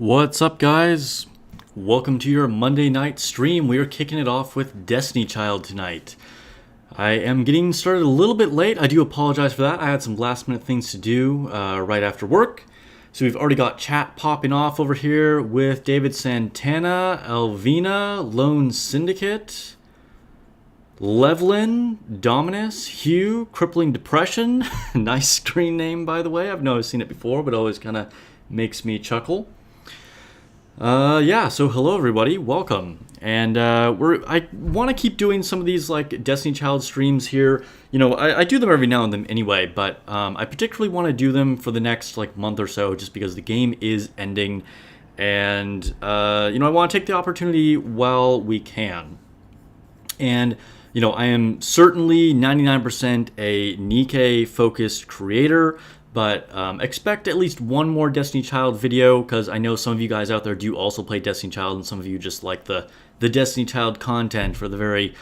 What's up, guys? Welcome to your Monday night stream. We are kicking it off with Destiny Child tonight. I am getting started a little bit late. I do apologize for that. I had some last minute things to do right after work. So we've already got chat popping off over here with David Santana, Elvina, Lone Syndicate, Levlin, Dominus, Hugh, Crippling Depression. Nice screen name, by the way. I've never seen it before, but it always kind of makes me chuckle. So hello everybody, welcome. And I want to keep doing some of these like Destiny Child streams here. You know, I do them every now and then anyway, but I particularly want to do them for the next like month or so, just because the game is ending, and I want to take the opportunity while we can. And I am certainly 99% a Nikkei focused creator. But expect at least one more Destiny Child video, because I know some of you guys out there do also play Destiny Child, and some of you just like the Destiny Child content for the very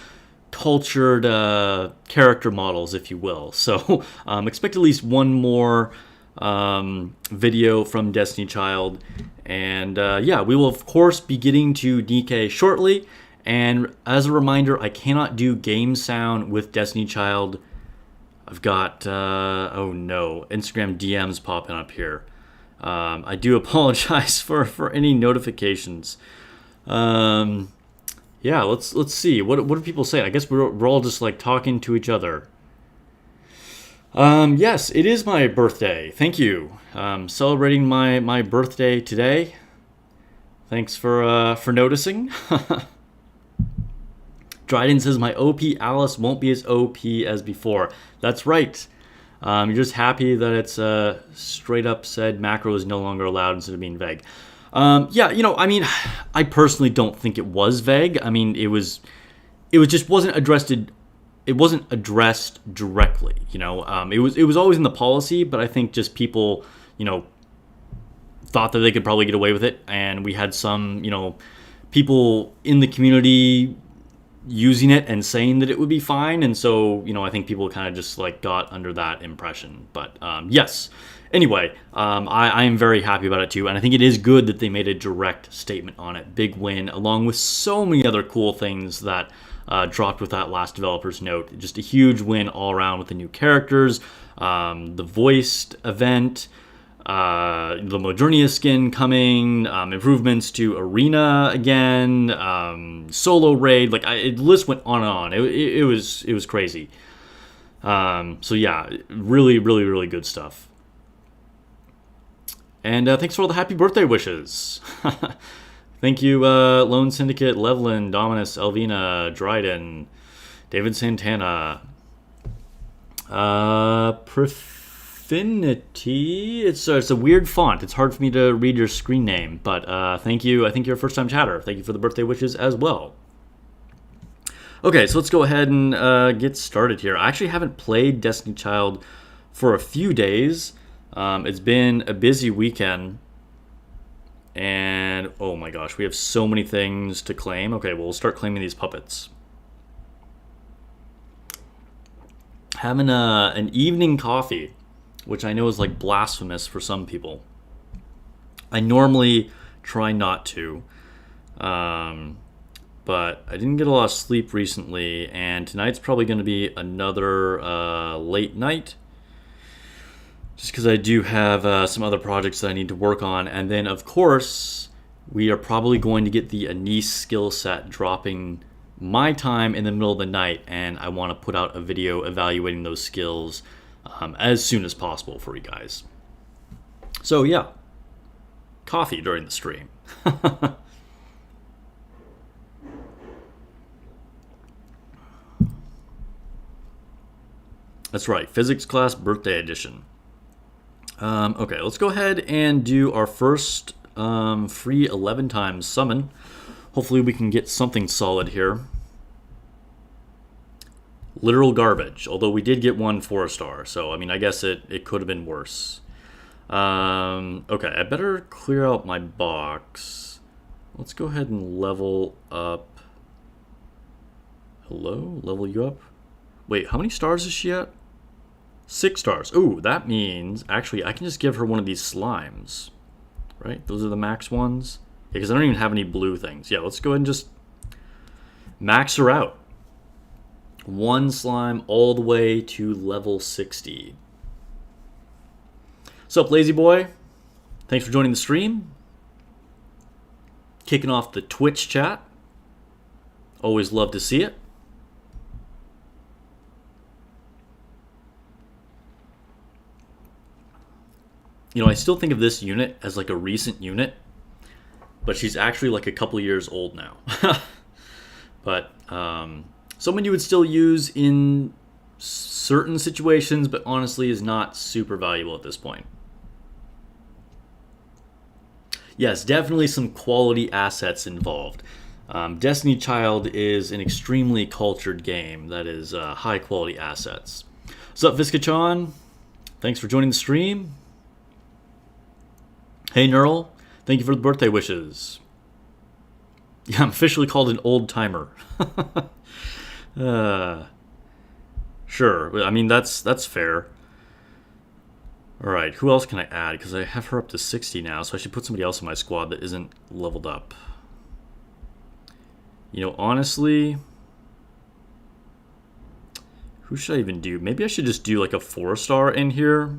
cultured character models, if you will. So expect at least one more video from Destiny Child. And we will of course be getting to Nikke shortly. And as a reminder, I cannot do game sound with Destiny Child. I've got, oh no, Instagram DMs popping up here. I do apologize for any notifications. Let's see. What are people saying? I guess we're all just like talking to each other. Yes, it is my birthday. Thank you. Celebrating my birthday today. Thanks for noticing. Dryden says my OP Alice won't be as OP as before. That's right. You're just happy that it's straight up said macro is no longer allowed instead of being vague. I personally don't think it was vague. I mean, it wasn't addressed directly. It was always in the policy, but I think just people, thought that they could probably get away with it, and we had some, people in the community using it and saying that it would be fine, and so I think people kind of just like got under that impression. But yes, anyway, I am very happy about it too, and I think it is good that they made a direct statement on it. Big win, along with so many other cool things that dropped with that last developer's note. Just a huge win all around with the new characters, the voiced event, the Modernia skin coming, improvements to Arena again, solo raid, the list went on and on. It was crazy. So yeah, really, really, really good stuff. And thanks for all the happy birthday wishes. Thank you, Lone Syndicate, Levlin, Dominus, Elvina, Dryden, David Santana, Prefinity. It's a weird font. It's hard for me to read your screen name, but thank you. I think you're a first-time chatter. Thank you for the birthday wishes as well. Okay, so let's go ahead and get started here. I actually haven't played Destiny Child for a few days. It's been a busy weekend, and oh my gosh, we have so many things to claim. Okay, well, we'll start claiming these puppets. Having an evening coffee, which I know is like blasphemous for some people. I normally try not to, but I didn't get a lot of sleep recently, and tonight's probably going to be another late night, just because I do have some other projects that I need to work on. And then, of course, we are probably going to get the Anise skill set dropping my time in the middle of the night, and I want to put out a video evaluating those skills as soon as possible for you guys. So yeah, coffee during the stream. That's right, physics class birthday edition. Okay, let's go ahead and do our first free 11 times summon. Hopefully we can get something solid here. Literal garbage, although we did get one 4-star, so I mean, I guess it could have been worse. Okay, I better clear out my box. Let's go ahead and level up. Hello? Level you up? Wait, how many stars is she at? 6 stars. Ooh, that means, actually, I can just give her one of these slimes. right? Those are the max ones. Because I don't even have any blue things. Yeah, let's go ahead and just max her out. One slime all the way to level 60. What's up, lazy boy? Thanks for joining the stream. Kicking off the Twitch chat. Always love to see it. You know, I still think of this unit as like a recent unit, but she's actually like a couple years old now. But someone you would still use in certain situations, but honestly is not super valuable at this point. Yes, definitely some quality assets involved. Destiny Child is an extremely cultured game that is high quality assets. What's up, Viscachan? Thanks for joining the stream. Hey, Neural. Thank you for the birthday wishes. Yeah, I'm officially called an old timer. Sure. I mean, that's fair. All right, who else can I add? Because I have her up to 60 now, so I should put somebody else in my squad that isn't leveled up. You know, honestly, who should I even do? Maybe I should just do like a 4-star in here.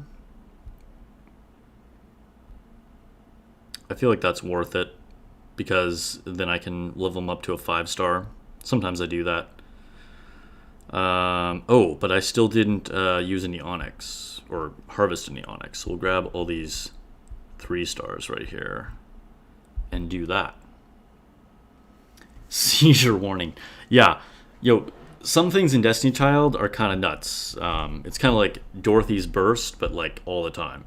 I feel like that's worth it, because then I can level them up to a 5-star. Sometimes I do that. Oh, but I still didn't use any onyx or harvest any onyx. So we'll grab all these 3-stars right here and do that. Seizure warning. Yeah, yo, some things in Destiny Child are kind of nuts. It's kind of like Dorothy's burst, but like all the time.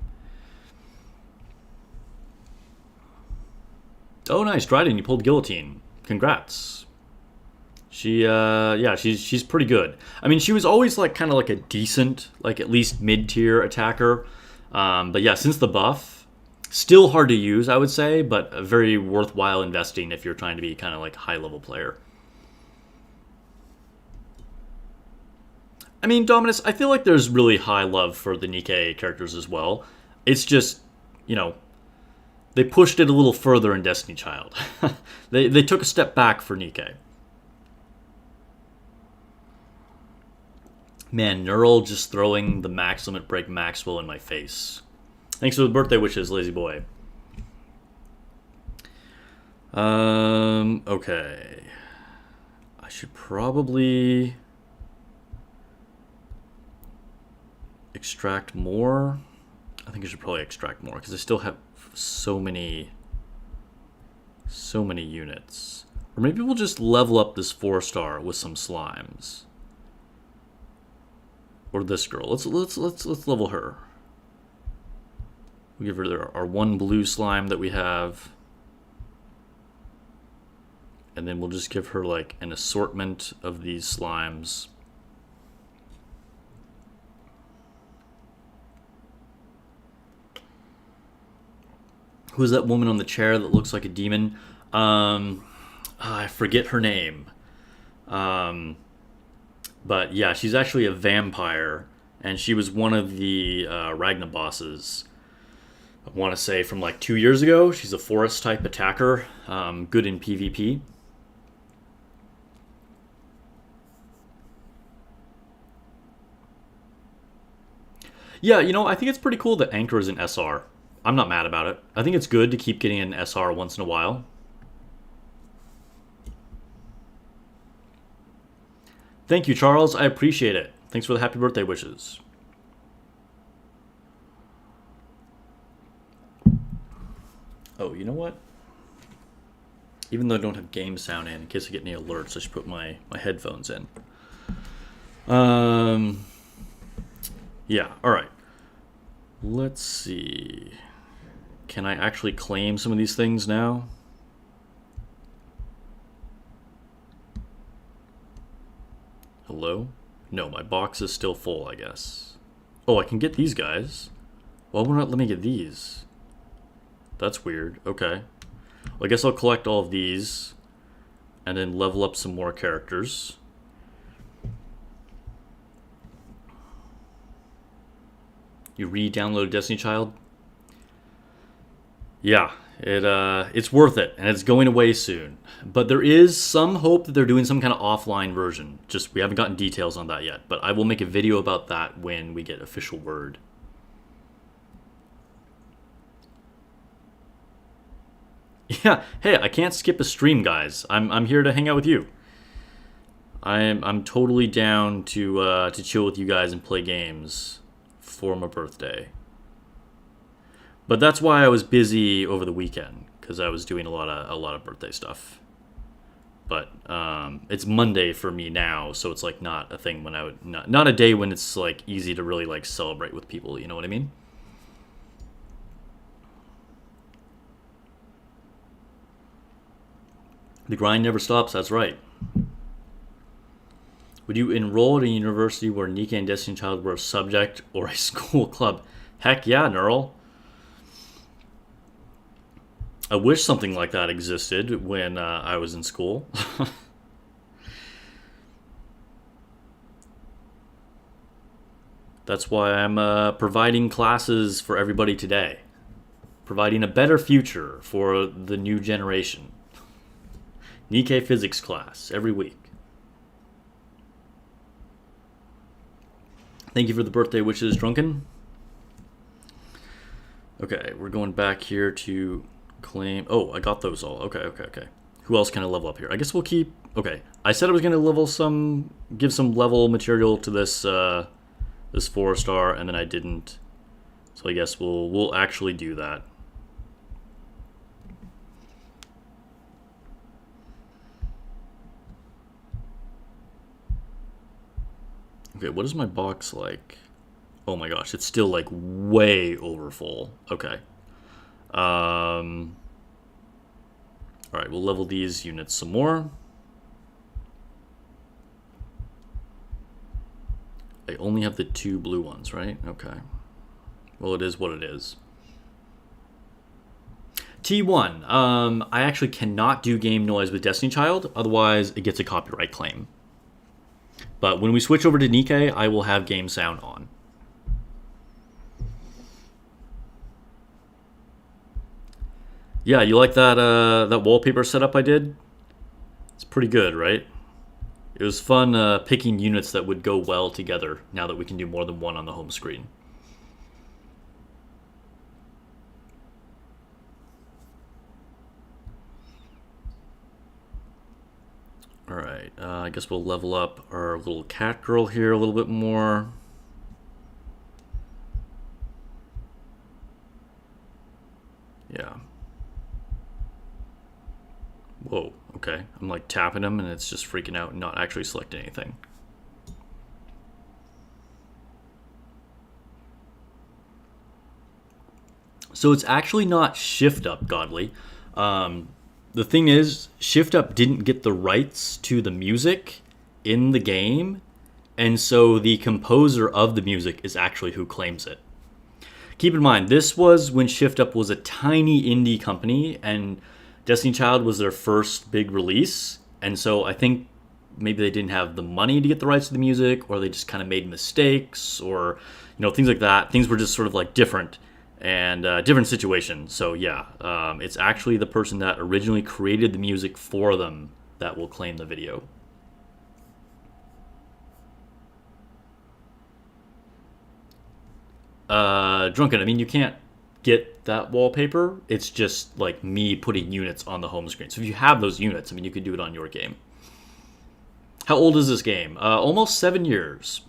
Oh, nice, Dryden, you pulled Guillotine. Congrats. Yeah, she's pretty good. I mean, she was always like kind of like a decent, like at least mid-tier attacker. But yeah, since the buff, still hard to use, I would say, but a very worthwhile investing if you're trying to be kind of like a high-level player. I mean, Dominus, I feel like there's really high love for the Nikkei characters as well. It's just, you know, they pushed it a little further in Destiny Child. They took a step back for Nikkei. Man, Neural just throwing the max limit break Maxwell in my face. Thanks for the birthday wishes, lazy boy. Okay. I should probably extract more. I think I should probably extract more because I still have so many units. Or maybe we'll just level up this 4-star with some slimes. Or this girl. Let's level her. We'll give her our one blue slime that we have. And then we'll just give her like an assortment of these slimes. Who's that woman on the chair that looks like a demon? I forget her name. But yeah, she's actually a vampire, and she was one of the Ragna bosses. I want to say from like 2 years ago. She's a forest type attacker, good in PvP. Yeah, you know, I think it's pretty cool that Anchor is an SR. I'm not mad about it. I think it's good to keep getting an SR once in a while. Thank you, Charles. I appreciate it. Thanks for the happy birthday wishes. Oh, you know what? Even though I don't have game sound in case I get any alerts, I should put my headphones in. Yeah, alright. Let's see. Can I actually claim some of these things now? Hello? No, my box is still full, I guess. Oh, I can get these guys. Why won't it let me get these? That's weird. Okay. Well, I guess I'll collect all of these and then level up some more characters. You re-downloaded Destiny Child? Yeah, It's worth it, and it's going away soon. But there is some hope that they're doing some kind of offline version. Just we haven't gotten details on that yet. But I will make a video about that when we get official word. Yeah, hey, I can't skip a stream, guys. I'm here to hang out with you. I'm totally down to chill with you guys and play games for my birthday. But that's why I was busy over the weekend, because I was doing a lot of birthday stuff. But it's Monday for me now, so it's like not a thing when I would not a day when it's like easy to really like celebrate with people. You know what I mean? The grind never stops. That's right. Would you enroll at a university where Nikke and Destiny Child were a subject or a school club? Heck yeah, Neural. I wish something like that existed when I was in school. That's why I'm providing classes for everybody today. Providing a better future for the new generation. Nikkei physics class every week. Thank you for the birthday wishes, Drunken. Okay, we're going back here to claim. Oh, I got those all. Okay. Who else can I level up here? I guess we'll keep. Okay, I said I was going to give some level material to this this 4-star, and then I didn't. So I guess we'll actually do that. Okay, what is my box like? Oh my gosh, it's still like way over full. Okay. All right, we'll level these units some more. I only have the 2 blue ones, right? Okay. Well, it is what it is. T1. I actually cannot do game noise with Destiny Child, otherwise it gets a copyright claim. But when we switch over to Nikkei, I will have game sound on. Yeah, you like that that wallpaper setup I did? It's pretty good, right? It was fun picking units that would go well together now that we can do more than one on the home screen. Alright, I guess we'll level up our little cat girl here a little bit more. Yeah. Whoa, okay. I'm like tapping him and it's just freaking out and not actually selecting anything. So it's actually not shift up, Godly. The thing is, shift up didn't get the rights to the music in the game, and so the composer of the music is actually who claims it. Keep in mind, this was when Shift Up was a tiny indie company, and Destiny Child was their first big release, and so I think maybe they didn't have the money to get the rights to the music, or they just kind of made mistakes, or things like that. Things were just sort of like different. And different situation. So yeah, it's actually the person that originally created the music for them that will claim the video. Drunken, I mean, you can't get that wallpaper. It's just like me putting units on the home screen. So if you have those units, I mean, you could do it on your game. How old is this game? Almost 7 years.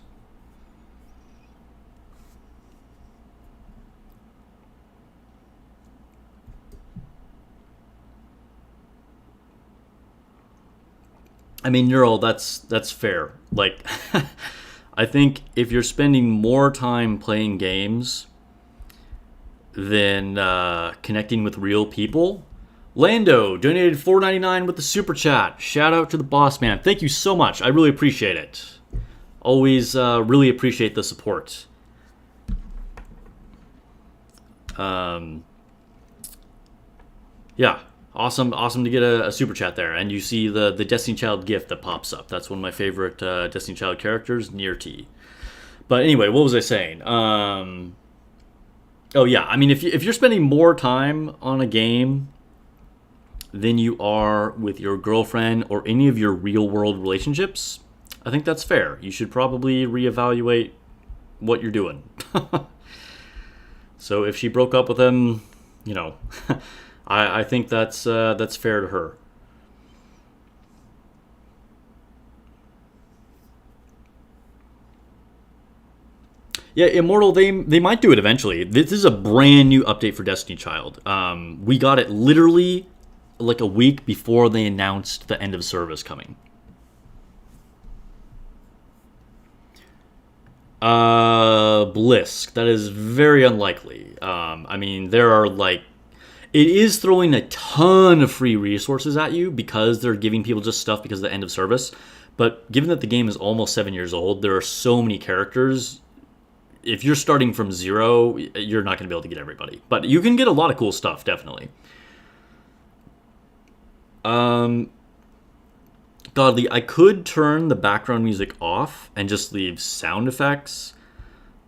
I mean, Neural, that's fair. Like, I think if you're spending more time playing games than connecting with real people, Lando donated $4.99 with the super chat. Shout out to the boss man. Thank you so much. I really appreciate it. Always really appreciate the support. Yeah. Awesome to get a super chat there. And you see the Destiny Child gift that pops up. That's one of my favorite Destiny Child characters, Near T. But anyway, what was I saying? Oh yeah, I mean, if you're spending more time on a game than you are with your girlfriend or any of your real world relationships, I think that's fair. You should probably reevaluate what you're doing. So if she broke up with him, you know, I think that's fair to her. Yeah, Immortal, they might do it eventually. This is a brand new update for Destiny Child. We got it literally like a week before they announced the end of service coming. Blisk. That is very unlikely. I mean, there are like, it is throwing a ton of free resources at you because they're giving people just stuff because of the end of service. But given that the game is almost 7 years old, there are so many characters. If you're starting from zero, you're not going to be able to get everybody. But you can get a lot of cool stuff, definitely. Um, Godly, I could turn the background music off and just leave sound effects,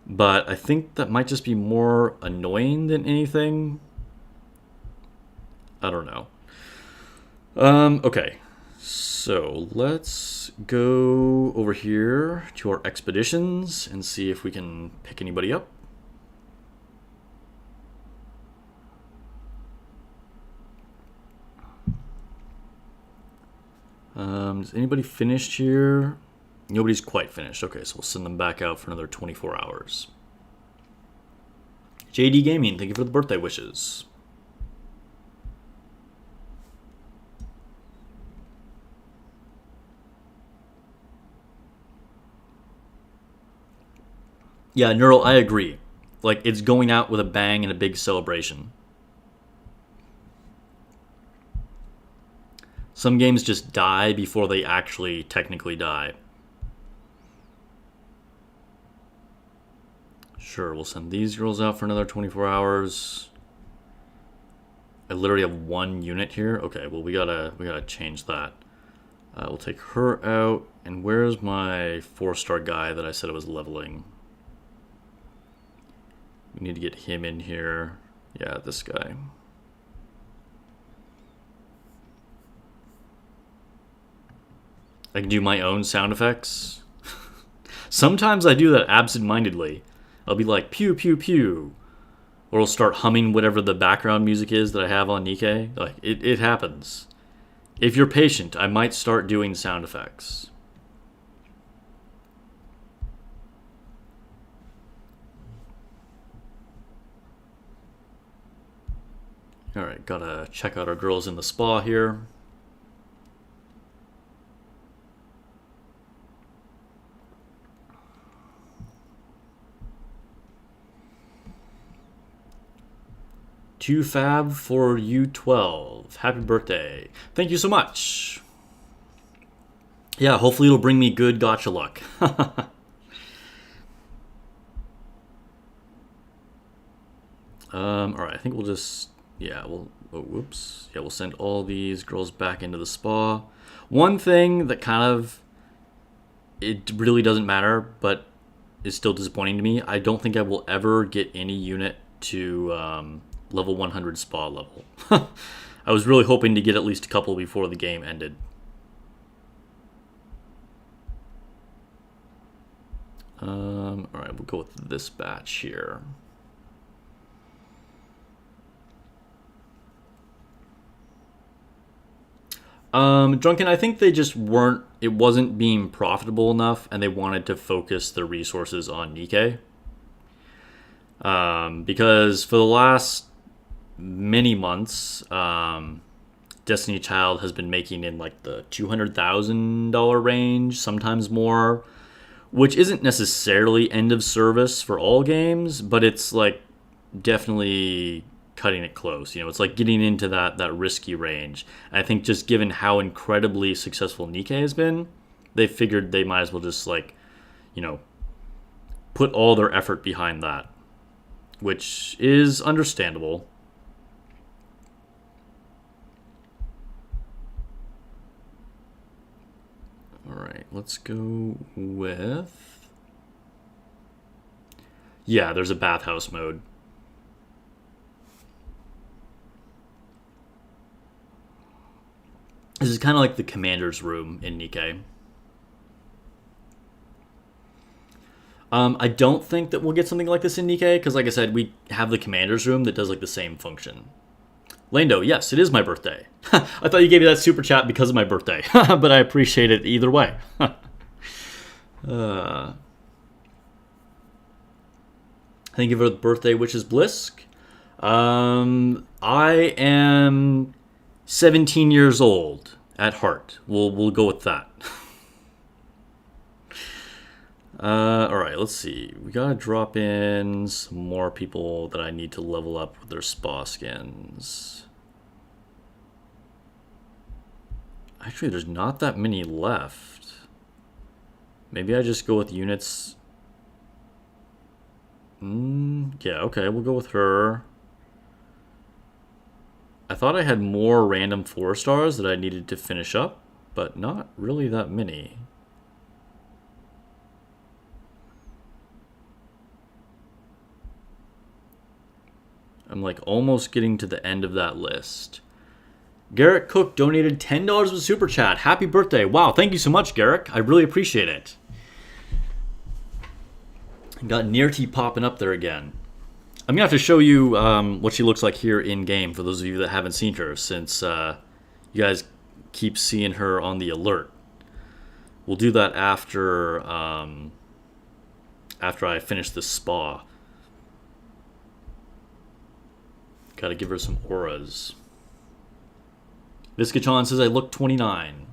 but I think that might just be more annoying than anything. I don't know. Okay, so let's go over here to our expeditions and see if we can pick anybody up. Is anybody finished here? Nobody's quite finished. Okay, so we'll send them back out for another 24 hours. JD Gaming, thank you for the birthday wishes. Yeah, Neural, I agree. Like, it's going out with a bang and a big celebration. Some games just die before they actually technically die. Sure, we'll send these girls out for another 24 hours. I literally have one unit here. Okay, well we gotta change that. We'll take her out. And where's my 4-star guy that I said I was leveling? We need to get him in here. Yeah, this guy. I can do my own sound effects. Sometimes I do that absent-mindedly. I'll be like, pew, pew, pew. Or I'll start humming whatever the background music is that I have on Nikke. Like, it happens. If you're patient, I might start doing sound effects. Alright, gotta check out our girls in the spa here. Two Fab for U12. Happy birthday. Thank you so much. Yeah, hopefully it'll bring me good gacha luck. Alright, I think we'll just... Yeah, we'll... Oh, whoops. Yeah, we'll send all these girls back into the spa. One thing that kind of... It really doesn't matter, but is still disappointing to me. I don't think I will ever get any unit to... level 100 spa level. I was really hoping to get at least a couple before the game ended. Alright, we'll go with this batch here. Drunken, I think they just weren't, it wasn't being profitable enough and they wanted to focus their resources on Nikke. Because for the last many months, Destiny Child has been making in like the $200,000 range, sometimes more, which isn't necessarily end of service for all games, but it's like definitely cutting it close. You know, it's like getting into that risky range. And I think just given how incredibly successful Nikke has been, they figured they might as well just like, you know, put all their effort behind that, which is understandable. Alright, let's go with... Yeah, there's a bathhouse mode. This is kind of like the commander's room in Nikkei. I don't think that we'll get something like this in Nikkei, because like I said, we have the commander's room that does like the same function. Lando, yes, it is my birthday. I thought you gave me that super chat because of my birthday, but I appreciate it either way. Thank you for the birthday wishes, Blisk. I am 17 years old at heart. We'll go with that. Alright, let's see. We gotta drop in some more people that I need to level up with their spa skins. Actually, there's not that many left. Maybe I just go with units. Yeah, okay, we'll go with her. I thought I had more random 4-stars that I needed to finish up, but not really that many. I'm like almost getting to the end of that list. Garrett Cook donated $10 with Super Chat. Happy birthday. Wow, thank you so much, Garrett. I really appreciate it. Got Nearty popping up there again. I'm going to have to show you what she looks like here in-game for those of you that haven't seen her, since you guys keep seeing her on the alert. We'll do that after I finish this spa. Gotta give her some auras. Viscachan says I look 29.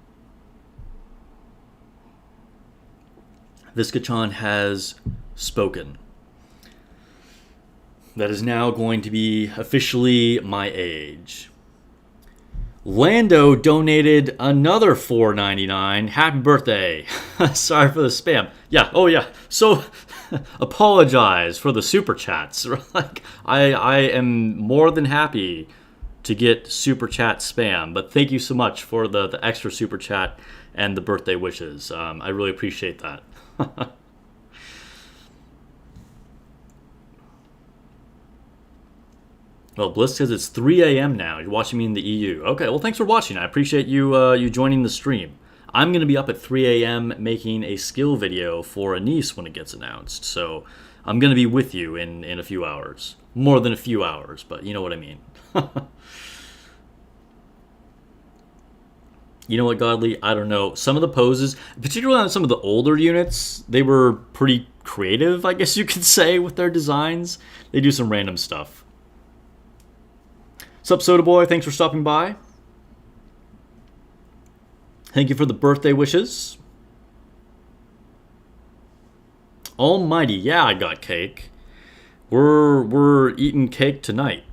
Viscachan has spoken. That is now going to be officially my age. Lando donated another $4.99. Happy birthday. Sorry for the spam. Yeah, oh yeah. So apologize for the super chats. Like I am more than happy to get super chat spam, but thank you so much for the extra super chat and the birthday wishes. I really appreciate that. Well, Bliss says it's 3 a.m. now. You're watching me in the EU. Okay, well, thanks for watching. I appreciate you joining the stream. I'm going to be up at 3 a.m. making a skill video for a niece when it gets announced. So I'm going to be with you in a few hours. More than a few hours, but you know what I mean. You know what, Godly? I don't know. Some of the poses, particularly on some of the older units, they were pretty creative, I guess you could say, with their designs. They do some random stuff. Sup, Soda Boy? Thanks for stopping by. Thank you for the birthday wishes. Almighty, yeah, I got cake. We're eating cake tonight.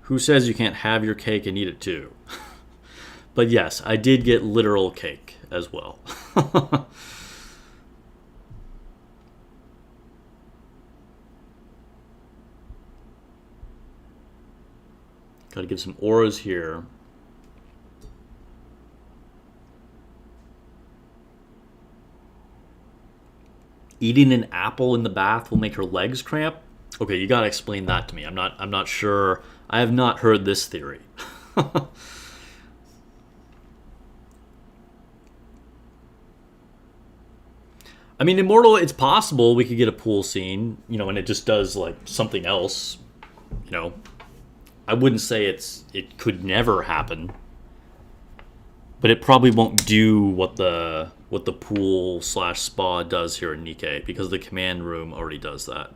Who says you can't have your cake and eat it too? But yes, I did get literal cake as well. Got to give some auras here. Eating an apple in the bath will make her legs cramp. Okay, you got to explain that to me. I'm not sure. I have not heard this theory. I mean, Immortal, it's possible we could get a pool scene, and it just does like something else, I wouldn't say it could never happen, but it probably won't do what the pool / spa does here in Nikkei, because the command room already does that.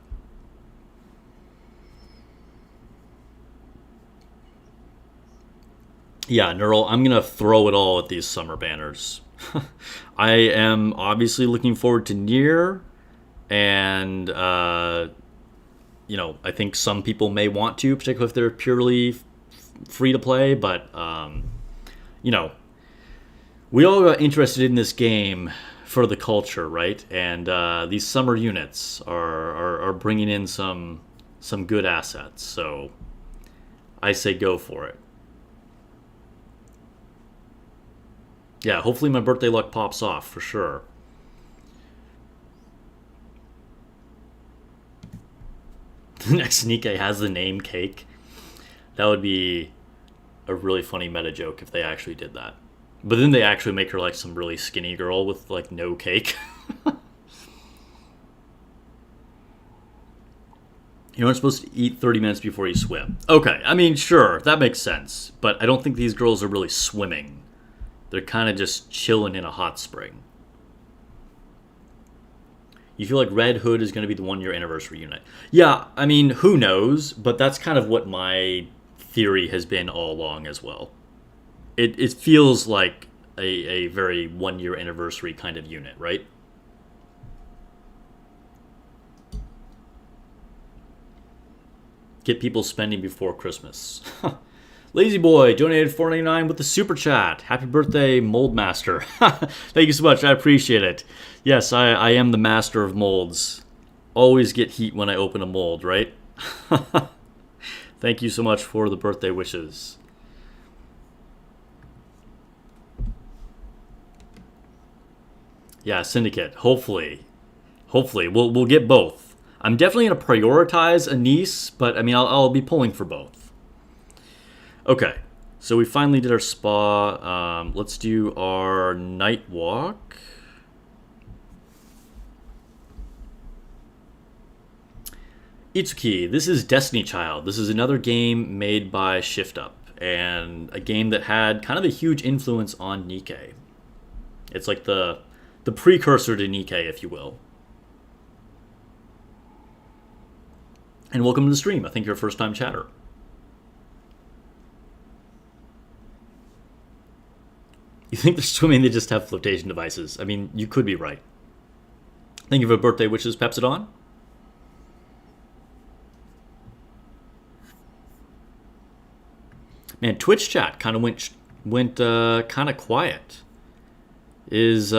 Yeah, Neural, I'm gonna throw it all at these summer banners. I am obviously looking forward to Nier, and I think some people may want to, particularly if they're purely free to play, but we all got interested in this game for the culture, right? And these summer units are bringing in some good assets, so I say go for it. Yeah, hopefully my birthday luck pops off for sure. The next Nikke has the name Cake. That would be a really funny meta joke if they actually did that. But then they actually make her like some really skinny girl with like no cake. You aren't supposed to eat 30 minutes before you swim. Okay, I mean, sure, that makes sense. But I don't think these girls are really swimming. They're kind of just chilling in a hot spring. You feel like Red Hood is going to be the 1-year anniversary unit. Yeah, I mean, who knows? But that's kind of what my theory has been all along as well. It feels like a very 1-year anniversary kind of unit, right? Get people spending before Christmas. Lazy Boy donated $4.99 with the super chat. Happy birthday, Mold Master. Thank you so much. I appreciate it. Yes, I am the master of molds. Always get heat when I open a mold, right? Thank you so much for the birthday wishes. Yeah, Syndicate. Hopefully. Hopefully. We'll get both. I'm definitely going to prioritize a niece, but I mean, I'll be pulling for both. Okay, so we finally did our spa. Let's do our night walk. Itsuki, this is Destiny Child. This is another game made by Shift Up, and a game that had kind of a huge influence on Nikkei. It's like the precursor to Nikkei, if you will. And welcome to the stream. I think you're a first-time chatter. You think they're swimming, they just have flotation devices. I mean, you could be right. Thank you for birthday wishes, Pepsidon. Man, Twitch chat kind of went kind of quiet. Is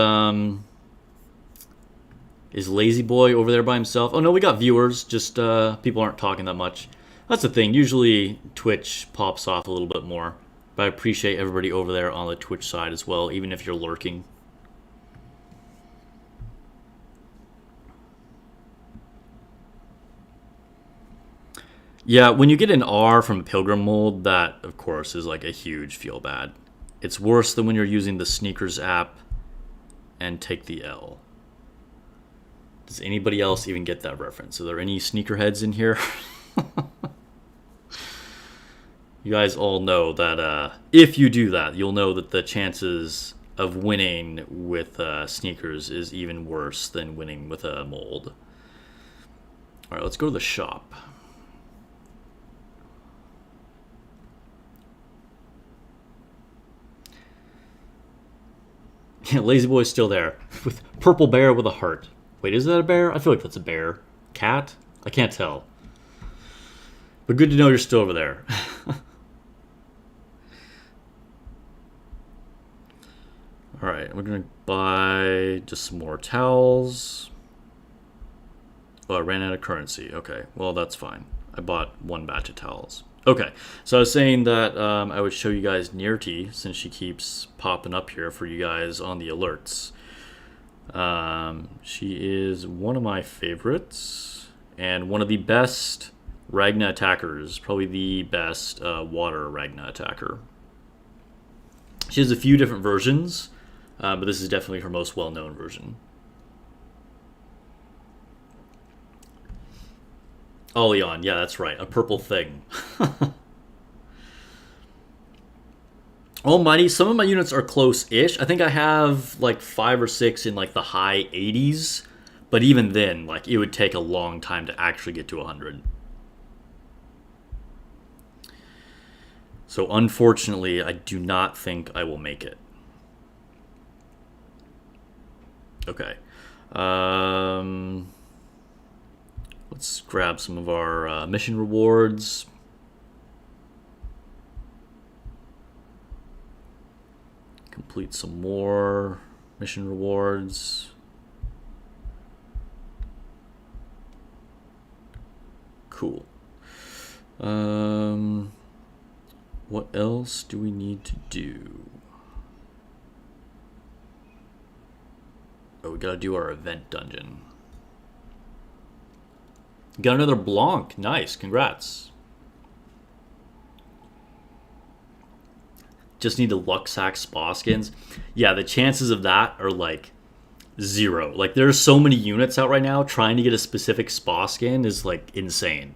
Lazy Boy over there by himself? Oh no, we got viewers, just people aren't talking that much. That's the thing, usually Twitch pops off a little bit more. But I appreciate everybody over there on the Twitch side as well, even if you're lurking. Yeah, when you get an R from Pilgrim Mold, that, of course, is like a huge feel bad. It's worse than when you're using the Sneakers app and take the L. Does anybody else even get that reference? Are there any sneakerheads in here? You guys all know that if you do that, you'll know that the chances of winning with sneakers is even worse than winning with a mold. All right, let's go to the shop. Yeah, Lazy Boy's still there with purple bear with a heart. Wait, is that a bear? I feel like that's a bear. Cat? I can't tell. But good to know you're still over there. Alright, we're going to buy just some more towels. Oh, I ran out of currency. Okay, well, that's fine. I bought one batch of towels. Okay, so I was saying that I would show you guys Nirti, since she keeps popping up here for you guys on the alerts. She is one of my favorites, and one of the best Ragna attackers, probably the best water Ragna attacker. She has a few different versions, but this is definitely her most well-known version. Oh, Leon, yeah, that's right. A purple thing. Almighty, some of my units are close-ish. I think I have like 5 or 6 in like the high 80s. But even then, like it would take a long time to actually get to 100. So unfortunately, I do not think I will make it. Okay. Let's grab some of our mission rewards. Complete some more mission rewards. Cool. What else do we need to do? Oh, we gotta do our event dungeon. Got another Blanc. Nice. Congrats. just need to luck sack spa skins, yeah, the chances of that are like zero. Like there are so many units out right now, trying to get a specific spa skin is like insane.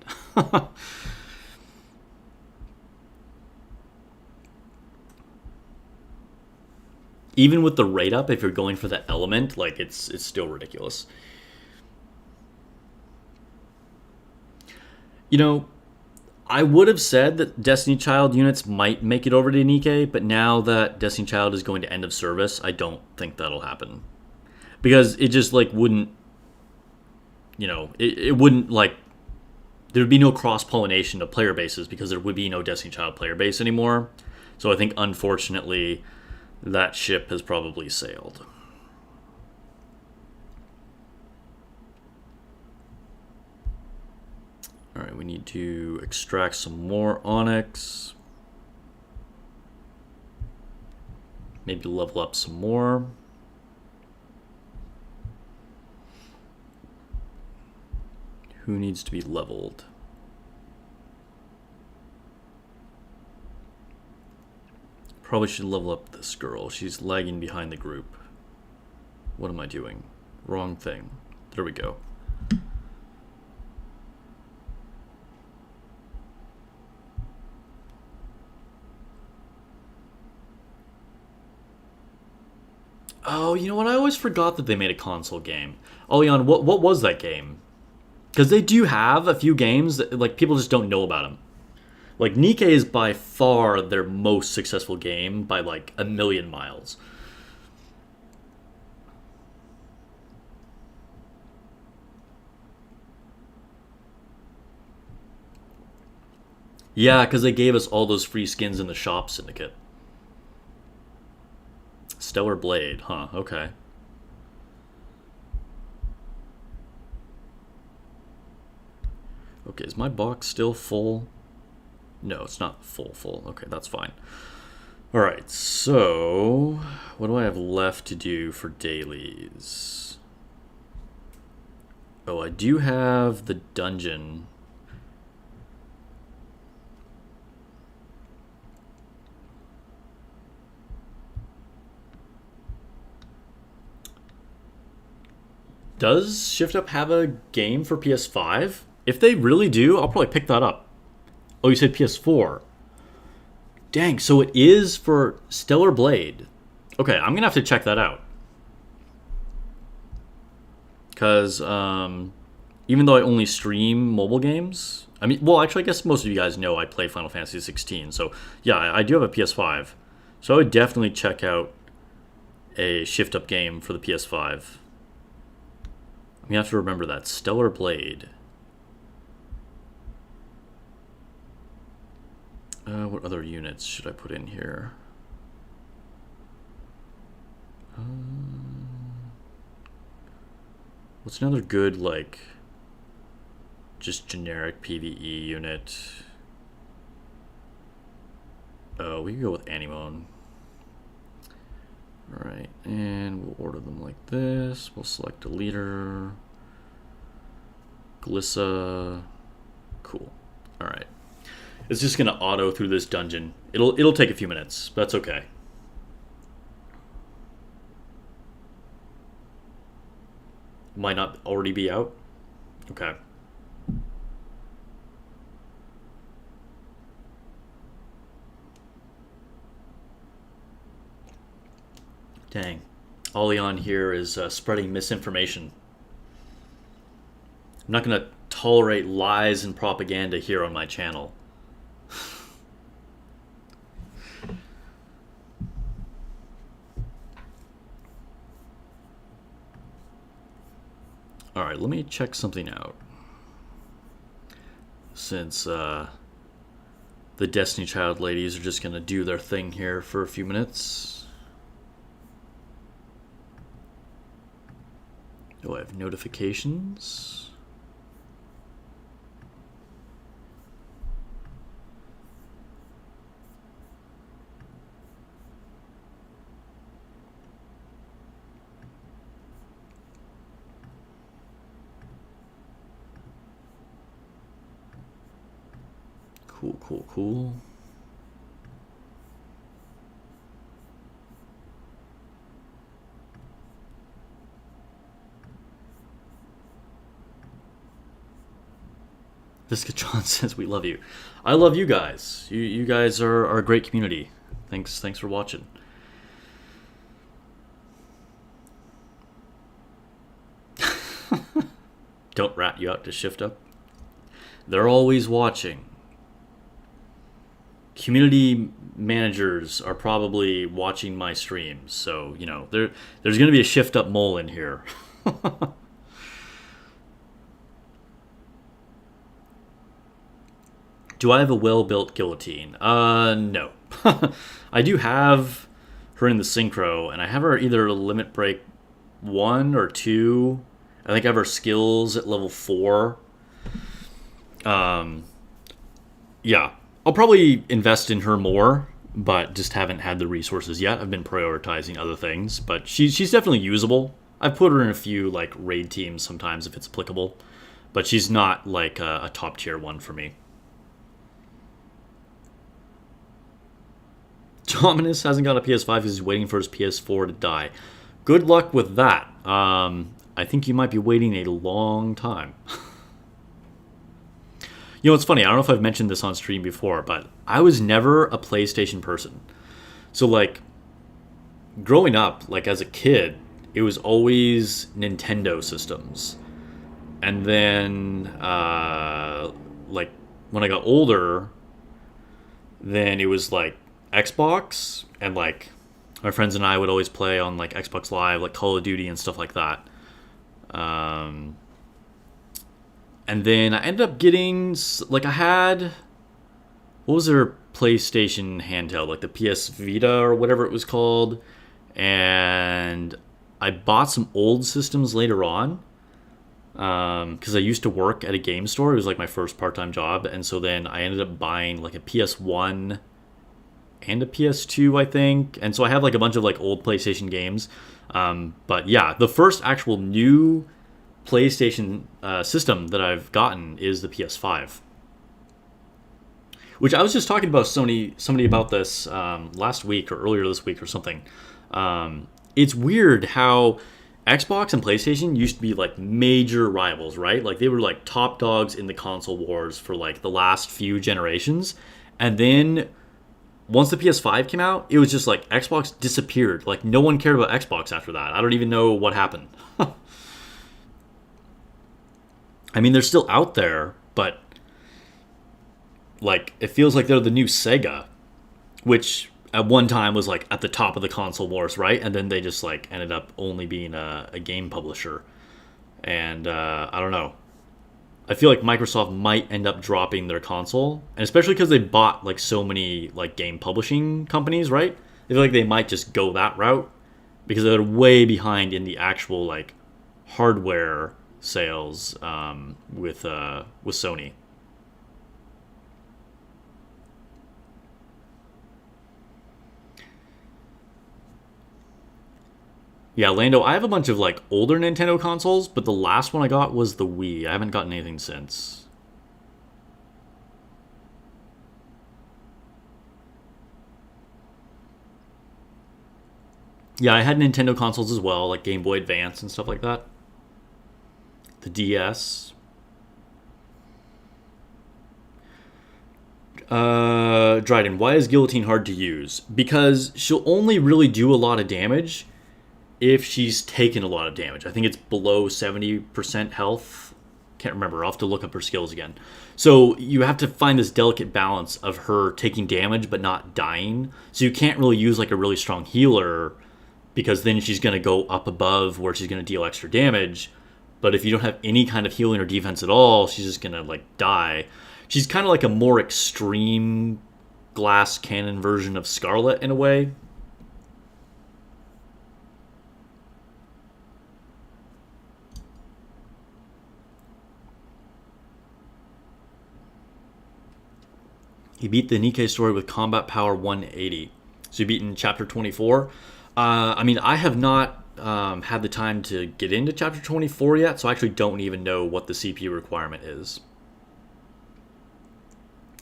Even with the rate up, if you're going for the element, like it's still ridiculous. You know, I would have said that Destiny Child units might make it over to Nikkei, but now that Destiny Child is going to end of service, I don't think that'll happen. Because it just like wouldn't, it wouldn't like, there would be no cross pollination of player bases because there would be no Destiny Child player base anymore. So I think unfortunately that ship has probably sailed. All right, we need to extract some more onyx. Maybe level up some more. Who needs to be leveled? Probably should level up this girl. She's lagging behind the group. What am I doing? Wrong thing. There we go. Oh, you know what? I always forgot that they made a console game. Oh, Leon, what was that game? Because they do have a few games that like people just don't know about them. Like Nikke is by far their most successful game by like a million miles. Yeah, because they gave us all those free skins in the shop syndicate. Stellar Blade, huh? Okay. Okay, is my box still full? No, it's not full. Okay, that's fine. Alright, so what do I have left to do for dailies? Oh, I do have the dungeon. Does Shift Up have a game for PS5? If they really do, I'll probably pick that up. Oh, you said PS4. Dang, so it is for Stellar Blade. Okay, I'm gonna have to check that out. Because even though I only stream mobile games, I mean, well, actually, I guess most of you guys know I play Final Fantasy 16. So yeah, I do have a PS5. So I would definitely check out a Shift Up game for the PS5. You have to remember that. Stellar Blade. What other units should I put in here? What's another good, like, just generic PvE unit? Oh, we can go with Anemone. Alright, and we'll order them like this. We'll select a leader. Glissa. Cool. Alright. It's just gonna auto through this dungeon. It'll take a few minutes, but that's okay. Might not already be out? Okay. Dang. Oleon here is spreading misinformation. I'm not going to tolerate lies and propaganda here on my channel. Alright, let me check something out. Since the Destiny Child ladies are just going to do their thing here for a few minutes. Oh, I have notifications. Cool. Visca John says we love you. I love you guys. You guys are a great community. Thanks for watching. Don't rat you out to shift up. They're always watching. Community managers are probably watching my streams, so you know there's going to be a shift up mole in here. Do I have a well-built guillotine? No. I do have her in the synchro, and I have her either limit break 1 or 2. I think I have her skills at level 4. Yeah. I'll probably invest in her more, but just haven't had the resources yet. I've been prioritizing other things, but she's definitely usable. I've put her in a few like raid teams sometimes if it's applicable, but she's not like a top tier one for me. Dominus hasn't got a PS5 because he's waiting for his PS4 to die. Good luck with that. I think you might be waiting a long time. You know, it's funny. I don't know if I've mentioned this on stream before, but I was never a PlayStation person. So, like, growing up, like, as a kid, it was always Nintendo systems. And then, like, when I got older, then it was, like, Xbox. And, like, my friends and I would always play on, like, Xbox Live, like, Call of Duty and stuff like that. And then I ended up getting, like, I had, what was their PlayStation handheld, like the PS Vita or whatever it was called. And I bought some old systems later on because I used to work at a game store. It was like my first part-time job. And so then I ended up buying like a PS1 and a PS2, I think. And so I have like a bunch of like old PlayStation games. But yeah, the first actual new PlayStation system that I've gotten is the PS5, which I was just talking about somebody about this last week or earlier this week or something. It's weird how Xbox and PlayStation used to be like major rivals, right? Like they were like top dogs in the console wars for like the last few generations, and then once the PS5 came out, it was just like Xbox disappeared. Like no one cared about Xbox after that. I don't even know what happened. I mean, they're still out there, but like it feels like they're the new Sega, which at one time was like at the top of the console wars, right? And then they just like ended up only being a game publisher. And I don't know. I feel like Microsoft might end up dropping their console, and especially because they bought like so many like game publishing companies, right? I feel like they might just go that route because they're way behind in the actual like hardware sales with Sony. Yeah, Lando, I have a bunch of like older Nintendo consoles, but the last one I got was the Wii. I haven't gotten anything since. Yeah, I had Nintendo consoles as well, like Game Boy Advance and stuff like that. The DS. Dryden, why is Guillotine hard to use? Because she'll only really do a lot of damage if she's taken a lot of damage. I think it's below 70% health. Can't remember. I'll have to look up her skills again. So you have to find this delicate balance of her taking damage but not dying. So you can't really use like a really strong healer because then she's going to go up above where she's going to deal extra damage. But if you don't have any kind of healing or defense at all, she's just going to like die. She's kind of like a more extreme glass cannon version of Scarlet in a way. He beat the Nikkei story with combat power 180. So you beat in chapter 24. I mean, I have not had the time to get into chapter 24 yet, so I actually don't even know what the CPU requirement is.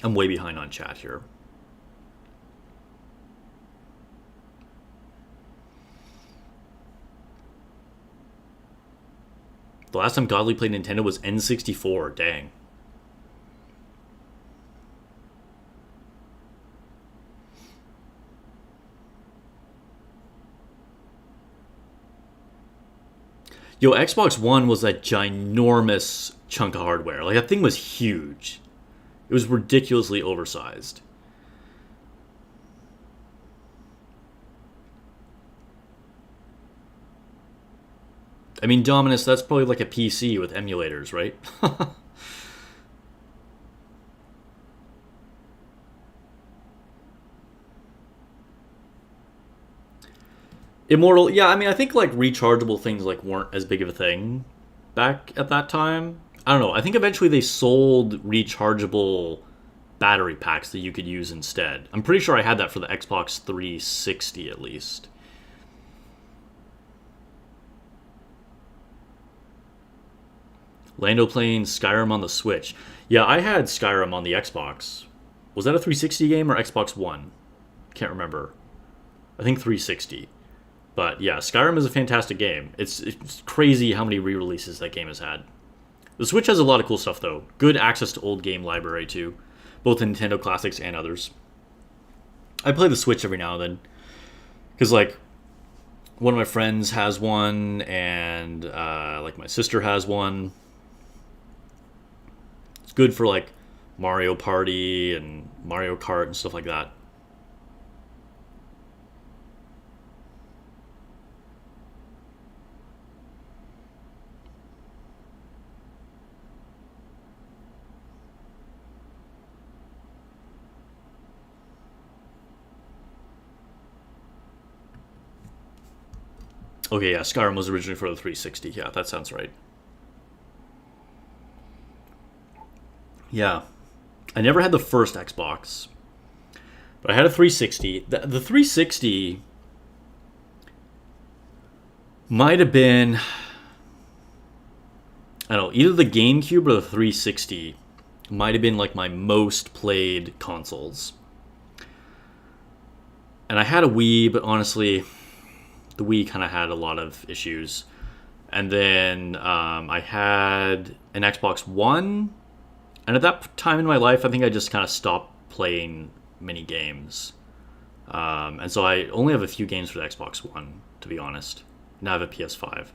I'm way behind on chat here. The last time Godly played Nintendo was N64. Dang. Yo, Xbox One was a ginormous chunk of hardware. Like, that thing was huge. It was ridiculously oversized. I mean, Dominus, that's probably like a PC with emulators, right? Immortal, yeah, I mean, I think like rechargeable things like weren't as big of a thing back at that time. I don't know. I think eventually they sold rechargeable battery packs that you could use instead. I'm pretty sure I had that for the Xbox 360 at least. Lando playing Skyrim on the Switch. Yeah, I had Skyrim on the Xbox. Was that a 360 game or Xbox One? Can't remember. I think 360. But yeah, Skyrim is a fantastic game. It's crazy how many re-releases that game has had. The Switch has a lot of cool stuff though. Good access to old game library too, both Nintendo classics and others. I play the Switch every now and then because like one of my friends has one, and like my sister has one. It's good for like Mario Party and Mario Kart and stuff like that. Okay, yeah, Skyrim was originally for the 360. Yeah, that sounds right. Yeah, I never had the first Xbox, but I had a 360. The 360 might have been, I don't know, either the GameCube or the 360 might have been like my most played consoles. And I had a Wii, but honestly, the Wii kind of had a lot of issues. And then I had an Xbox One. And at that time in my life, I think I just kind of stopped playing many games. And so I only have a few games for the Xbox One, to be honest. Now I have a PS5.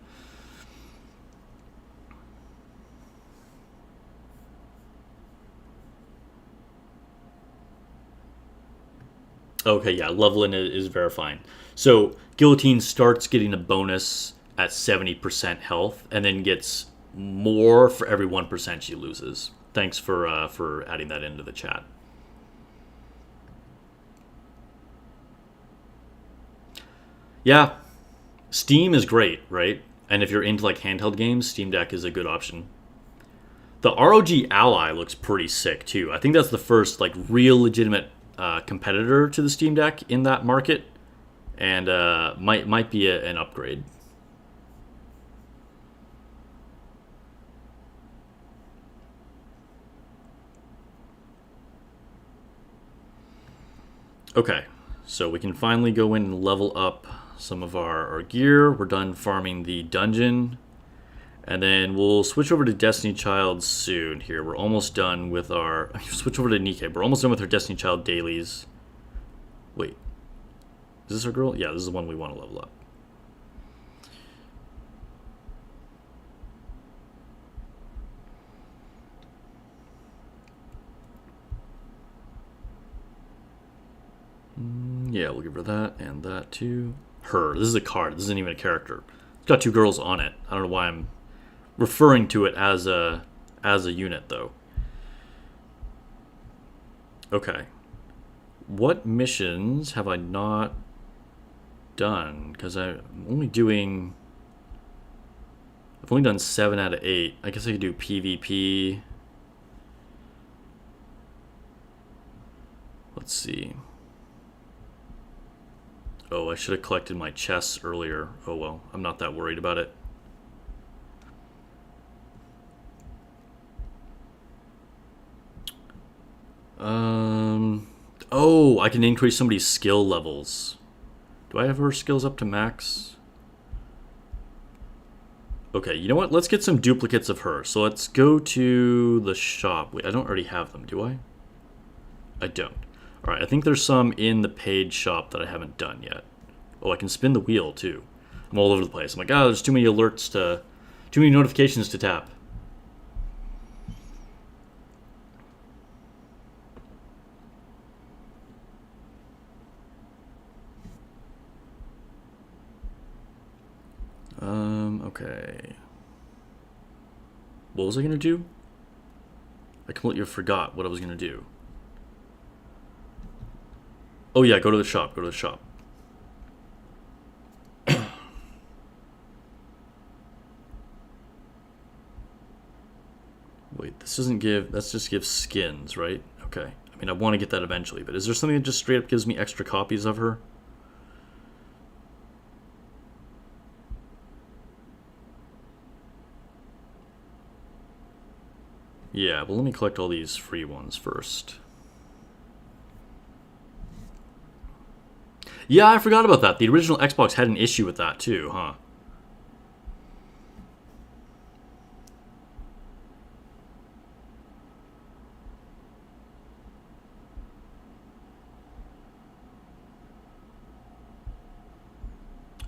Okay, yeah, leveling is verifying. So Guillotine starts getting a bonus at 70% health, and then gets more for every 1% she loses. Thanks for adding that into the chat. Yeah, Steam is great, right? And if you're into like handheld games, Steam Deck is a good option. The ROG Ally looks pretty sick too. I think that's the first like real legitimate competitor to the Steam Deck in that market, and might be an upgrade. Okay, so we can finally go in and level up some of our gear. We're done farming the dungeon. And then we'll switch over to Destiny Child soon here. We're almost done with our... Switch over to Nikke. We're almost done with our Destiny Child dailies. Wait. Is this our girl? Yeah, this is the one we want to level up. Yeah, we'll give her that and that too. Her. This is a card. This isn't even a character. It's got two girls on it. I don't know why I'm referring to it as a unit though. Okay. What missions have I not done? Because I'm only doing... I've only done 7 out of 8. I guess I could do PvP. Let's see. Oh, I should have collected my chests earlier. Oh well, I'm not that worried about it. Oh, I can increase somebody's skill levels. Do I have her skills up to max? Okay, you know what? Let's get some duplicates of her. So let's go to the shop. Wait, I don't already have them, do I? I don't. Alright, I think there's some in the paid shop that I haven't done yet. Oh, I can spin the wheel, too. I'm all over the place. I'm like, there's too many alerts Too many notifications to tap. Okay. What was I gonna do? I completely forgot what I was gonna do. Oh yeah, go to the shop, go to the shop. Wait, this doesn't give, that just gives skins, right? Okay. I mean, I want to get that eventually, but is there something that just straight up gives me extra copies of her? Yeah, but let me collect all these free ones first. Yeah, I forgot about that. The original Xbox had an issue with that too, huh?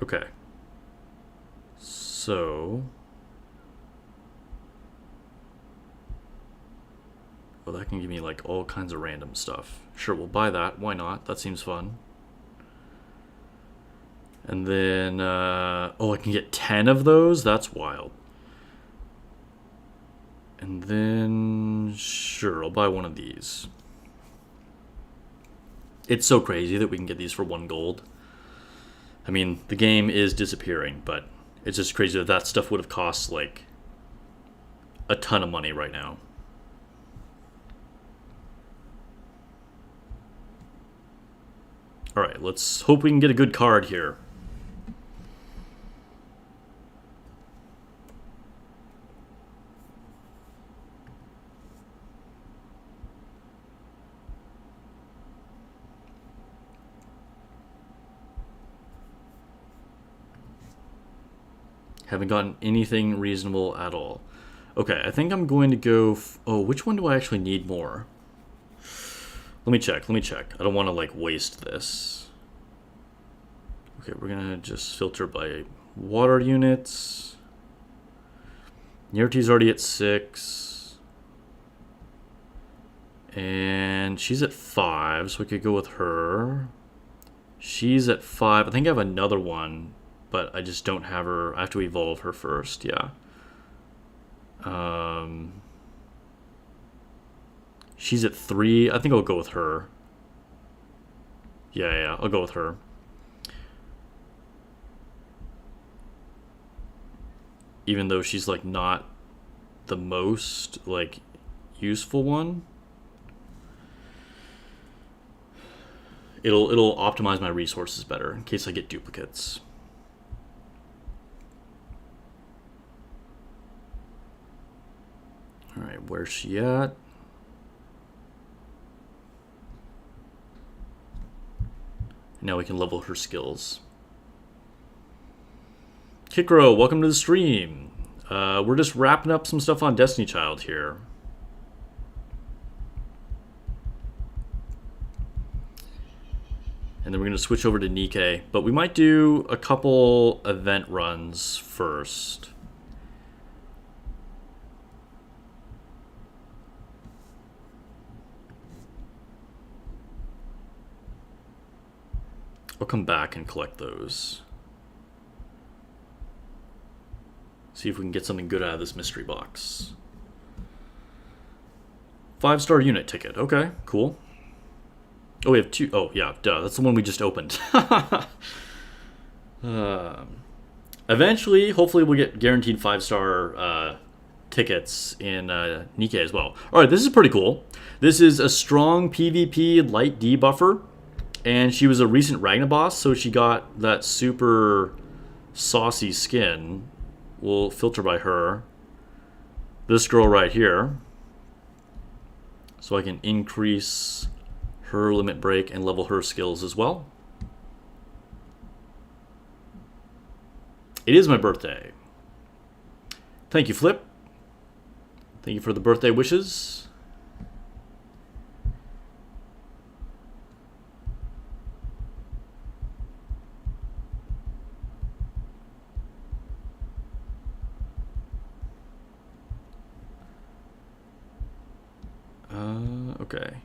Okay. So... well, that can give me like all kinds of random stuff. Sure, we'll buy that. Why not? That seems fun. And then, oh, I can get 10 of those? That's wild. And then, sure, I'll buy one of these. It's so crazy that we can get these for 1 gold. I mean, the game is disappearing, but it's just crazy that that stuff would have cost, like, a ton of money right now. Alright, let's hope we can get a good card here. Haven't gotten anything reasonable at all. Okay, I think I'm going to go... oh, which one do I actually need more? Let me check, let me check. I don't want to, like, waste this. Okay, we're going to just filter by water units. Nirti's already at 6. And she's at 5, so we could go with her. She's at 5. I think I have another one, but I just don't have her. I have to evolve her first, yeah. She's at 3. I think I'll go with her. Yeah, I'll go with her. Even though she's, like, not the most, like, useful one. It'll optimize my resources better in case I get duplicates. Alright, where's she at? Now we can level her skills. Kikro, welcome to the stream. We're just wrapping up some stuff on Destiny Child here. And then we're going to switch over to Nikke. But we might do a couple event runs first. I'll come back and collect those. See if we can get something good out of this mystery box. 5-star unit ticket. Okay, cool. Oh, we have 2. Oh, yeah, duh. That's the one we just opened. Eventually, hopefully, we'll get guaranteed 5-star tickets in Nikke as well. All right, this is pretty cool. This is a strong PvP light debuffer. And she was a recent Ragnar boss, so she got that super saucy skin. We'll filter by her. This girl right here. So I can increase her limit break and level her skills as well. It is my birthday. Thank you, Flip. Thank you for the birthday wishes. Okay.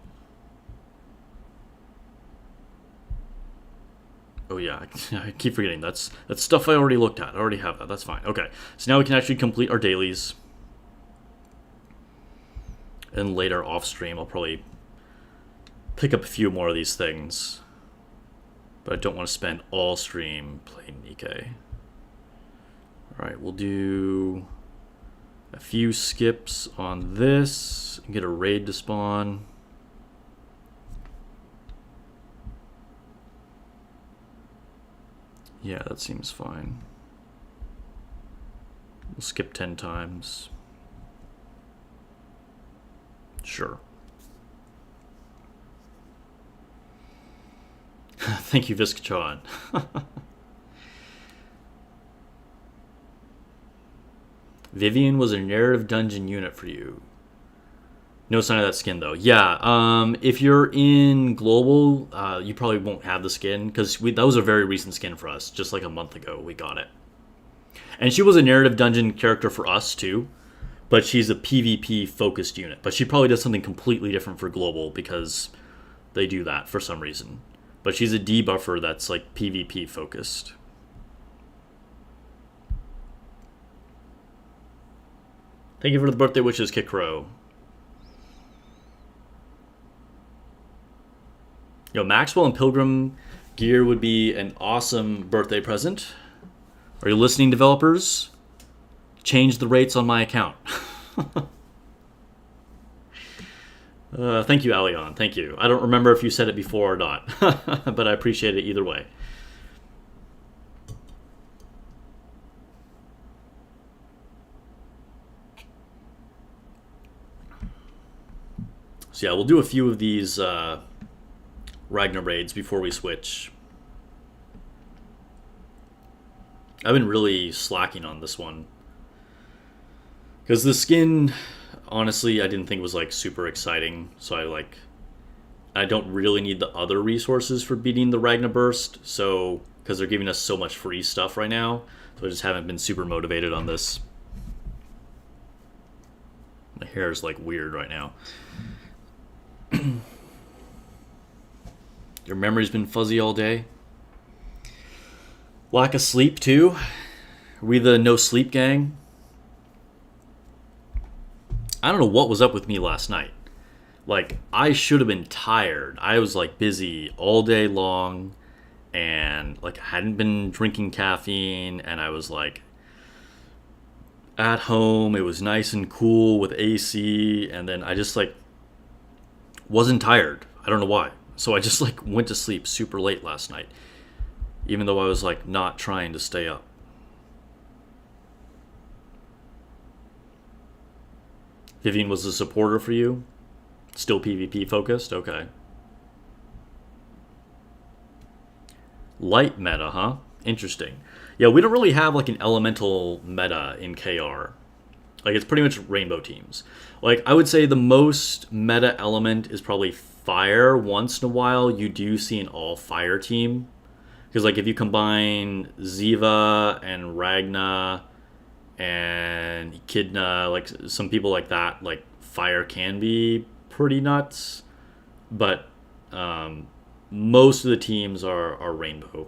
Oh yeah, I keep forgetting. That's stuff I already looked at. I already have that. That's fine. Okay. So now we can actually complete our dailies. And later off stream, I'll probably pick up a few more of these things. But I don't want to spend all stream playing Nikke. Alright, we'll do a few skips on this and get a raid to spawn. Yeah, that seems fine. We'll skip 10 times. Sure. Thank you, Viscachon. Vivian was a narrative dungeon unit for you. No sign of that skin, though. Yeah, if you're in Global, you probably won't have the skin, because that was a very recent skin for us. Just like a month ago, we got it. And she was a narrative dungeon character for us, too. But she's a PvP-focused unit. But she probably does something completely different for Global, because they do that for some reason. But she's a debuffer that's, like, PvP-focused. Thank you for the birthday wishes, Kit Crow. Yo, Maxwell and Pilgrim gear would be an awesome birthday present. Are you listening, developers? Change the rates on my account. Thank you, Alion. Thank you. I don't remember if you said it before or not, but I appreciate it either way. So yeah, we'll do a few of these Ragnar raids before we switch. I've been really slacking on this one. Because the skin, honestly, I didn't think was like super exciting. So I don't really need the other resources for beating the Ragnar Burst. So, because they're giving us so much free stuff right now. So I just haven't been super motivated on this. My hair is like weird right now. Your memory's been fuzzy all day. Lack of sleep too. Are we the no sleep gang? I don't know what was up with me last night. Like, I should have been tired. I was like busy all day long, and like I hadn't been drinking caffeine, and I was like at home. It was nice and cool with AC, and then I just like wasn't tired. I don't know why. So I just like went to sleep super late last night, even though I was like not trying to stay up. Vivian was a supporter for you? Still PvP focused? Okay. Light meta, huh? Interesting. Yeah, we don't really have like an elemental meta in KR. Like, it's pretty much rainbow teams. Like, I would say the most meta element is probably fire. Once in a while, you do see an all-fire team. Because, like, if you combine Ziva and Ragna and Echidna, like, some people like that, like, fire can be pretty nuts. But most of the teams are rainbow.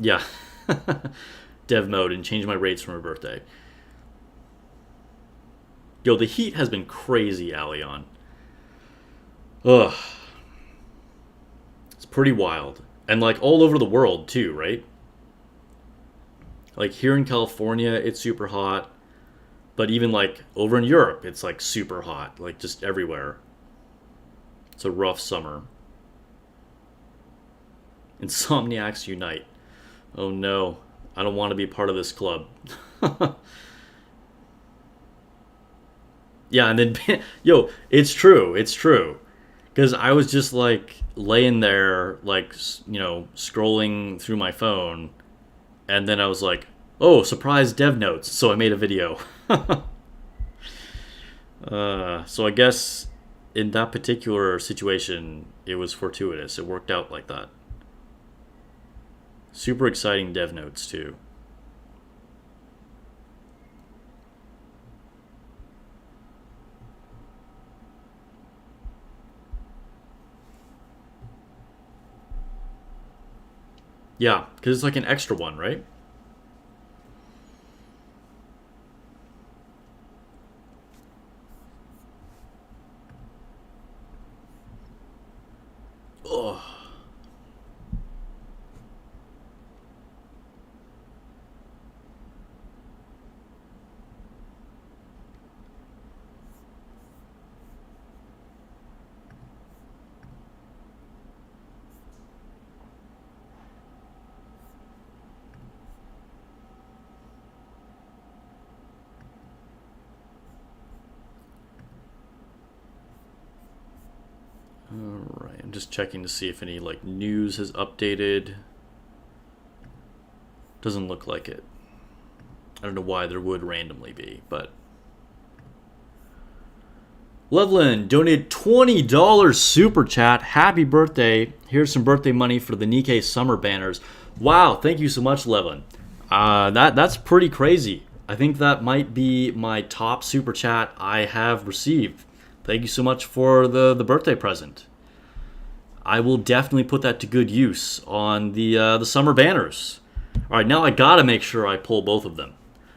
Yeah. Dev mode and change my rates for my birthday. Yo, the heat has been crazy, Alion. Ugh. It's pretty wild. And like all over the world too, right? Like here in California, it's super hot. But even like over in Europe, it's like super hot. Like just everywhere. It's a rough summer. Insomniacs unite. Oh no, I don't want to be part of this club. Yeah, and then, yo, it's true. Because I was just like laying there, like, you know, scrolling through my phone. And then I was like, oh, surprise dev notes. So I made a video. So I guess in that particular situation, it was fortuitous. It worked out like that. Super exciting dev notes too. Yeah, because it's like an extra one, right? Oh. Alright, I'm just checking to see if any like news has updated. Doesn't look like it. I don't know why there would randomly be, but Loveland donated $20 super chat. Happy birthday. Here's some birthday money for the Nikkei summer banners. Wow, thank you so much, Levlin. That's pretty crazy. I think that might be my top super chat I have received. Thank you so much for the birthday present. I will definitely put that to good use on the summer banners. All right, now I gotta make sure I pull both of them.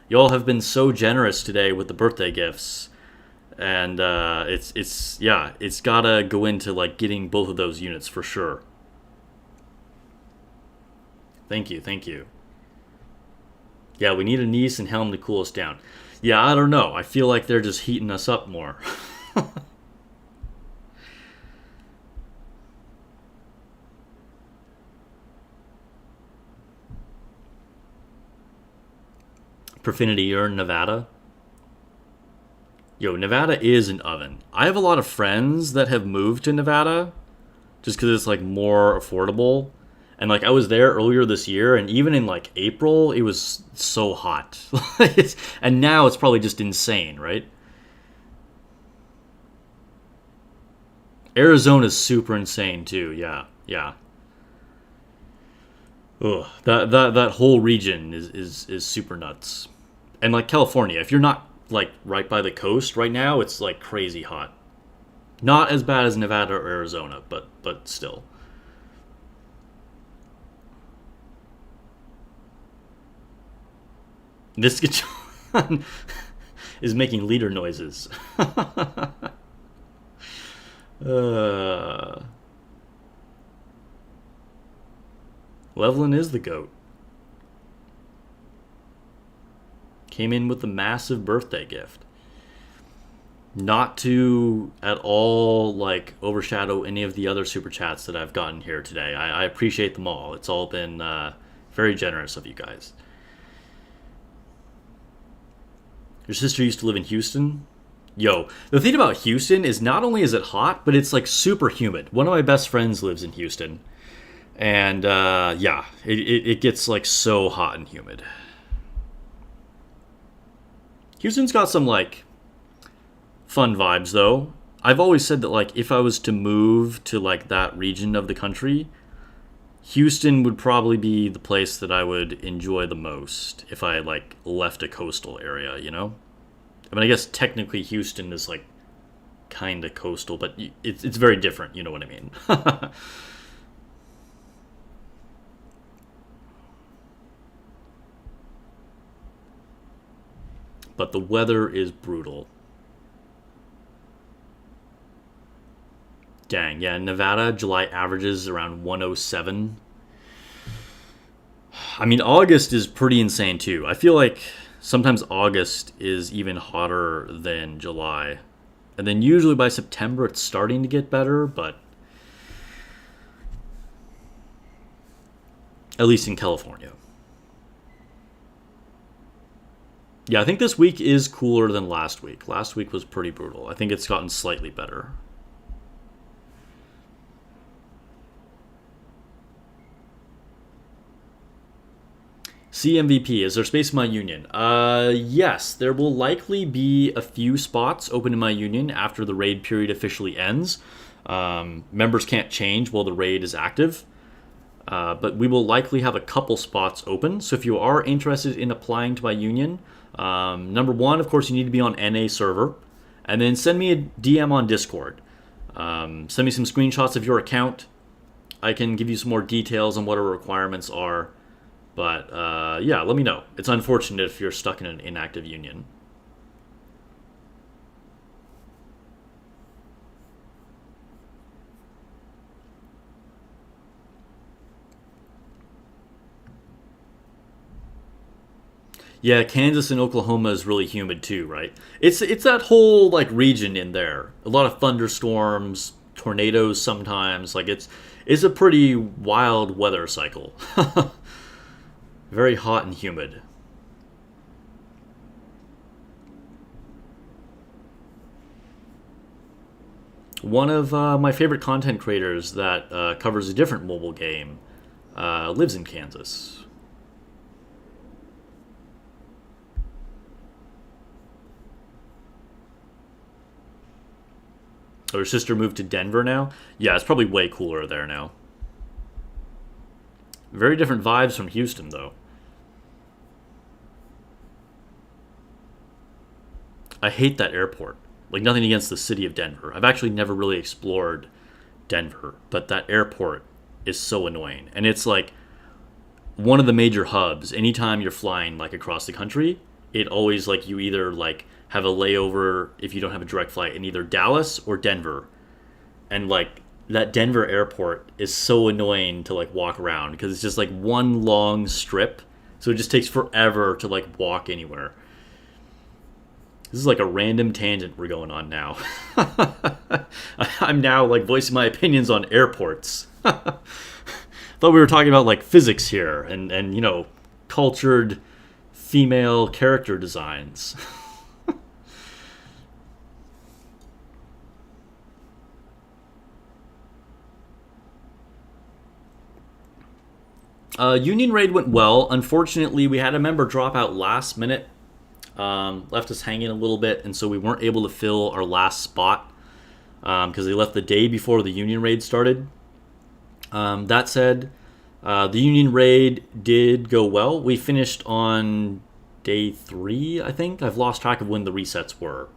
Y'all have been so generous today with the birthday gifts, and it's gotta go into like getting both of those units for sure. Thank you, thank you. Yeah, we need a Nice and Helm to cool us down. Yeah, I don't know. I feel like they're just heating us up more. Profinity, you're in Nevada? Yo, Nevada is an oven. I have a lot of friends that have moved to Nevada just because it's like more affordable. And like I was there earlier this year, and even in like April, it was so hot. And now it's probably just insane, right? Arizona's super insane too. Yeah, yeah. Ugh, that whole region is super nuts. And like California, if you're not like right by the coast right now, it's like crazy hot. Not as bad as Nevada or Arizona, but still. This guitar is making leader noises. uh, Levlin is the GOAT. Came in with a massive birthday gift. Not to at all like overshadow any of the other super chats that I've gotten here today. I appreciate them all. It's all been very generous of you guys. Your sister used to live in Houston? Yo, the thing about Houston is not only is it hot, but it's like super humid. One of my best friends lives in Houston. And yeah, it gets like so hot and humid. Houston's got some like fun vibes though. I've always said that like if I was to move to like that region of the country, Houston would probably be the place that I would enjoy the most if I like left a coastal area, you know? I mean, I guess technically Houston is like kind of coastal, but it's very different, you know what I mean? But the weather is brutal. Dang, yeah, Nevada, July averages around 107. I mean, August is pretty insane too. I feel like sometimes August is even hotter than July. And then usually by September it's starting to get better, but at least in California. Yeah, I think this week is cooler than last week. Last week was pretty brutal. I think it's gotten slightly better. CMVP, is there space in my union? Yes, there will likely be a few spots open in my union after the raid period officially ends. Members can't change while the raid is active. But we will likely have a couple spots open. So if you are interested in applying to my union, number one, of course, you need to be on NA server. And then send me a DM on Discord. Send me some screenshots of your account. I can give you some more details on what our requirements are. But yeah, let me know. It's unfortunate if you're stuck in an inactive union. Yeah, Kansas and Oklahoma is really humid too, right? It's that whole like region in there. A lot of thunderstorms, tornadoes sometimes. Like it's a pretty wild weather cycle. Very hot and humid. One of my favorite content creators that covers a different mobile game lives in Kansas. Her sister moved to Denver now. Yeah, it's probably way cooler there now. Very different vibes from Houston, though. I hate that airport. Like, nothing against the city of Denver. I've actually never really explored Denver, but that airport is so annoying. And it's like one of the major hubs. Anytime you're flying like across the country, it always like you either like have a layover if you don't have a direct flight in either Dallas or Denver. And like that Denver airport is so annoying to like walk around because it's just like one long strip. So it just takes forever to like walk anywhere. This is like a random tangent we're going on now. I'm now like voicing my opinions on airports. Thought we were talking about like physics here and you know, cultured female character designs. Union Raid went well. Unfortunately, we had a member drop out last minute. Left us hanging a little bit, and so we weren't able to fill our last spot because they left the day before the Union Raid started. That said, the Union Raid did go well. We finished on day 3, I think. I've lost track of when the resets were.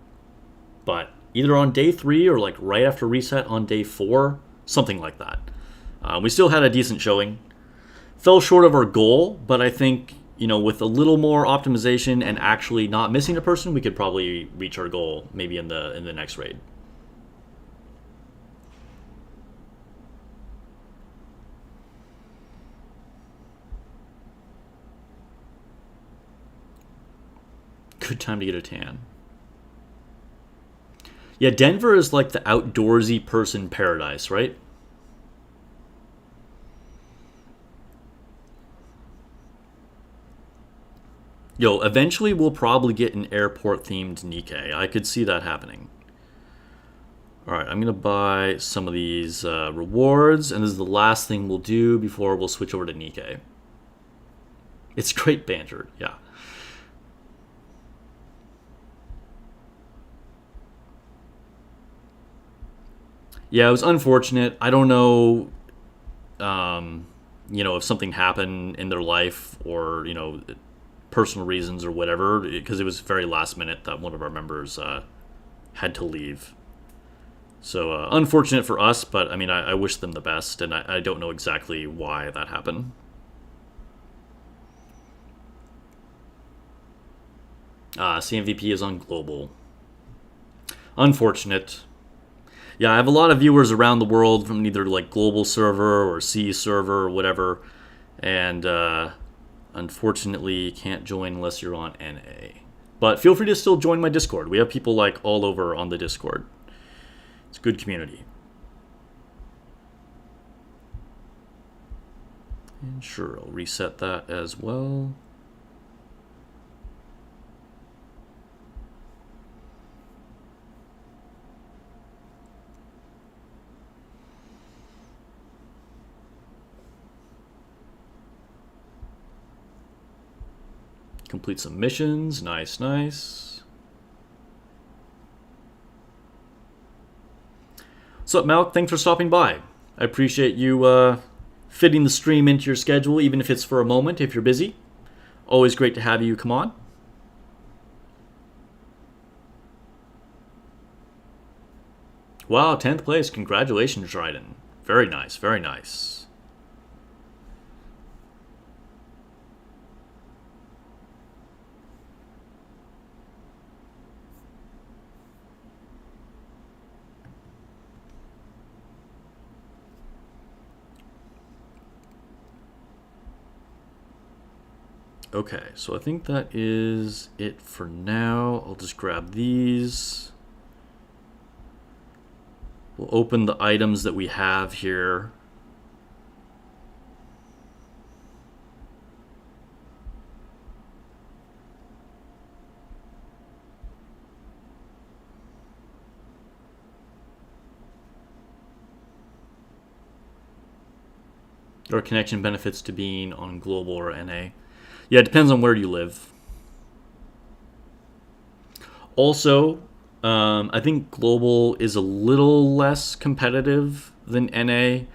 But either on day 3 or like right after reset on day 4, something like that. We still had a decent showing. Fell short of our goal, but I think, you know, with a little more optimization and actually not missing a person, we could probably reach our goal maybe in the next raid. Good time to get a tan. Yeah, Denver is like the outdoorsy person paradise, right? Yo, eventually we'll probably get an airport themed Nikkei. I could see that happening. Alright, I'm going to buy some of these rewards, and this is the last thing we'll do before we'll switch over to Nikkei. It's great banter, yeah. Yeah, it was unfortunate. I don't know, you know, if something happened in their life or, you know, personal reasons or whatever, because it was very last minute that one of our members had to leave. So unfortunate for us, but I mean, I wish them the best, and I don't know exactly why that happened. CMVP is on global. Unfortunate. Yeah, I have a lot of viewers around the world from either like global server or C server or whatever, and unfortunately can't join unless you're on NA. But feel free to still join my Discord. We have people like all over on the Discord. It's a good community. And sure, I'll reset that as well. Complete some missions. Nice, nice. What's up, Malk? Thanks for stopping by. I appreciate you fitting the stream into your schedule, even if it's for a moment, if you're busy. Always great to have you come on. Wow, 10th place. Congratulations, Dryden. Very nice, very nice. Okay, so I think that is it for now. I'll just grab these. We'll open the items that we have here. Or connection benefits to being on global or NA. Yeah, it depends on where you live. Also, I think global is a little less competitive than NA.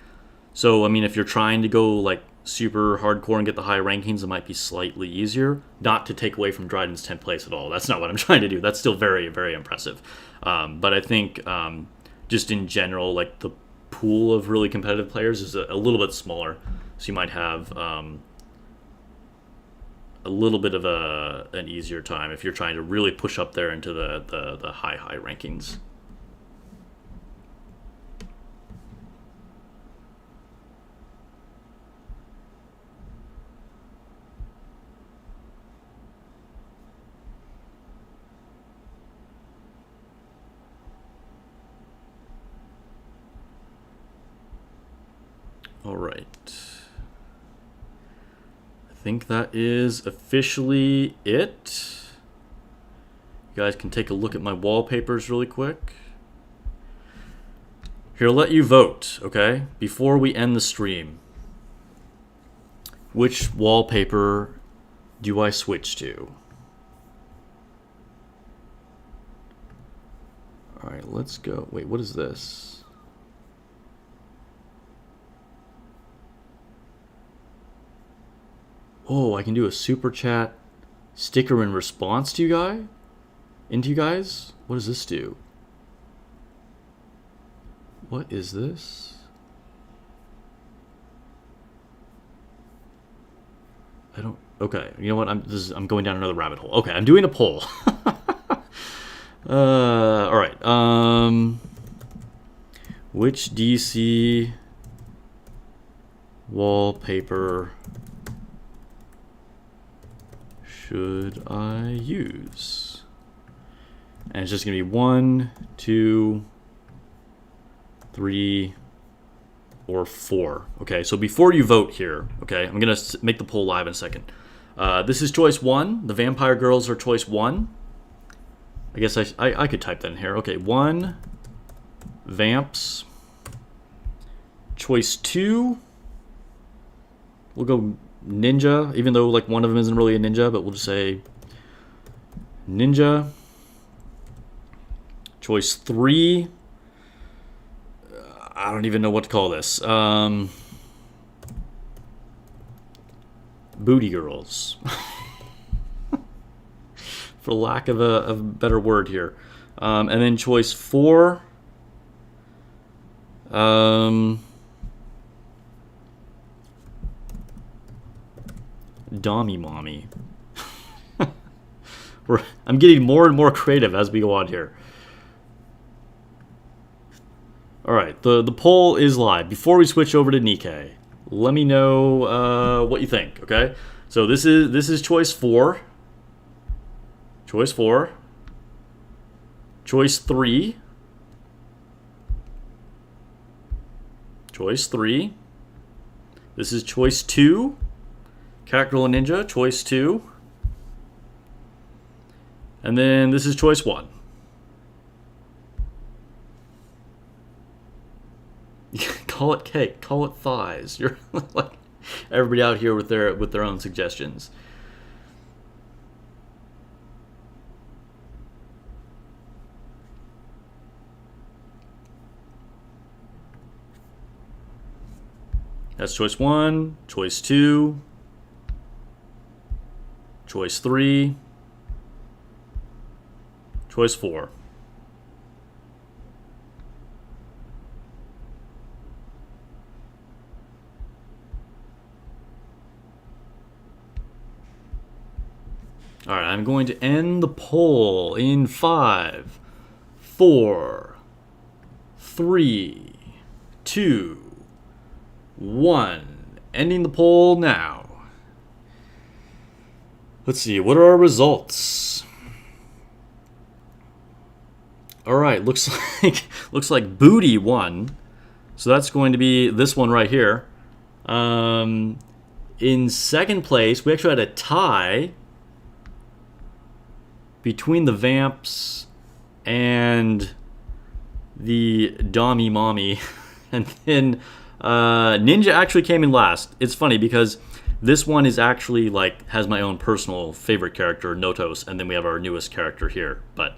So, I mean, if you're trying to go like super hardcore and get the high rankings, it might be slightly easier. Not to take away from Dryden's 10th place at all. That's not what I'm trying to do. That's still very, very impressive. But I think just in general, like the pool of really competitive players is a little bit smaller. So you might have a little bit of an easier time if you're trying to really push up there into the high rankings. All right. I think that is officially it. You guys can take a look at my wallpapers really quick. Here, I'll let you vote, okay? Before we end the stream. Which wallpaper do I switch to? All right, let's go. Wait, what is this? Oh, I can do a super chat sticker in response to you guys? What does this do? What is this? I don't. Okay, you know what? I'm going down another rabbit hole. Okay, I'm doing a poll. All right. Which DC wallpaper should I use? And it's just gonna be 1, 2, 3, or 4. Okay, so before you vote here, okay, I'm gonna make the poll live in a second. This is choice 1. The vampire girls are choice 1. I guess I could type that in here. Okay, 1 vamps. Choice 2. We'll go ninja, even though like one of them isn't really a ninja, but we'll just say ninja. Choice 3. I don't even know what to call this. Booty girls. For lack of a better word here. And then choice 4. Dommy mommy. I'm getting more and more creative as we go on here. All right, the poll is live. Before we switch over to Nikkei, let me know what you think. Okay, so this is choice 4. Choice 4. Choice 3. Choice 3. This is choice 2. Catgirl and Ninja, choice 2. And then this is choice 1. Call it cake, call it thighs. You're like everybody out here with their own suggestions. That's choice 1, choice 2, choice 3, choice 4. All right, I'm going to end the poll in 5, 4, 3, 2, 1. Ending the poll now. Let's see, what are our results? All right, looks like Booty won. So that's going to be this one right here. In second place, we actually had a tie between the Vamps and the Dommy Mommy. And then Ninja actually came in last. It's funny because this one is actually like has my own personal favorite character, Notos, and then we have our newest character here. But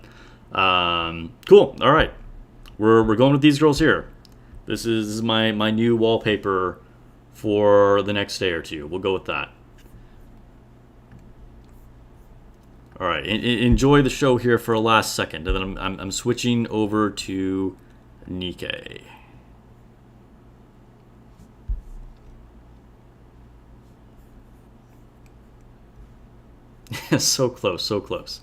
cool. All right, we're going with these girls here. This is my new wallpaper for the next day or two. We'll go with that. All right, enjoy the show here for a last second, and then I'm switching over to Nikkei. So close, so close.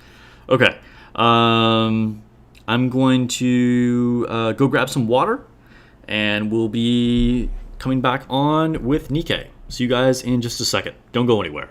Okay, I'm going to go grab some water, and we'll be coming back on with Nikkei. See you guys in just a second. Don't go anywhere.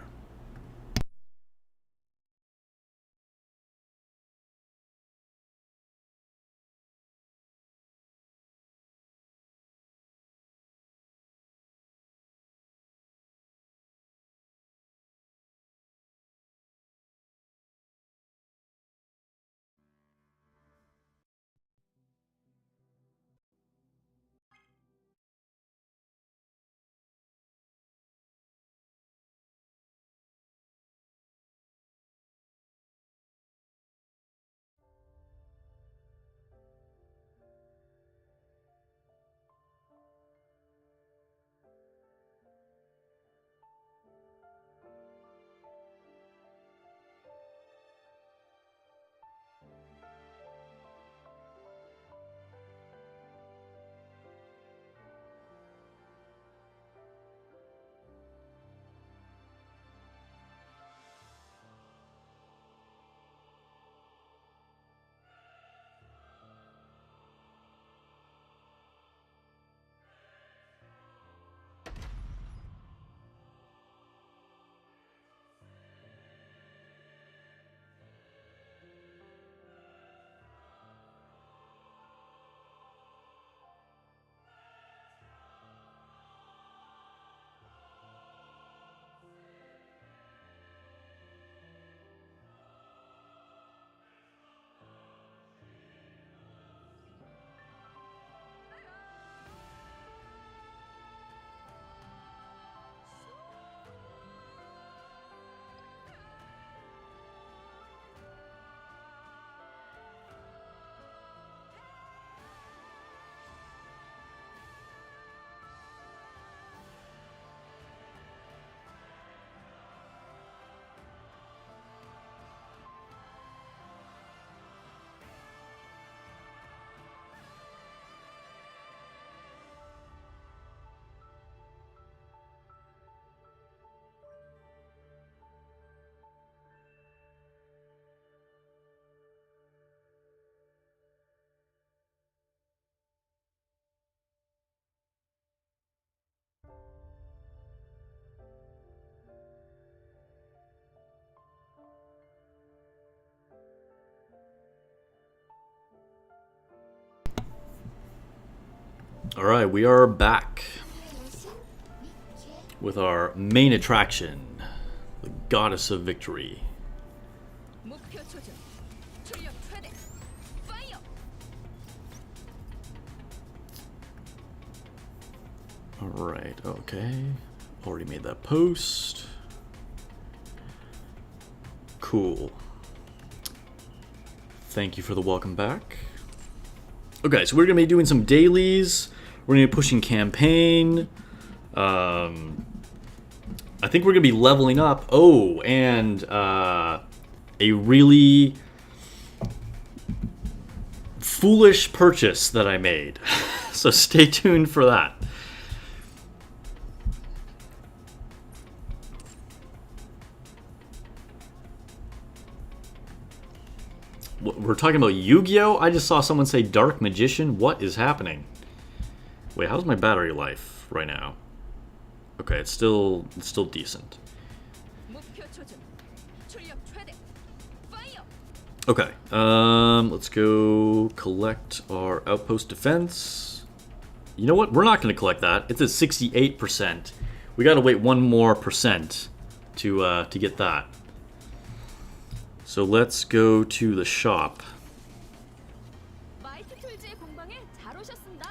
All right, we are back with our main attraction, the Goddess of Victory. All right, okay. Already made that post. Cool. Thank you for the welcome back. Okay, so we're going to be doing some dailies. We're going to be pushing campaign. I think we're going to be leveling up. Oh, and a really foolish purchase that I made. So stay tuned for that. We're talking about Yu-Gi-Oh? I just saw someone say Dark Magician. What is happening? Wait, how's my battery life right now? Okay, it's still decent. Okay, let's go collect our outpost defense. You know what? We're not going to collect that. It's at 68%. We got to wait 1 more percent to get that. So let's go to the shop.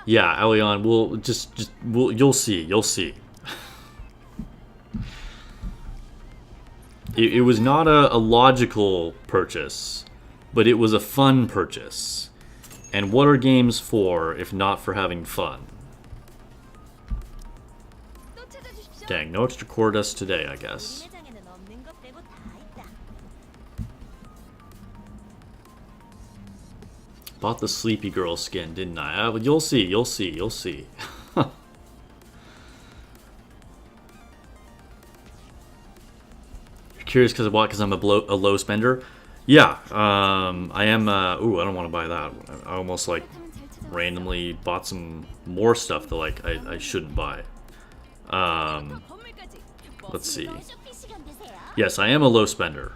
Yeah, Alion, you'll see. It was not a logical purchase, but it was a fun purchase. And what are games for if not for having fun? Dang, no extra core dust today, I guess. Bought the Sleepy Girl skin, didn't I? You'll see. You're curious because of what? Because I'm a low spender? Yeah, I am. Ooh, I don't want to buy that. I almost like randomly bought some more stuff that like I shouldn't buy. Let's see. Yes, I am a low spender.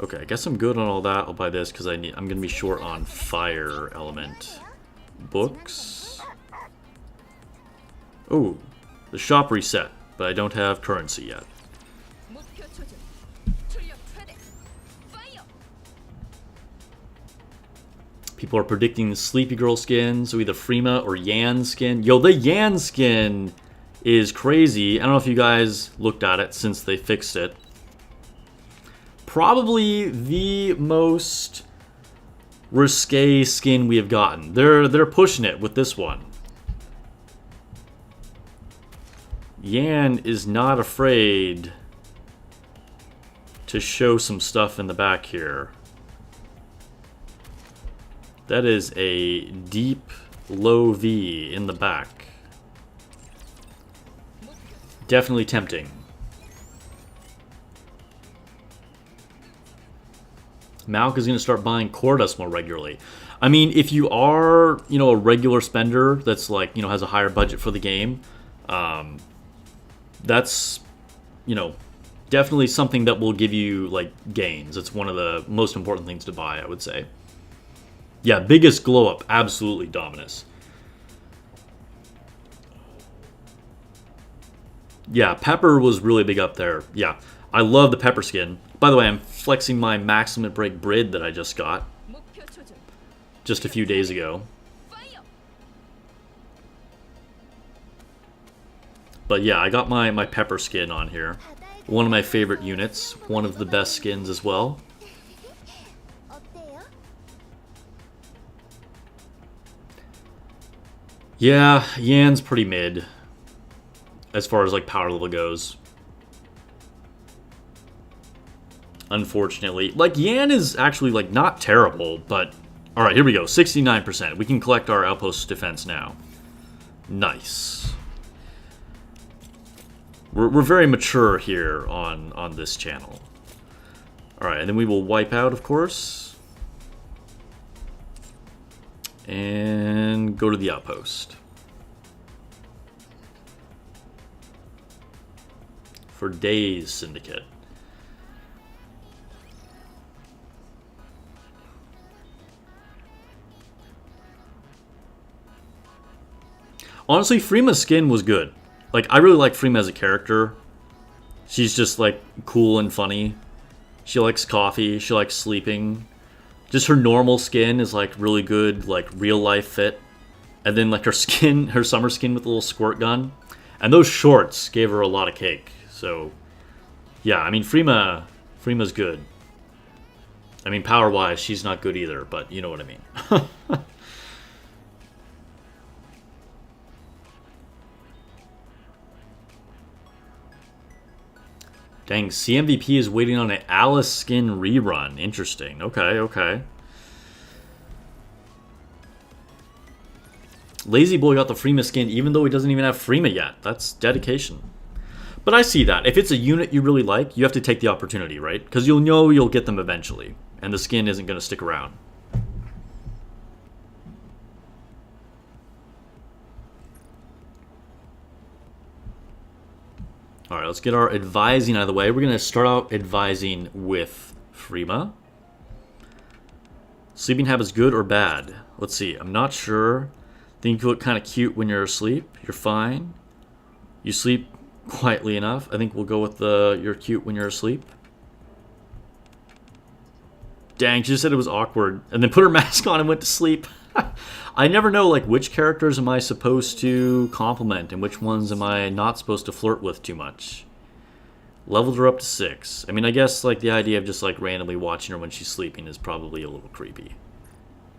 Okay, I guess I'm good on all that. I'll buy this because I'm gonna be short on fire element. Books. Oh, the shop reset, but I don't have currency yet. People are predicting the Sleepy Girl skin, so either Freema or Yan skin. Yo, the Yan skin is crazy. I don't know if you guys looked at it since they fixed it. Probably the most risque skin we have gotten. They're pushing it with this one. Yan is not afraid to show some stuff in the back here. That is a deep, low V in the back. Definitely tempting. Malk is going to start buying core dust more regularly. I mean, if you are, a regular spender that's like, has a higher budget for the game, that's, definitely something that will give you, like, gains. It's one of the most important things to buy, I would say. Yeah, biggest glow up, absolutely Dominus. Yeah, Pepper was really big up there. Yeah, I love the Pepper skin. By the way, I'm flexing my Maximum Break Brid that I just got just a few days ago. But yeah, I got my Pepper skin on here. One of my favorite units. One of the best skins as well. Yeah, Yan's pretty mid as far as like power level goes. Unfortunately. Like, Yan is actually like not terrible, but alright, here we go. 69%. We can collect our outpost defense now. Nice. We're very mature here on this channel. Alright, and then we will wipe out, of course. And go to the outpost. For days, Syndicate. Honestly, Freema's skin was good. Like, I really like Freema as a character. She's just, like, cool and funny. She likes coffee. She likes sleeping. Just her normal skin is, like, really good, like, real-life fit. And then, like, her skin, her summer skin with a little squirt gun. And those shorts gave her a lot of cake. So, yeah, I mean, Freema's good. I mean, power-wise, she's not good either, but you know what I mean. Dang, CMVP is waiting on an Alice skin rerun. Interesting. Okay. Lazy Boy got the Freema skin even though he doesn't even have Freema yet. That's dedication. But I see that. If it's a unit you really like, you have to take the opportunity, right? Because you'll know you'll get them eventually. And the skin isn't going to stick around. Alright, let's get our advising out of the way. We're going to start out advising with Frima. Sleeping habits good or bad? Let's see. I'm not sure. Think you look kind of cute when you're asleep. You're fine. You sleep quietly enough. I think we'll go with the you're cute when you're asleep. Dang, she just said it was awkward. And then put her mask on and went to sleep. I never know, like, which characters am I supposed to compliment and which ones am I not supposed to flirt with too much. Leveled her up to 6. I mean, I guess, like, the idea of just, like, randomly watching her when she's sleeping is probably a little creepy.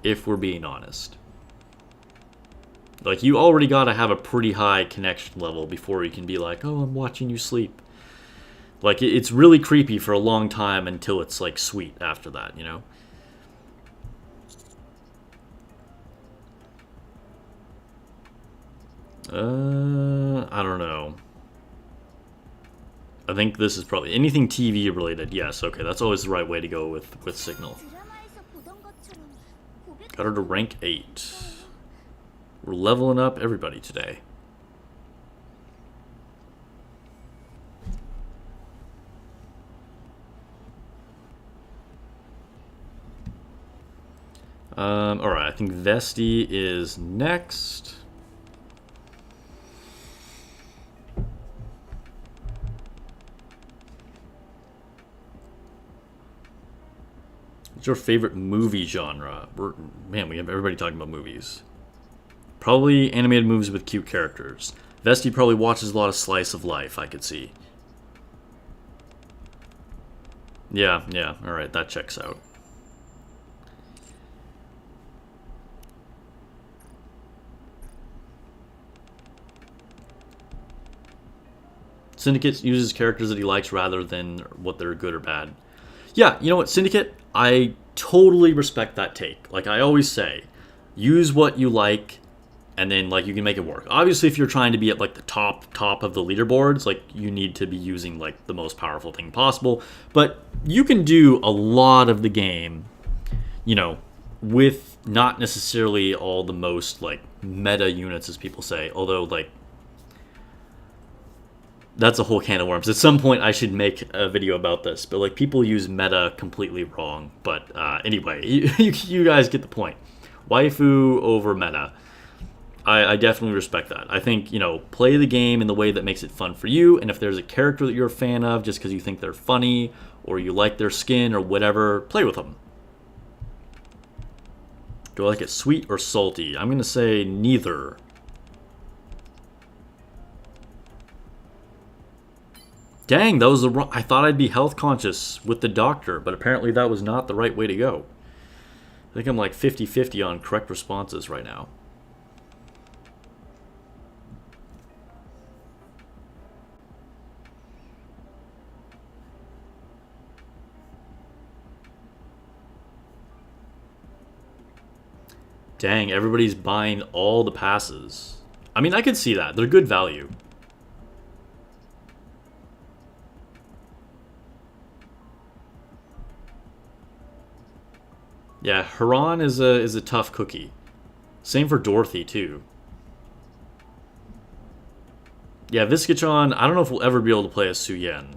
If we're being honest. Like, you already gotta have a pretty high connection level before you can be like, oh, I'm watching you sleep. Like, it's really creepy for a long time until it's, like, sweet after that, you know? I don't know. I think this is probably anything TV related. Yes, okay, that's always the right way to go with Signal. Got her to rank 8. We're leveling up everybody today. Alright, I think Vesti is next. What's your favorite movie genre? Man, we have everybody talking about movies. Probably animated movies with cute characters. Vesti probably watches a lot of slice of life, I could see. Yeah, alright, that checks out. Syndicate uses characters that he likes rather than what they're good or bad. Yeah, you know what, Syndicate, I totally respect that take. Like I always say, use what you like, and then like you can make it work. Obviously, if you're trying to be at like the top of the leaderboards, like you need to be using like the most powerful thing possible. But you can do a lot of the game, you know, with not necessarily all the most like meta units, as people say. Although like that's a whole can of worms. At some point, I should make a video about this. But like, people use meta completely wrong. But anyway, you guys get the point. Waifu over meta. I definitely respect that. I think, you know, play the game in the way that makes it fun for you. And if there's a character that you're a fan of just because you think they're funny or you like their skin or whatever, play with them. Do I like it sweet or salty? I'm going to say neither. Dang, that was the wrong... I thought I'd be health conscious with the doctor, but apparently that was not the right way to go. I think I'm like 50-50 on correct responses right now. Dang, everybody's buying all the passes. I mean, I could see that. They're good value. Yeah, Haran is a tough cookie. Same for Dorothy, too. Yeah, Viscachon, I don't know if we'll ever be able to play as Suyen.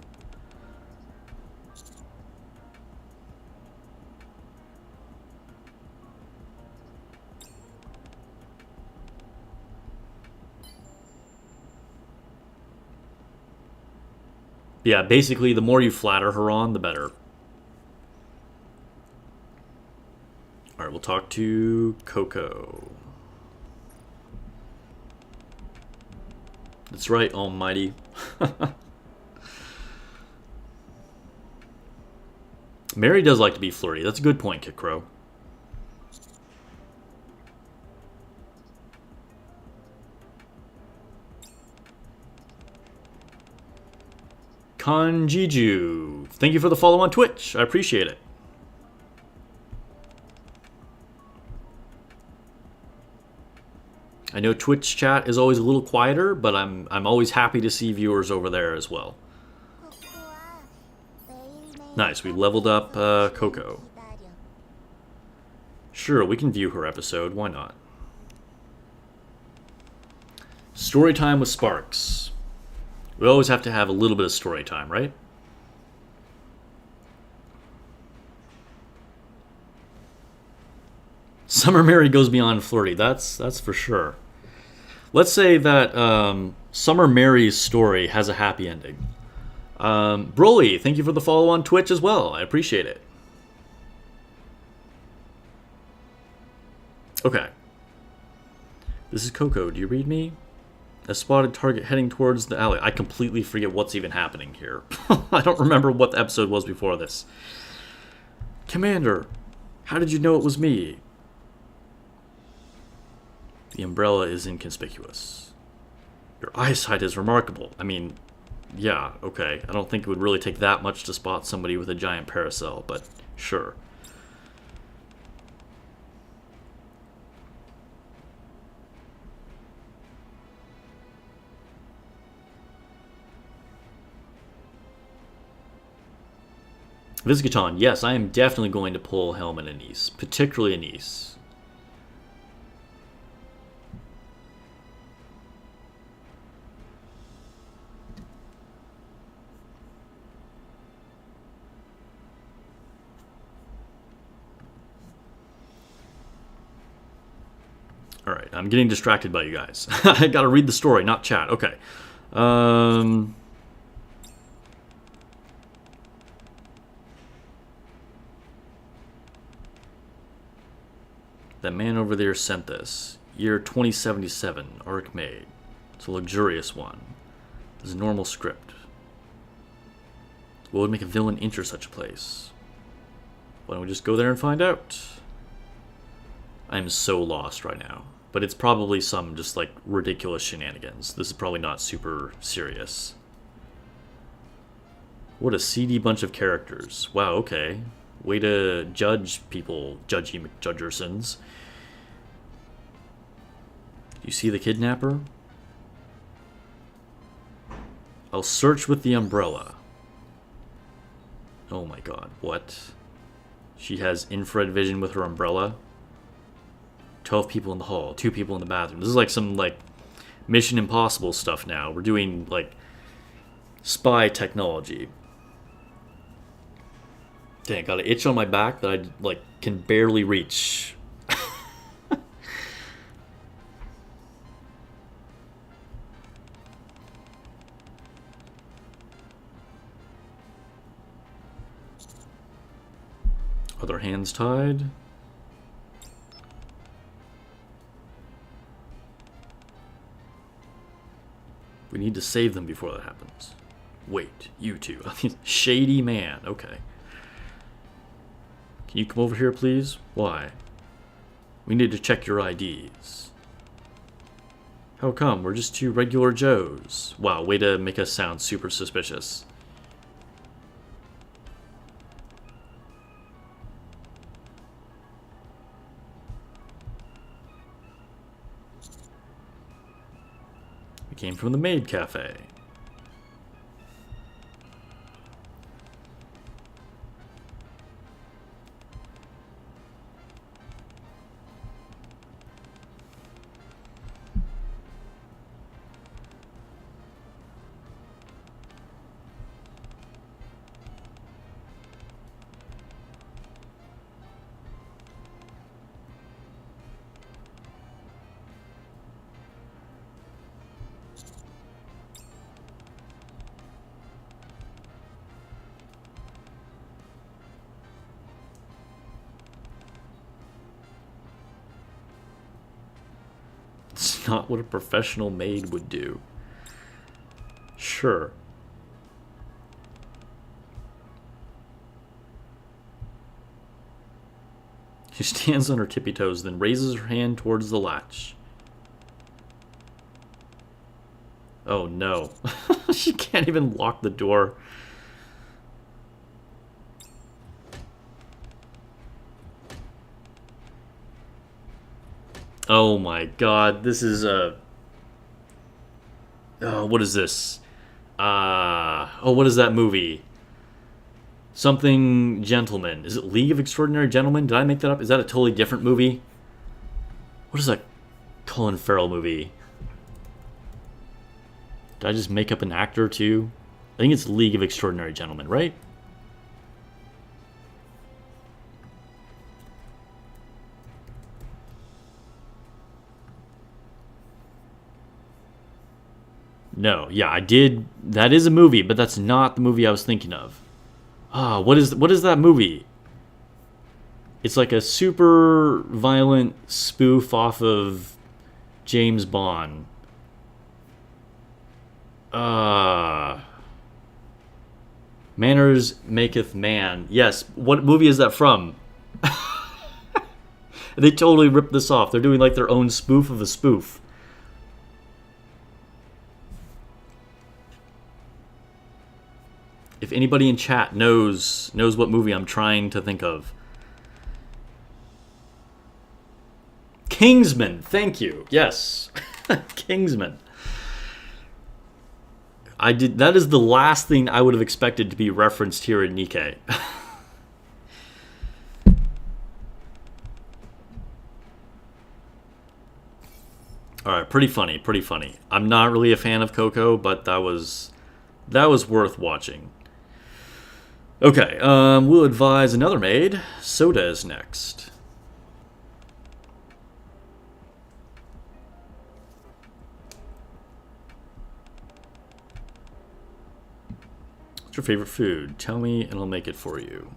Yeah, basically, the more you flatter Haran, the better. Alright, we'll talk to Coco. That's right, almighty. Mary does like to be flirty. That's a good point, Kit Crow. Kanjiju. Thank you for the follow on Twitch. I appreciate it. I know Twitch chat is always a little quieter, but I'm always happy to see viewers over there as well. Nice, we leveled up Coco. Sure, we can view her episode, why not? Storytime with Sparks. We always have to have a little bit of story time, right? Summer Mary goes beyond flirty. That's for sure. Let's say that Summer Mary's story has a happy ending. Broly, thank you for the follow on Twitch as well. I appreciate it. Okay. This is Coco. Do you read me? A spotted target heading towards the alley. I completely forget what's even happening here. I don't remember what the episode was before this. Commander, how did you know it was me? The umbrella is inconspicuous. Your eyesight is remarkable. I mean, yeah, okay. I don't think it would really take that much to spot somebody with a giant parasol, but sure. Vizgaton, yes, I am definitely going to pull Helm and Anise, particularly Anise. Alright, I'm getting distracted by you guys. I gotta read the story, not chat. Okay. That man over there sent this. Year 2077, Arc made. It's a luxurious one. It's a normal script. What would make a villain enter such a place? Why don't we just go there and find out? I'm so lost right now. But it's probably some just like ridiculous shenanigans. This is probably not super serious. What a seedy bunch of characters. Wow, okay. Way to judge people, Judgy McJudgersons. You see the kidnapper? I'll search with the umbrella. Oh my god, what? She has infrared vision with her umbrella? 12 people in the hall, 2 people in the bathroom. This is like some like Mission Impossible stuff now. We're doing like spy technology. Dang, got an itch on my back that I like can barely reach. Are their hands tied? We need to save them before that happens. Wait, you two. I mean, shady man. Okay. Can you come over here, please? Why? We need to check your IDs. How come? We're just 2 regular Joes. Wow, way to make us sound super suspicious. We came from the Maid Cafe. It's not what a professional maid would do. Sure. She stands on her tippy toes, then raises her hand towards the latch. Oh no. She can't even lock the door. Oh my god, this is a... Oh, what is this? Oh, what is that movie? Something Gentleman. Is it League of Extraordinary Gentlemen? Did I make that up? Is that a totally different movie? What is that Colin Farrell movie? Did I just make up an actor too? I think it's League of Extraordinary Gentlemen, right? No, yeah, I did. That is a movie, but that's not the movie I was thinking of. Ah, what is that movie? It's like a super violent spoof off of James Bond. Manners maketh man. Yes, what movie is that from? They totally ripped this off. They're doing like their own spoof of a spoof. If anybody in chat knows what movie I'm trying to think of. Kingsman, thank you. Yes. Kingsman. That is the last thing I would have expected to be referenced here in Nikkei. Alright, pretty funny, pretty funny. I'm not really a fan of Coco, but that was worth watching. Okay, we'll advise another maid. Soda is next. What's your favorite food? Tell me and I'll make it for you.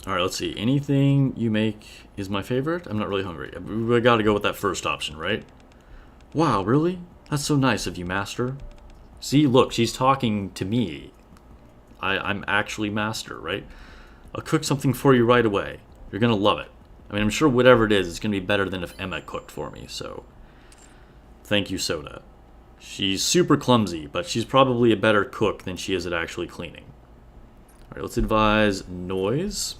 Alright, let's see. Anything you make is my favorite? I'm not really hungry. We gotta go with that first option, right? Wow, really? That's so nice of you, Master. See, look, she's talking to me. I'm actually Master, right? I'll cook something for you right away. You're gonna love it. I mean, I'm sure whatever it is, it's gonna be better than if Emma cooked for me, so... Thank you, Soda. She's super clumsy, but she's probably a better cook than she is at actually cleaning. Alright, let's advise noise.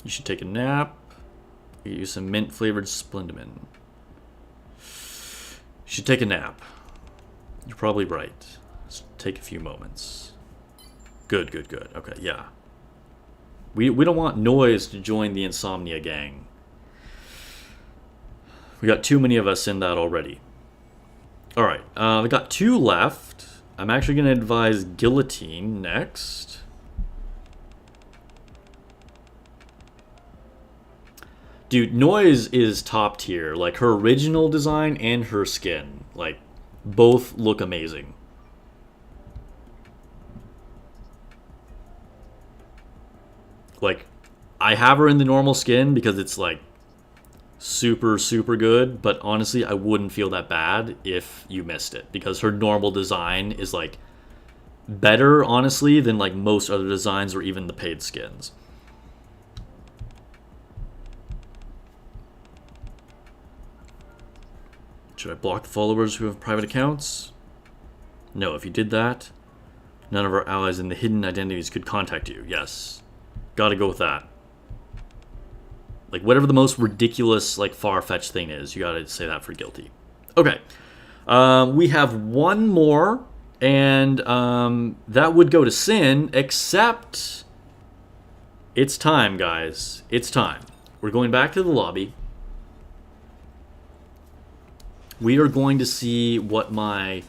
You should take a nap. Use some mint-flavored Splendimin. You should take a nap. You're probably right. Let's take a few moments. Good, good, good. Okay, yeah. We don't want noise to join the insomnia gang. We got too many of us in that already. Alright, we got 2 left. I'm actually going to advise Guillotine next. Dude, Noise is top tier. Like, her original design and her skin. Like, both look amazing. Like, I have her in the normal skin because it's, like, super, super good. But honestly, I wouldn't feel that bad if you missed it. Because her normal design is, like, better, honestly, than, like, most other designs or even the paid skins. Should I block the followers who have private accounts? No, if you did that, none of our allies in the hidden identities could contact you. Yes. Gotta go with that. Like, whatever the most ridiculous, like, far-fetched thing is, you gotta say that for guilty. Okay. We have one more, and that would go to Sin, except it's time, guys. It's time. We're going back to the lobby. We are going to see what my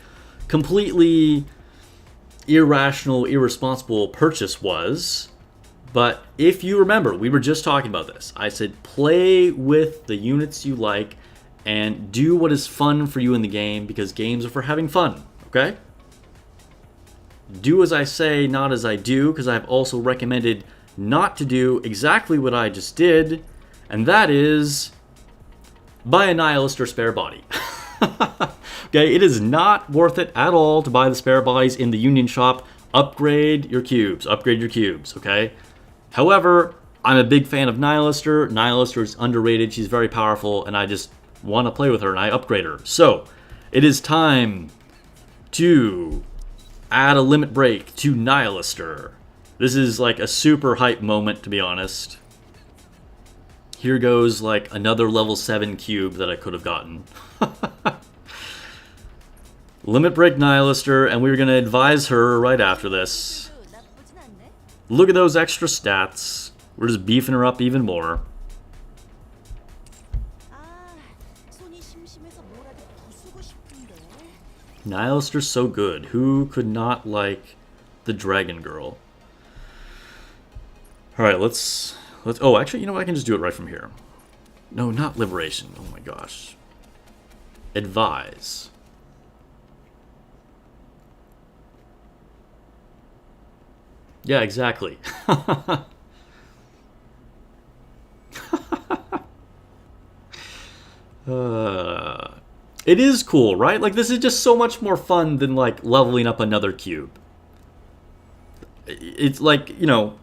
completely irrational, irresponsible purchase was. But if you remember, we were just talking about this. I said play with the units you like and do what is fun for you in the game because games are for having fun, okay? Do as I say, not as I do, because I've also recommended not to do exactly what I just did, and that is buy a Nihilister spare body. Okay, it is not worth it at all to buy the spare bodies in the Union shop. Upgrade your cubes, okay? However, I'm a big fan of Nihilister. Nihilister is underrated, she's very powerful, and I just want to play with her and I upgrade her. So, it is time to add a limit break to Nihilister. This is like a super hype moment, to be honest. Here goes like another level 7 cube that I could have gotten. Limit break Nihilister, and we're going to advise her right after this. Look at those extra stats. We're just beefing her up even more. Nihilister's so good. Who could not like the dragon girl? Alright, let's... Oh, actually, you know what? I can just do it right from here. No, not liberation. Oh my gosh. Advise. Yeah, exactly. It is cool, right? Like, this is just so much more fun than, like, leveling up another cube. It's like, you know,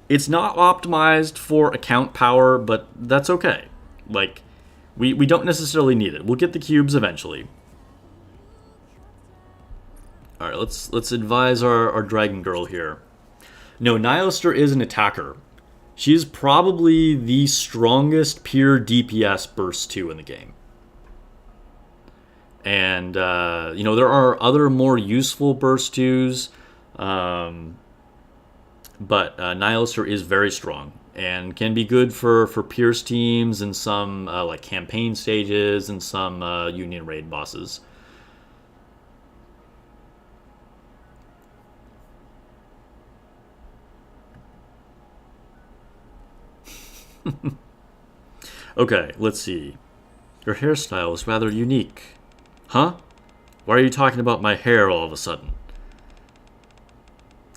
it's not optimized for account power, but that's okay. Like, we don't necessarily need it. We'll get the cubes eventually. Alright, let's advise our dragon girl here. No, Nihilister is an attacker. She is probably the strongest pure DPS burst 2 in the game. And, you know, there are other more useful burst 2s, but Nihilister is very strong and can be good for Pierce teams and some, like, campaign stages and some Union Raid bosses. Okay, let's see. Your hairstyle is rather unique. Huh? Why are you talking about my hair all of a sudden?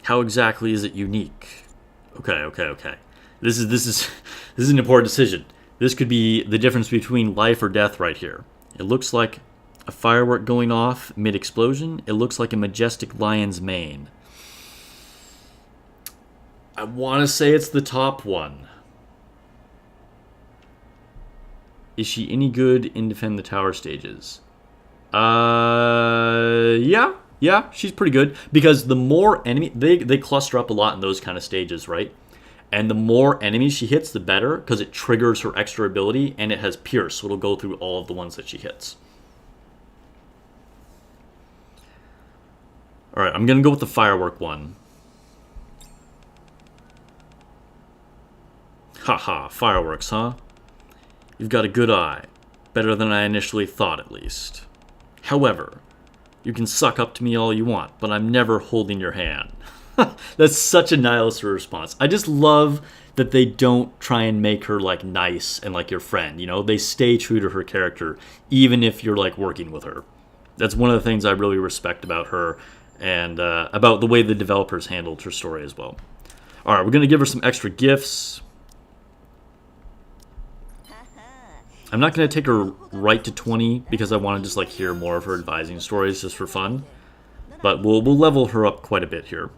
How exactly is it unique? Okay. This is an important decision. This could be the difference between life or death right here. It looks like a firework going off mid-explosion. It looks like a majestic lion's mane. I want to say it's the top one. Is she any good in Defend the Tower stages? Yeah, she's pretty good. Because the more enemy... They cluster up a lot in those kind of stages, right? And the more enemies she hits, the better. Because it triggers her extra ability. And it has Pierce, so it'll go through all of the ones that she hits. Alright, I'm going to go with the firework one. Haha, fireworks, huh? You've got a good eye. Better than I initially thought, at least. However, you can suck up to me all you want, but I'm never holding your hand. That's such a Nihilister response. I just love that they don't try and make her, like, nice and like your friend, you know? They stay true to her character, even if you're, like, working with her. That's one of the things I really respect about her and about the way the developers handled her story as well. Alright, we're going to give her some extra gifts. I'm not going to take her right to 20 because I want to just, like, hear more of her advising stories just for fun. But we'll level her up quite a bit here.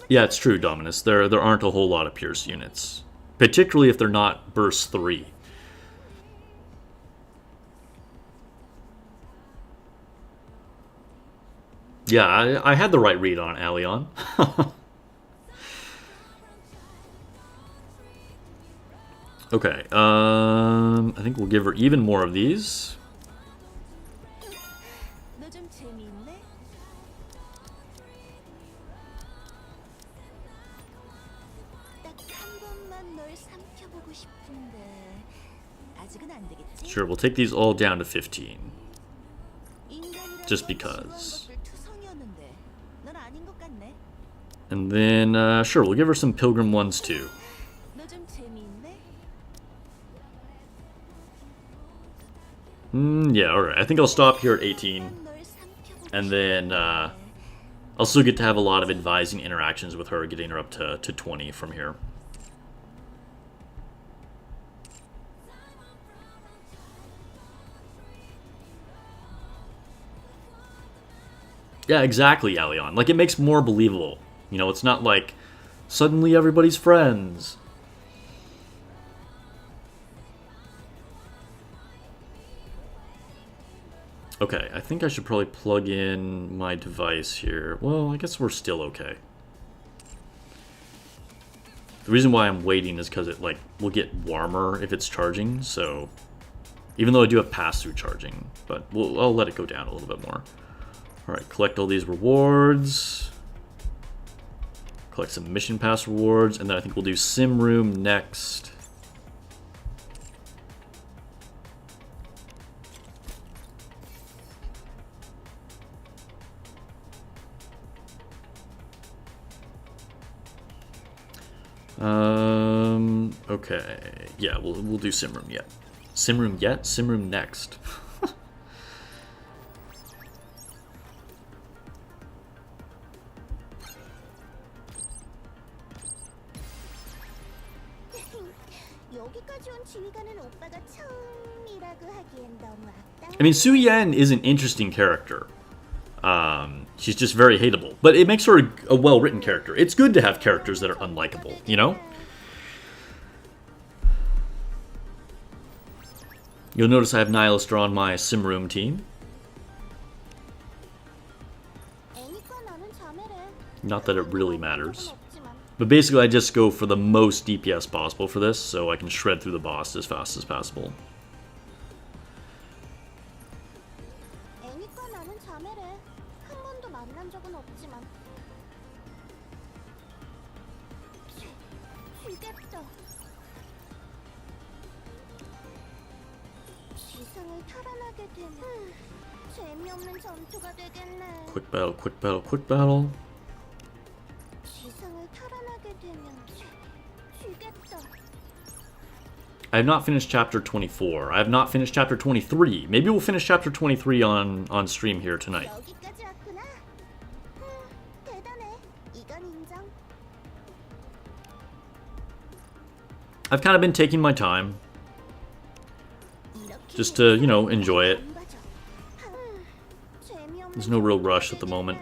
Yeah, it's true, Dominus. There aren't a whole lot of Pierce units. Particularly if they're not Burst 3. Yeah, I had the right read on Allion. Okay, I think we'll give her even more of these. Sure, we'll take these all down to 15. Just because. And then, sure, we'll give her some Pilgrim ones too. Yeah, alright. I think I'll stop here at 18. And then, I'll still get to have a lot of advising interactions with her, getting her up to 20 from here. Yeah, exactly, Allion. Like, it makes more believable. You know, it's not like, suddenly everybody's friends. Okay, I think I should probably plug in my device here. Well, I guess we're still okay. The reason why I'm waiting is because it like will get warmer if it's charging. So even though I do have pass-through charging, but I'll let it go down a little bit more. All right, collect all these rewards. Collect some mission pass rewards, and then I think we'll do sim room next. Okay. Yeah, we'll do sim room yet. Sim room yet? Sim room next. I mean, Su Yan is an interesting character. She's just very hateable, but it makes her a well-written character. It's good to have characters that are unlikable, you know? You'll notice I have Nihilister on my sim room team. Not that it really matters. But basically I just go for the most DPS possible for this, so I can shred through the boss as fast as possible. Quick battle, quick battle, quick battle. I have not finished chapter 24. I have not finished chapter 23. Maybe we'll finish chapter 23 on stream here tonight. I've kind of been taking my time. Just to, you know, enjoy it. There's no real rush at the moment.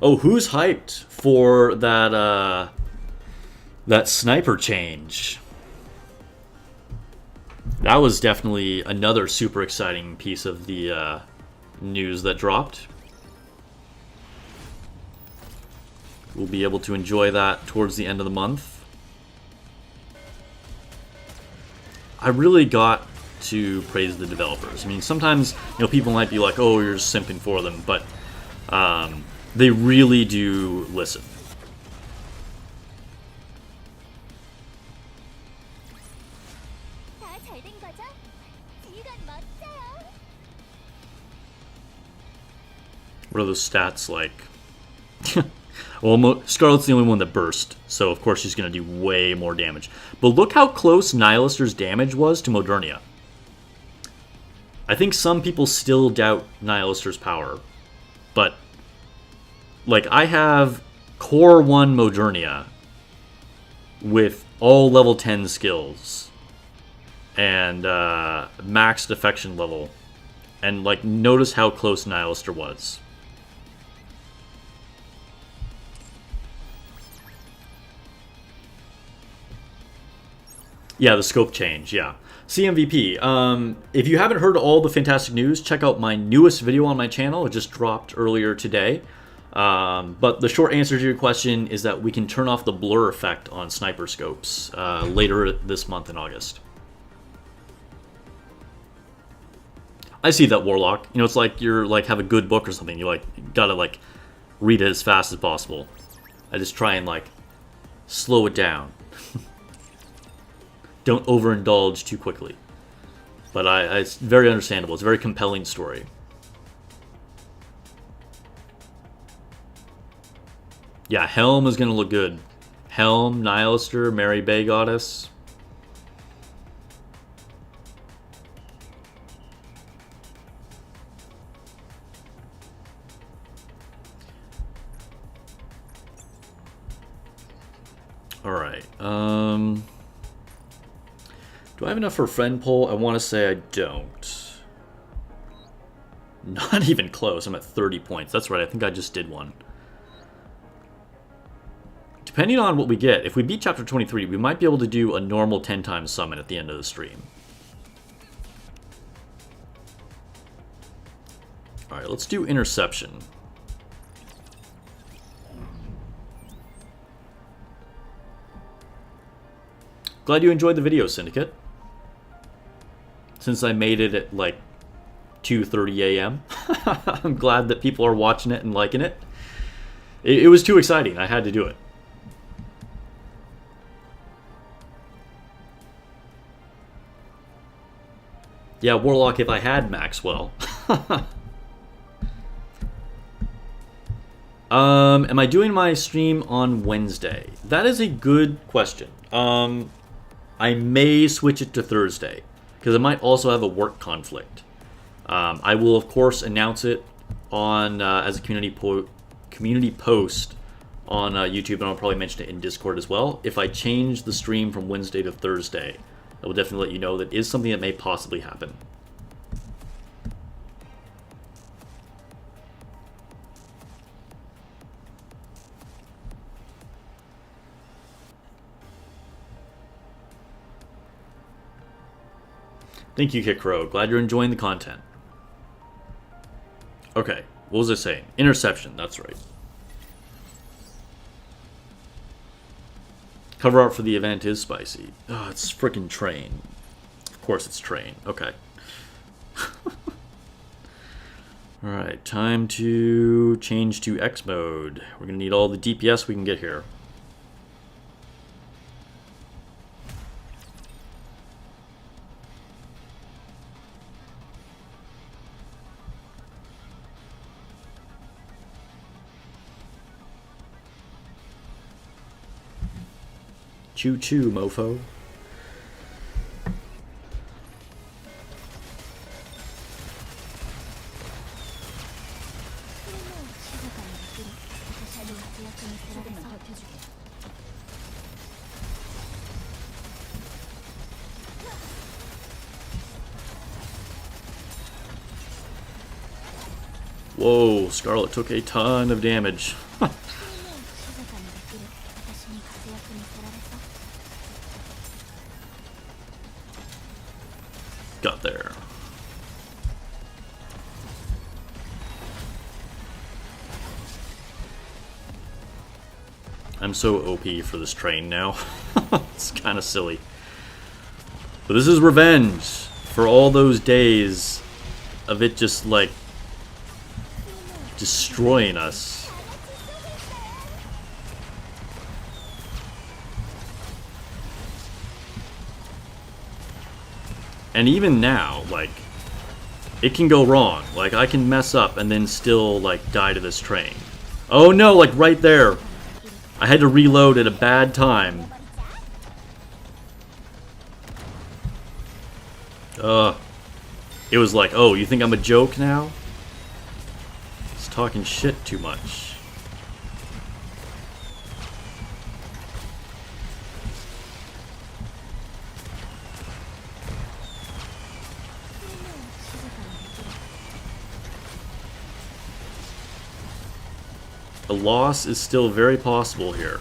Oh, who's hyped for that, that sniper change? That was definitely another super exciting piece of the news that dropped. We'll be able to enjoy that towards the end of the month. I really got to praise the developers. I mean, sometimes, you know, people might be like, oh, you're just simping for them, but they really do listen. What are those stats like? Well, Scarlet's the only one that burst, so of course she's going to do way more damage. But look how close Nihilister's damage was to Modernia. I think some people still doubt Nihilister's power, but like I have Core 1 Modernia with all level 10 skills and max defection level, and like notice how close Nihilister was. Yeah, the scope change, yeah. CMVP, if you haven't heard all the fantastic news, check out my newest video on my channel. It just dropped earlier today. But the short answer to your question is that we can turn off the blur effect on sniper scopes later this month in August. I see that, Warlock. You know, it's like you're like have a good book or something. You like gotta like read it as fast as possible. I just try and like slow it down. Don't overindulge too quickly. But it's very understandable. It's a very compelling story. Yeah, Helm is going to look good. Helm, Nihilister, Mary Bay Goddess. Alright, do I have enough for a friend poll? I want to say I don't. Not even close. I'm at 30 points. That's right. I think I just did one. Depending on what we get, if we beat Chapter 23, we might be able to do a normal 10 times summon at the end of the stream. Alright, let's do Interception. Glad you enjoyed the video, Syndicate. Since I made it at like 2:30 a.m. I'm glad that people are watching it and liking it. It was too exciting. I had to do it. Yeah, Warlock, if I had Maxwell. Am I doing my stream on Wednesday? That is a good question. I may switch it to Thursday, because I might also have a work conflict. I will, of course, announce it on as a community post on YouTube, and I'll probably mention it in Discord as well. If I change the stream from Wednesday to Thursday, I will definitely let you know that is something that may possibly happen. Thank you, Kikro. Glad you're enjoying the content. Okay, what was I saying? Interception, that's right. Cover art for the event is spicy. Oh, it's freaking Train. Of course it's Train. Okay. Alright, time to change to X mode. We're going to need all the DPS we can get here. Choo choo, mofo. Whoa, Scarlet took a ton of damage. Got there. I'm so OP for this Train now. It's kind of silly. But this is revenge for all those days of it just like destroying us. And even now, like, it can go wrong. Like, I can mess up and then still, like, die to this Train. Oh no, like, right there. I had to reload at a bad time. It was like, oh, you think I'm a joke now? It's talking shit too much. A loss is still very possible here.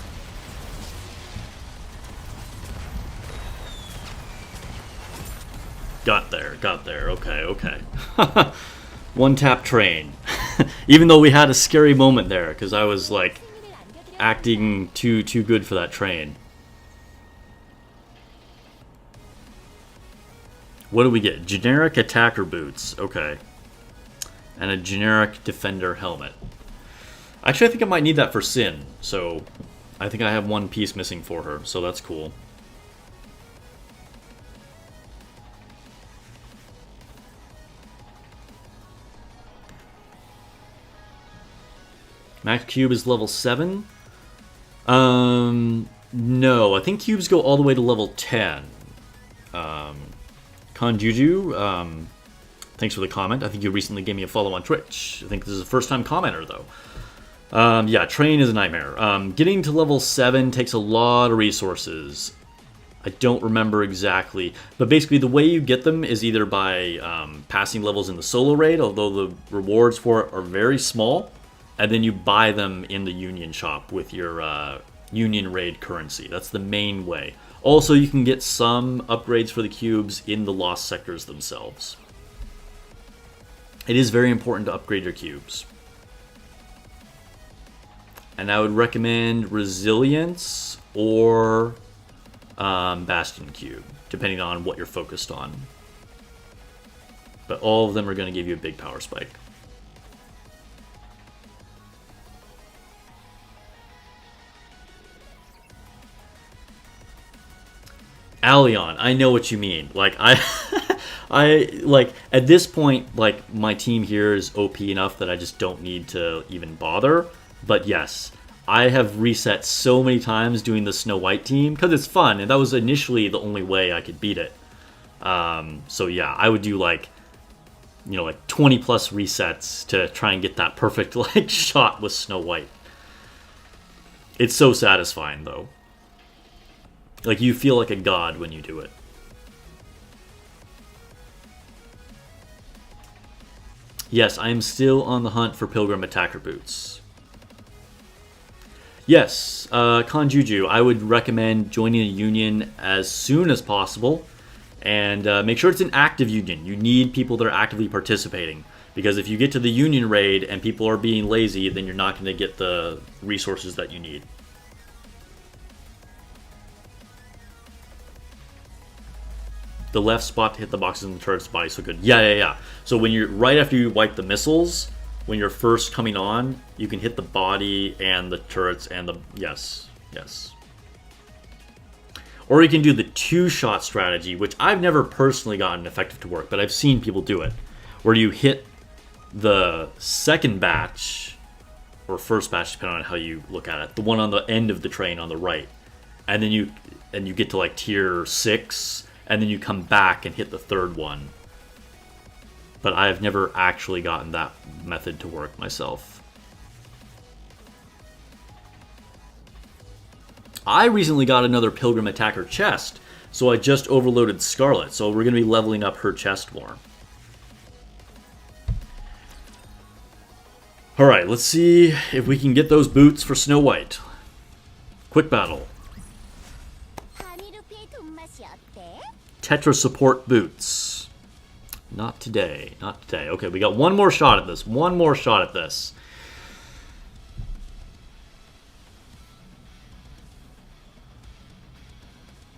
Got there, okay, okay. One tap Train. Even though we had a scary moment there, because I was like acting too good for that Train. What do we get? Generic attacker boots, okay. And a generic defender helmet. Actually, I think I might need that for Sin, so I think I have one piece missing for her, so that's cool. Max Cube is level 7? No, I think cubes go all the way to level 10. Conjuju, thanks for the comment. I think you recently gave me a follow on Twitch. I think this is a first-time commenter, though. Yeah, Train is a nightmare. Getting to level 7 takes a lot of resources. I don't remember exactly. But basically, the way you get them is either by passing levels in the solo raid, although the rewards for it are very small, and then you buy them in the Union shop with your Union raid currency. That's the main way. Also, you can get some upgrades for the cubes in the lost sectors themselves. It is very important to upgrade your cubes. And I would recommend Resilience or Bastion Cube, depending on what you're focused on. But all of them are going to give you a big power spike. Allion, I know what you mean. Like, like, at this point, like, my team here is OP enough that I just don't need to even bother. But yes, I have reset so many times doing the Snow White team, because it's fun, and that was initially the only way I could beat it. So yeah, I would do, like, you know, like 20 plus resets to try and get that perfect, like, shot with Snow White. It's so satisfying, though. Like, you feel like a god when you do it. Yes, I am still on the hunt for Pilgrim Attacker Boots. Yes, Konjuju, I would recommend joining a union as soon as possible. And make sure it's an active union. You need people that are actively participating. Because if you get to the union raid and people are being lazy, then you're not going to get the resources that you need. The left spot to hit the boxes and the turret's body so good. Yeah. So when you're right after you wipe the missiles, when you're first coming on, you can hit the body and the turrets and the yes. Or you can do the 2-shot strategy, which I've never personally gotten effective to work, but I've seen people do it, where you hit the second batch or first batch, depending on how you look at it, the one on the end of the train on the right, and then you get to like tier 6. And then you come back and hit the third one. But I have never actually gotten that method to work myself. I recently got another Pilgrim Attacker chest, so I just overloaded Scarlet, so we're going to be leveling up her chest more. Alright, let's see if we can get those boots for Snow White. Quick battle. Tetra support boots. Not today. Okay, we got one more shot at this.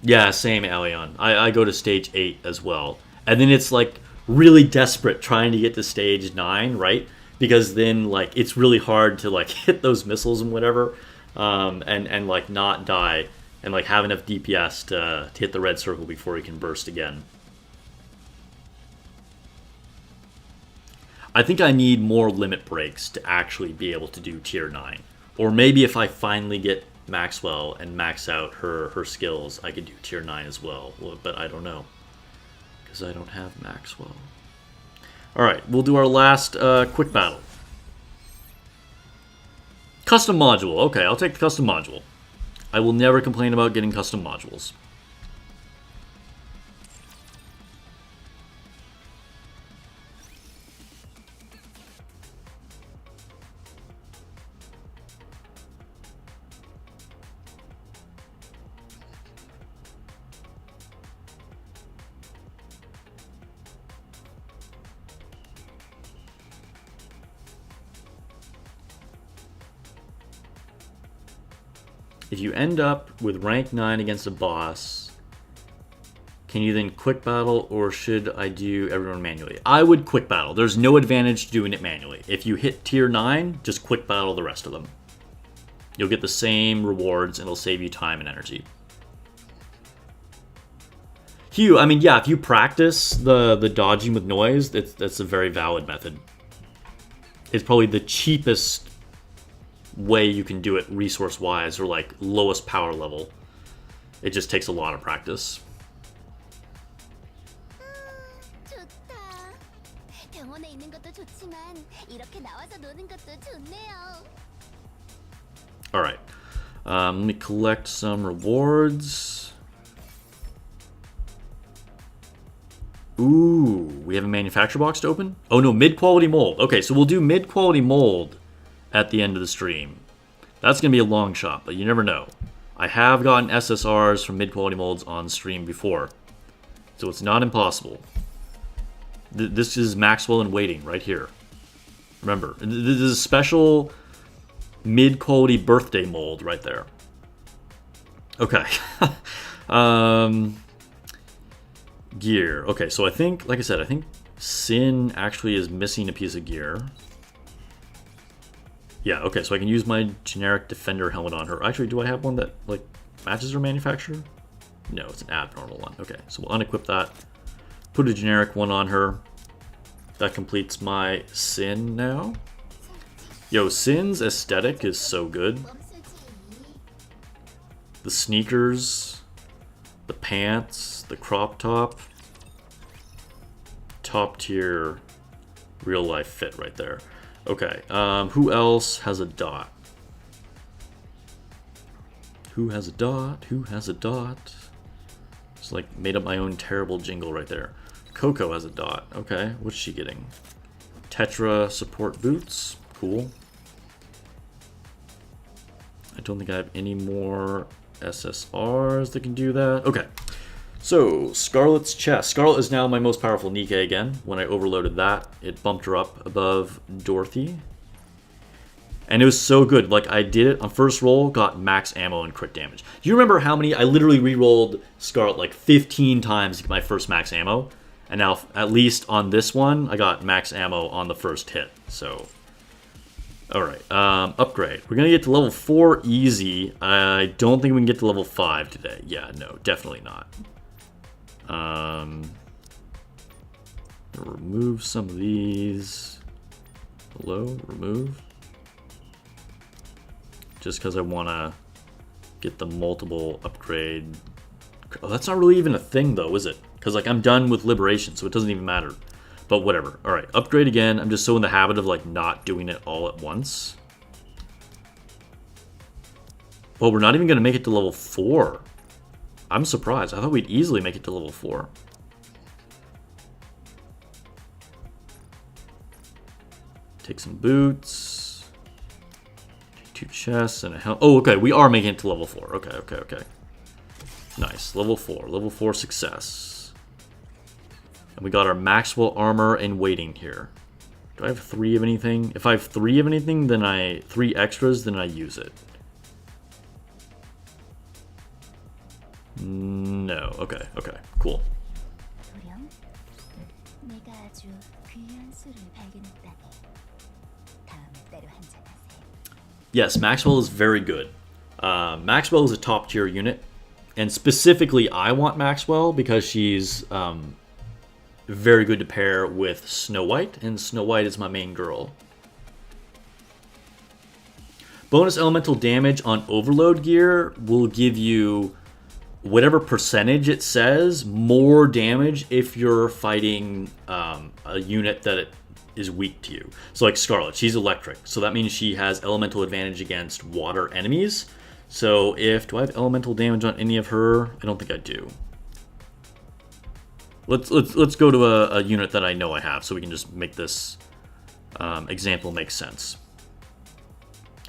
Yeah, same, Allion. I go to stage 8 as well. And then it's like really desperate trying to get to stage 9, right? Because then like it's really hard to like hit those missiles and whatever, and like not die. And like have enough DPS to hit the red circle before he can burst again. I think I need more limit breaks to actually be able to do tier 9. Or maybe if I finally get Maxwell and max out her skills, I could do tier 9 as well. But I don't know, because I don't have Maxwell. Alright, we'll do our last quick battle. Custom module. Okay, I'll take the custom module. I will never complain about getting custom modules. If you end up with rank 9 against a boss, can you then quick battle, or should I do everyone manually? I would quick battle. There's no advantage to doing it manually. If you hit tier 9, just quick battle the rest of them. You'll get the same rewards and it'll save you time and energy. Hugh, I mean, yeah, if you practice the dodging with noise, that's a very valid method. It's probably the cheapest way you can do it resource-wise, or like lowest power level. It just takes a lot of practice. Alright, let me collect some rewards. Ooh, we have a manufacturer box to open? Oh no, mid-quality mold. Okay, so we'll do mid-quality mold at the end of the stream. That's going to be a long shot, but you never know. I have gotten SSRs from mid-quality molds on stream before, so it's not impossible. This is Maxwell in waiting right here. Remember, this is a special mid-quality birthday mold right there. Okay. Gear. Okay, so I think, like I said, I think Sin actually is missing a piece of gear. Yeah, okay, so I can use my generic Defender helmet on her. Actually, do I have one that, like, matches her manufacturer? No, it's an abnormal one. Okay, so we'll unequip that. Put a generic one on her. That completes my Sin now. Yo, Sin's aesthetic is so good. The sneakers, the pants, the crop top. Top tier real life fit right there. Okay, who else has a dot? Who has a dot? Who has a dot? Just like made up my own terrible jingle right there. Coco has a dot. Okay, what's she getting? Tetra support boots. Cool. I don't think I have any more SSRs that can do that. Okay. So, Scarlet's chest. Scarlet is now my most powerful Nikke again. When I overloaded that, it bumped her up above Dorothy. And it was so good. Like, I did it on first roll, got max ammo and crit damage. Do you remember how many? I literally re-rolled Scarlet like 15 times to get my first max ammo. And now, at least on this one, I got max ammo on the first hit. So, alright. Upgrade. We're going to get to level 4 easy. I don't think we can get to level 5 today. Yeah, no, definitely not. Remove some of these. Hello, remove. Just because I want to get the multiple upgrade. Oh, that's not really even a thing though, is it? Because like I'm done with Liberation, so it doesn't even matter. But whatever. All right, upgrade again. I'm just so in the habit of like not doing it all at once. Well, we're not even going to make it to level 4. I'm surprised. I thought we'd easily make it to level 4. Take some boots. 2 chests and a helmet. Oh, okay. We are making it to level 4. Okay, okay, okay. Nice. Level 4. Level 4 success. And we got our Maxwell armor and waiting here. Do I have 3 of anything? If I have 3 of anything, then 3 extras, then I use it. No. Okay, okay. Cool. Yes, Maxwell is very good. Maxwell is a top tier unit. And specifically, I want Maxwell because she's very good to pair with Snow White. And Snow White is my main girl. Bonus elemental damage on overload gear will give you whatever percentage it says, more damage if you're fighting a unit that is weak to you. So like Scarlet, she's electric, so that means she has elemental advantage against water enemies. So do I have elemental damage on any of her? I don't think I do. Let's go to a unit that I know I have, so we can just make this example make sense.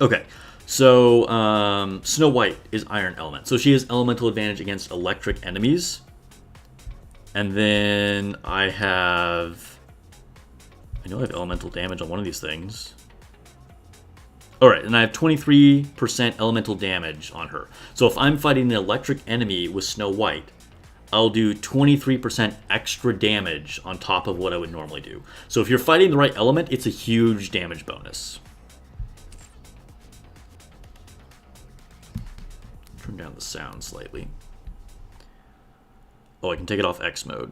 Okay. So, Snow White is Iron Element. So she has elemental advantage against electric enemies. And then I know I have elemental damage on one of these things. Alright, and I have 23% elemental damage on her. So if I'm fighting an electric enemy with Snow White, I'll do 23% extra damage on top of what I would normally do. So if you're fighting the right element, it's a huge damage bonus. Turn down the sound slightly. Oh, I can take it off X mode.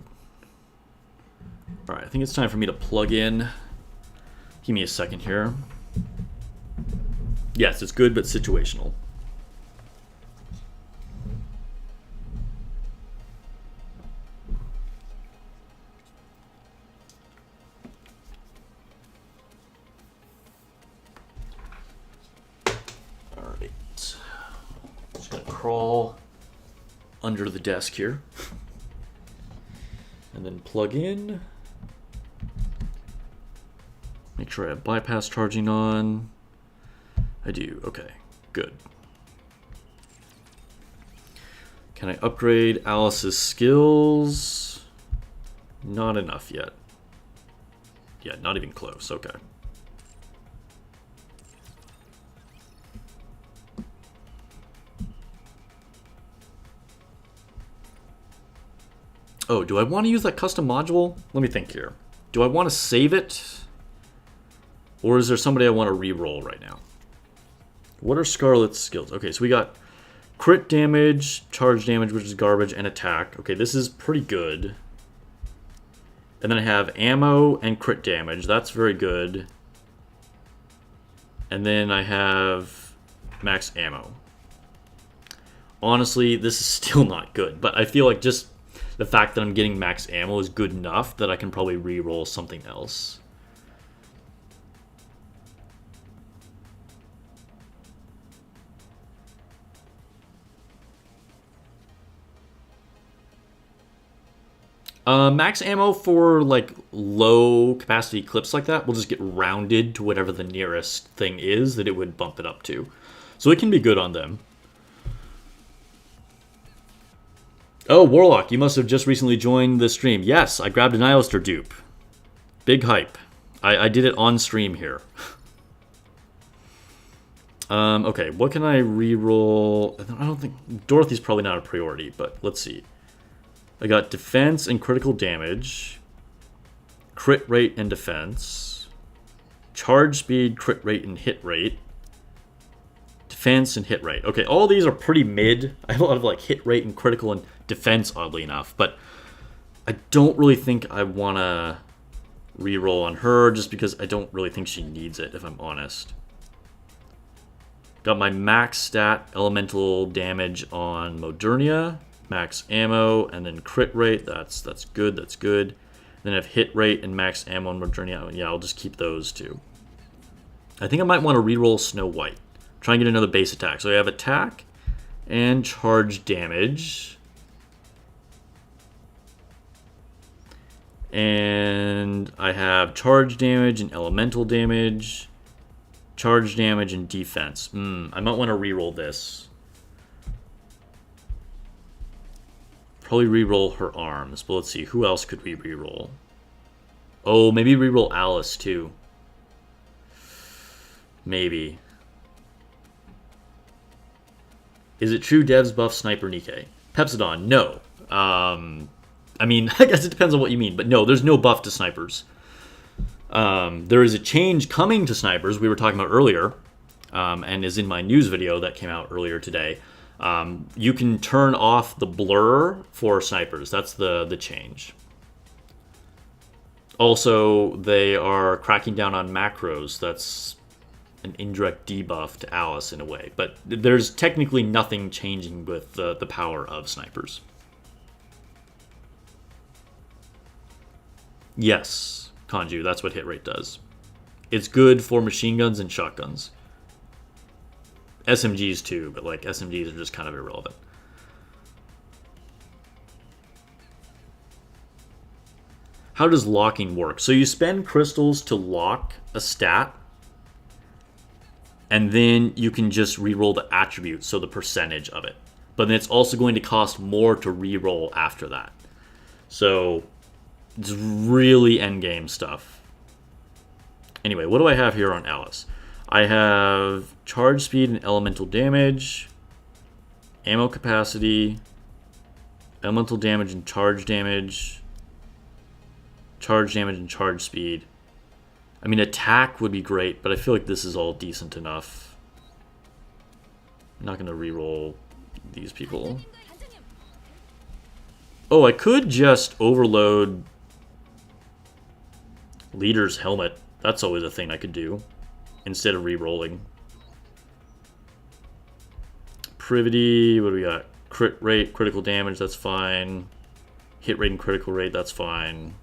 Alright, I think it's time for me to plug in. Give me a second here. Yes, it's good, but situational. Alright. Just gonna crawl under the desk here. And then plug in. Make sure I have bypass charging on. I do. Okay, good. Can I upgrade Alice's skills? Not enough yet. Yeah, not even close. Okay. Oh, do I want to use that custom module? Let me think here. Do I want to save it? Or is there somebody I want to re-roll right now? What are Scarlet's skills? Okay, so we got crit damage, charge damage, which is garbage, and attack. Okay, this is pretty good. And then I have ammo and crit damage. That's very good. And then I have max ammo. Honestly, this is still not good, but I feel like just the fact that I'm getting max ammo is good enough that I can probably re-roll something else. Max ammo for like low capacity clips like that will just get rounded to whatever the nearest thing is that it would bump it up to. So it can be good on them. Oh, Warlock, you must have just recently joined the stream. Yes, I grabbed a Nihilister dupe. Big hype. I did it on stream here. Okay, what can I re-roll? I don't think... Dorothy's probably not a priority, but let's see. I got defense and critical damage, crit rate and defense, charge speed, crit rate, and hit rate, defense and hit rate. Okay, all these are pretty mid. I have a lot of like hit rate and critical and defense, oddly enough, but I don't really think I want to reroll on her just because I don't really think she needs it, if I'm honest. Got my max stat elemental damage on Modernia. Max ammo, and then crit rate, that's good, that's good. Then I have hit rate and max ammo on Modernia. Yeah, I'll just keep those two. I think I might want to reroll Snow White. Try and get another base attack. So I have attack and charge damage. And I have charge damage and elemental damage. Charge damage and defense. I might want to reroll this. Probably reroll her arms, but let's see, who else could we reroll? Oh, maybe reroll Alice too. Maybe. Is it true devs buff Sniper Nikke? Pepsidon, no. I mean, I guess it depends on what you mean, but no, there's no buff to snipers. There is a change coming to snipers we were talking about earlier, and is in my news video that came out earlier today. You can turn off the blur for snipers. That's the change. Also, they are cracking down on macros. That's an indirect debuff to Alice in a way. But there's technically nothing changing with the power of snipers. Yes, Kanju, that's what hit rate does. It's good for machine guns and shotguns. SMGs too, but like SMGs are just kind of irrelevant. How does locking work? So you spend crystals to lock a stat, and then you can just reroll the attribute, so the percentage of it. But then it's also going to cost more to reroll after that. So it's really endgame stuff. Anyway, what do I have here on Alice? I have charge speed and elemental damage, ammo capacity, elemental damage and charge damage and charge speed. I mean, attack would be great, but I feel like this is all decent enough. I'm not going to reroll these people. Oh, I could just overload Leader's helmet. That's always a thing I could do instead of re-rolling. Privity, what do we got? Crit rate, critical damage, that's fine. Hit rate and critical rate, that's fine.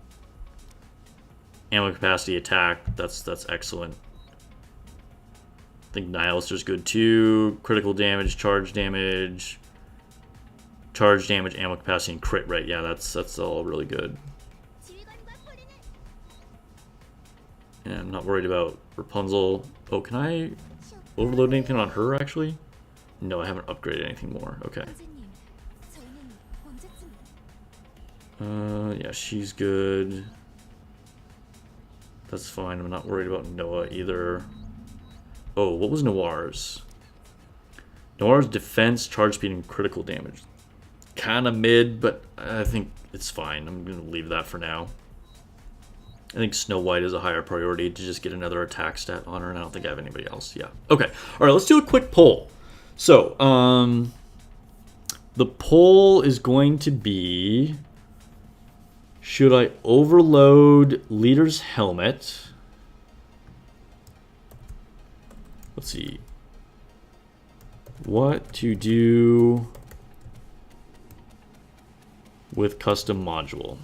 Ammo capacity, attack, that's excellent. I think Nihilister's good too. Critical damage, ammo capacity, and crit rate. Yeah, that's all really good. Yeah, I'm not worried about Rapunzel. Oh, can I overload anything on her, actually? No, I haven't upgraded anything more. Okay. Yeah, she's good. That's fine. I'm not worried about Noah either. Oh, what was Noir's? Noir's defense, charge speed, and critical damage. Kind of mid, but I think it's fine. I'm going to leave that for now. I think Snow White is a higher priority to just get another attack stat on her, and I don't think I have anybody else. Yeah. Okay. All right, let's do a quick poll. So, the poll is going to be, should I overload Leader's Helmet? Let's see. What to do with custom module?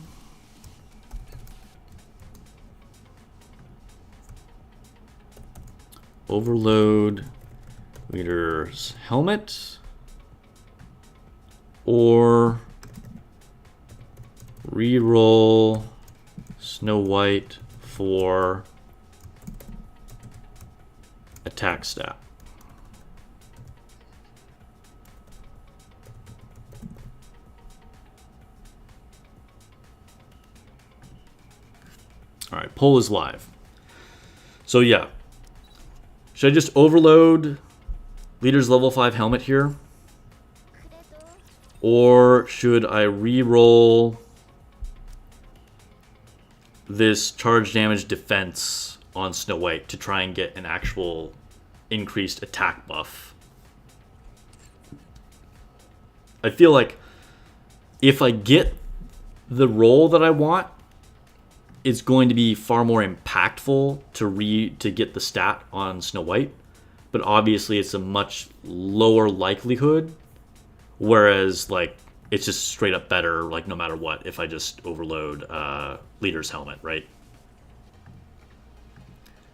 Overload Leader's Helmet or reroll Snow White for attack stat. All right, poll is live. So yeah, should I just overload Leader's level 5 helmet here? Or should I re-roll this charge damage defense on Snow White to try and get an actual increased attack buff? I feel like if I get the roll that I want, it's going to be far more impactful to get the stat on Snow White. But obviously it's a much lower likelihood. Whereas, like, it's just straight up better, like, no matter what, if I just overload Leader's Helmet, right?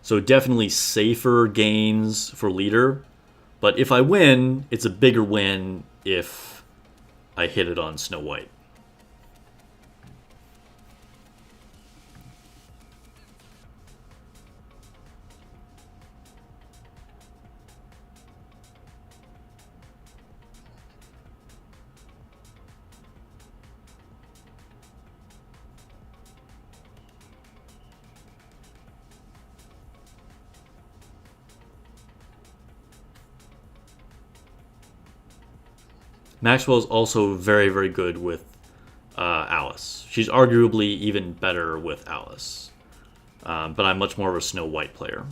So definitely safer gains for Leader. But if I win, it's a bigger win if I hit it on Snow White. Maxwell's also very, very good with Alice. She's arguably even better with Alice. But I'm much more of a Snow White player.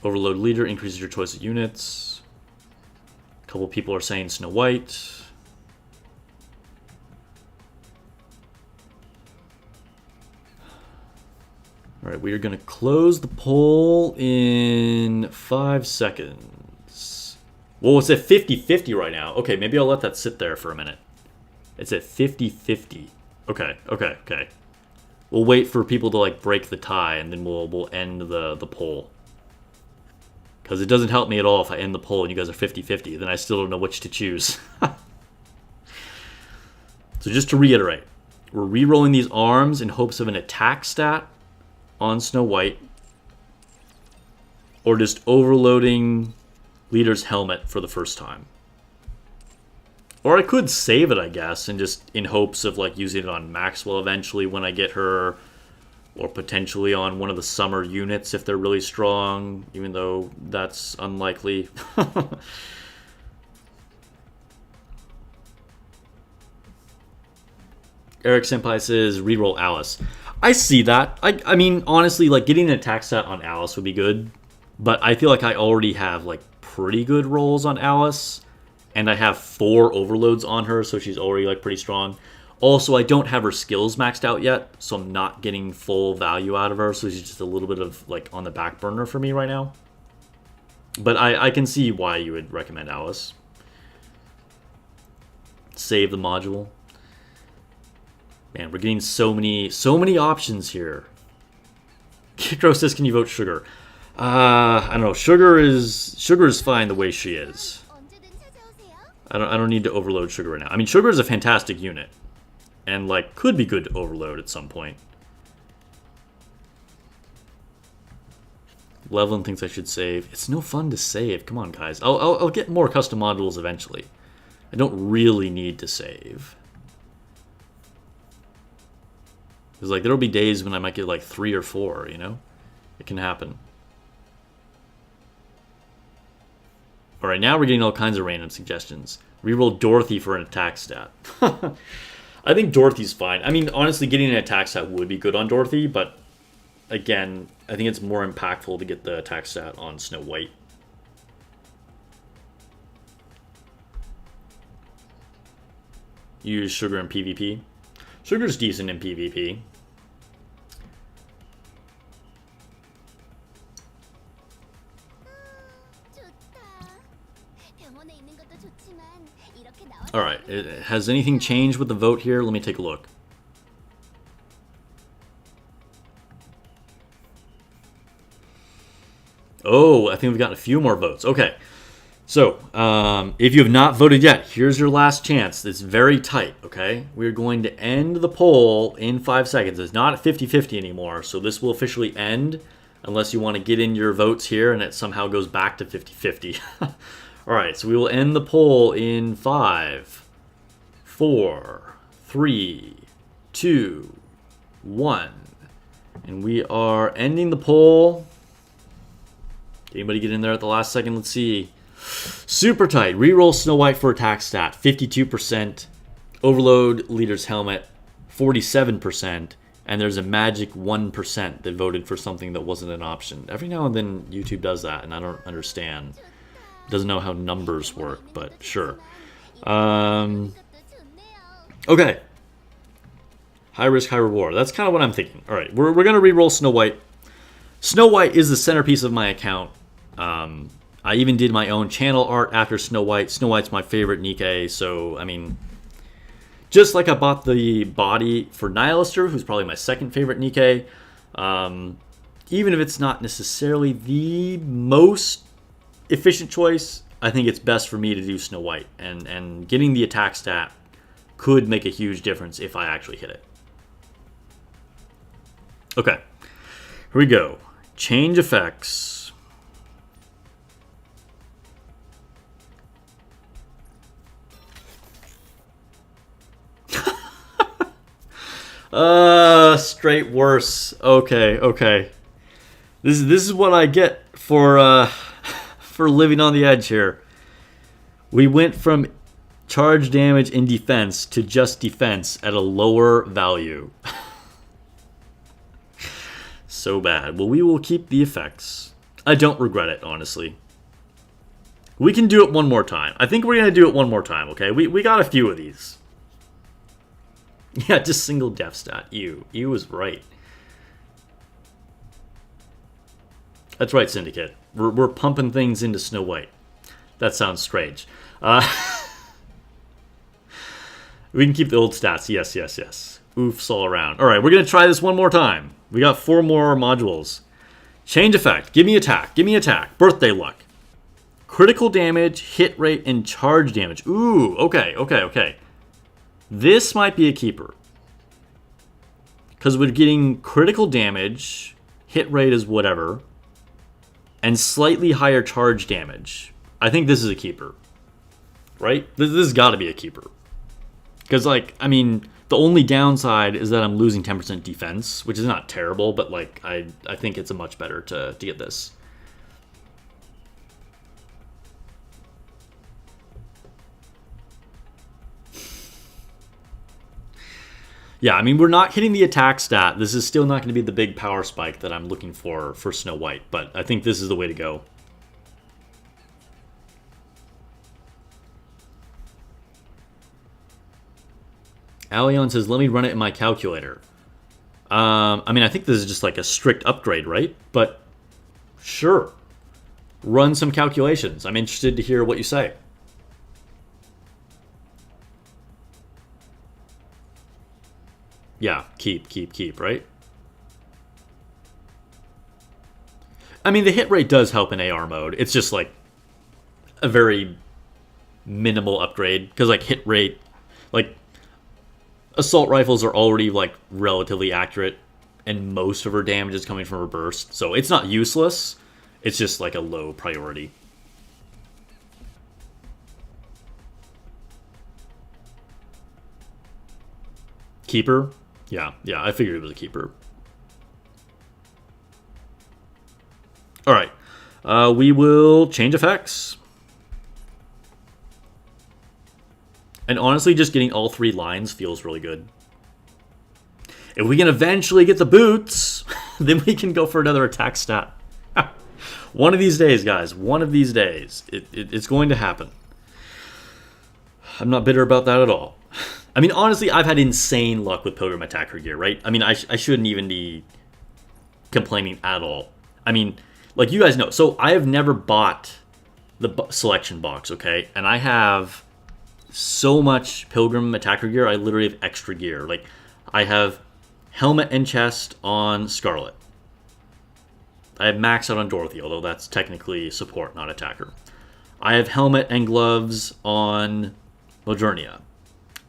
Overload Leader increases your choice of units. A couple people are saying Snow White. All right, we are going to close the poll in 5 seconds. Well, it's at 50-50 right now. Okay, maybe I'll let that sit there for a minute. It's at 50-50. Okay. We'll wait for people to, like, break the tie, and then we'll end the poll. Because it doesn't help me at all if I end the poll and you guys are 50-50. Then I still don't know which to choose. So just to reiterate, we're re-rolling these arms in hopes of an attack stat on Snow White. Or just overloading Leader's Helmet for the first time. Or I could save it, I guess, and just in hopes of, like, using it on Maxwell eventually when I get her, or potentially on one of the summer units if they're really strong, even though that's unlikely. Eric Senpai says reroll Alice. I see that. I mean, honestly, like, getting an attack stat on Alice would be good, but I feel like I already have, like, pretty good rolls on Alice, and I have 4 overloads on her, so she's already, like, pretty strong. Also, I don't have her skills maxed out yet, so I'm not getting full value out of her, so she's just a little bit of, like, on the back burner for me right now. But I can see why you would recommend Alice. Save the module. Man, we're getting so many options here. Kikro says, can you vote Sugar? I don't know. Sugar is fine the way she is. I don't need to overload Sugar right now. I mean, Sugar is a fantastic unit, and, like, could be good to overload at some point. Leveling thinks I should save. It's no fun to save. Come on, guys. I'll get more custom modules eventually. I don't really need to save. Because, like, there'll be days when I might get, like, 3 or 4, you know? It can happen. Alright, now we're getting all kinds of random suggestions. Reroll Dorothy for an attack stat. I think Dorothy's fine. I mean, honestly, getting an attack stat would be good on Dorothy, but again, I think it's more impactful to get the attack stat on Snow White. Use Sugar in PvP. Sugar's decent in PvP. Alright, has anything changed with the vote here? Let me take a look. Oh, I think we've gotten a few more votes. Okay. So, if you have not voted yet, here's your last chance. It's very tight, okay? We're going to end the poll in 5 seconds. It's not at 50-50 anymore, so this will officially end unless you want to get in your votes here and it somehow goes back to 50-50. All right, so we will end the poll in 5, 4, 3, 2, 1. And we are ending the poll. Anybody get in there at the last second? Let's see. Super tight. Reroll Snow White for attack stat, 52%. Overload Leader's Helmet, 47%. And there's a magic 1% that voted for something that wasn't an option. Every now and then YouTube does that, and I don't understand. Doesn't know how numbers work, but sure. Okay. High risk, high reward. That's kind of what I'm thinking. All right, we're going to reroll Snow White. Snow White is the centerpiece of my account. I even did my own channel art after Snow White. Snow White's my favorite Nikkei, so, I mean, just like I bought the body for Nihilister, who's probably my second favorite Nikkei, even if it's not necessarily the most efficient choice, I think it's best for me to do Snow White, and getting the attack stat could make a huge difference if I actually hit it. Okay, here we go. Change effects. Straight worse. Okay. This is what I get for living on the edge here. We went from charge damage and defense to just defense at a lower value. So bad. Well, we will keep the effects. I don't regret it, honestly. We can do it one more time. I think we're going to do it one more time, okay? We got a few of these. Yeah, just single def stat. Ew. Ew is right. That's right, Syndicate. We're pumping things into Snow White. That sounds strange. We can keep the old stats. Yes. Oofs all around. All right, we're going to try this one more time. We got 4 more modules. Change effect. Give me attack. Birthday luck. Critical damage, hit rate, and charge damage. Ooh, okay. This might be a keeper. Because we're getting critical damage, hit rate is whatever, and slightly higher charge damage. I think this is a keeper. Right? This has got to be a keeper. Because, like, I mean, the only downside is that I'm losing 10% defense, which is not terrible, but, like, I think it's a much better to get this. Yeah, I mean, we're not hitting the attack stat. This is still not going to be the big power spike that I'm looking for Snow White, but I think this is the way to go. Alion says, let me run it in my calculator. I mean, I think this is just like a strict upgrade, right? But sure. Run some calculations. I'm interested to hear what you say. Yeah, keep, right? I mean, the hit rate does help in AR mode. It's just like a very minimal upgrade. Because like hit rate, like assault rifles are already like relatively accurate. And most of her damage is coming from her burst. So it's not useless. It's just like a low priority. Keeper? Yeah, I figured it was a keeper. Alright. We will change effects. And honestly, just getting all 3 lines feels really good. If we can eventually get the boots, then we can go for another attack stat. One of these days, guys. One of these days. It's going to happen. I'm not bitter about that at all. I mean, honestly, I've had insane luck with Pilgrim Attacker gear, right? I mean, I shouldn't even be complaining at all. I mean, like you guys know. So I have never bought the selection box, okay? And I have so much Pilgrim Attacker gear. I literally have extra gear. Like, I have helmet and chest on Scarlet. I have max out on Dorothy, although that's technically support, not attacker. I have helmet and gloves on Modernia.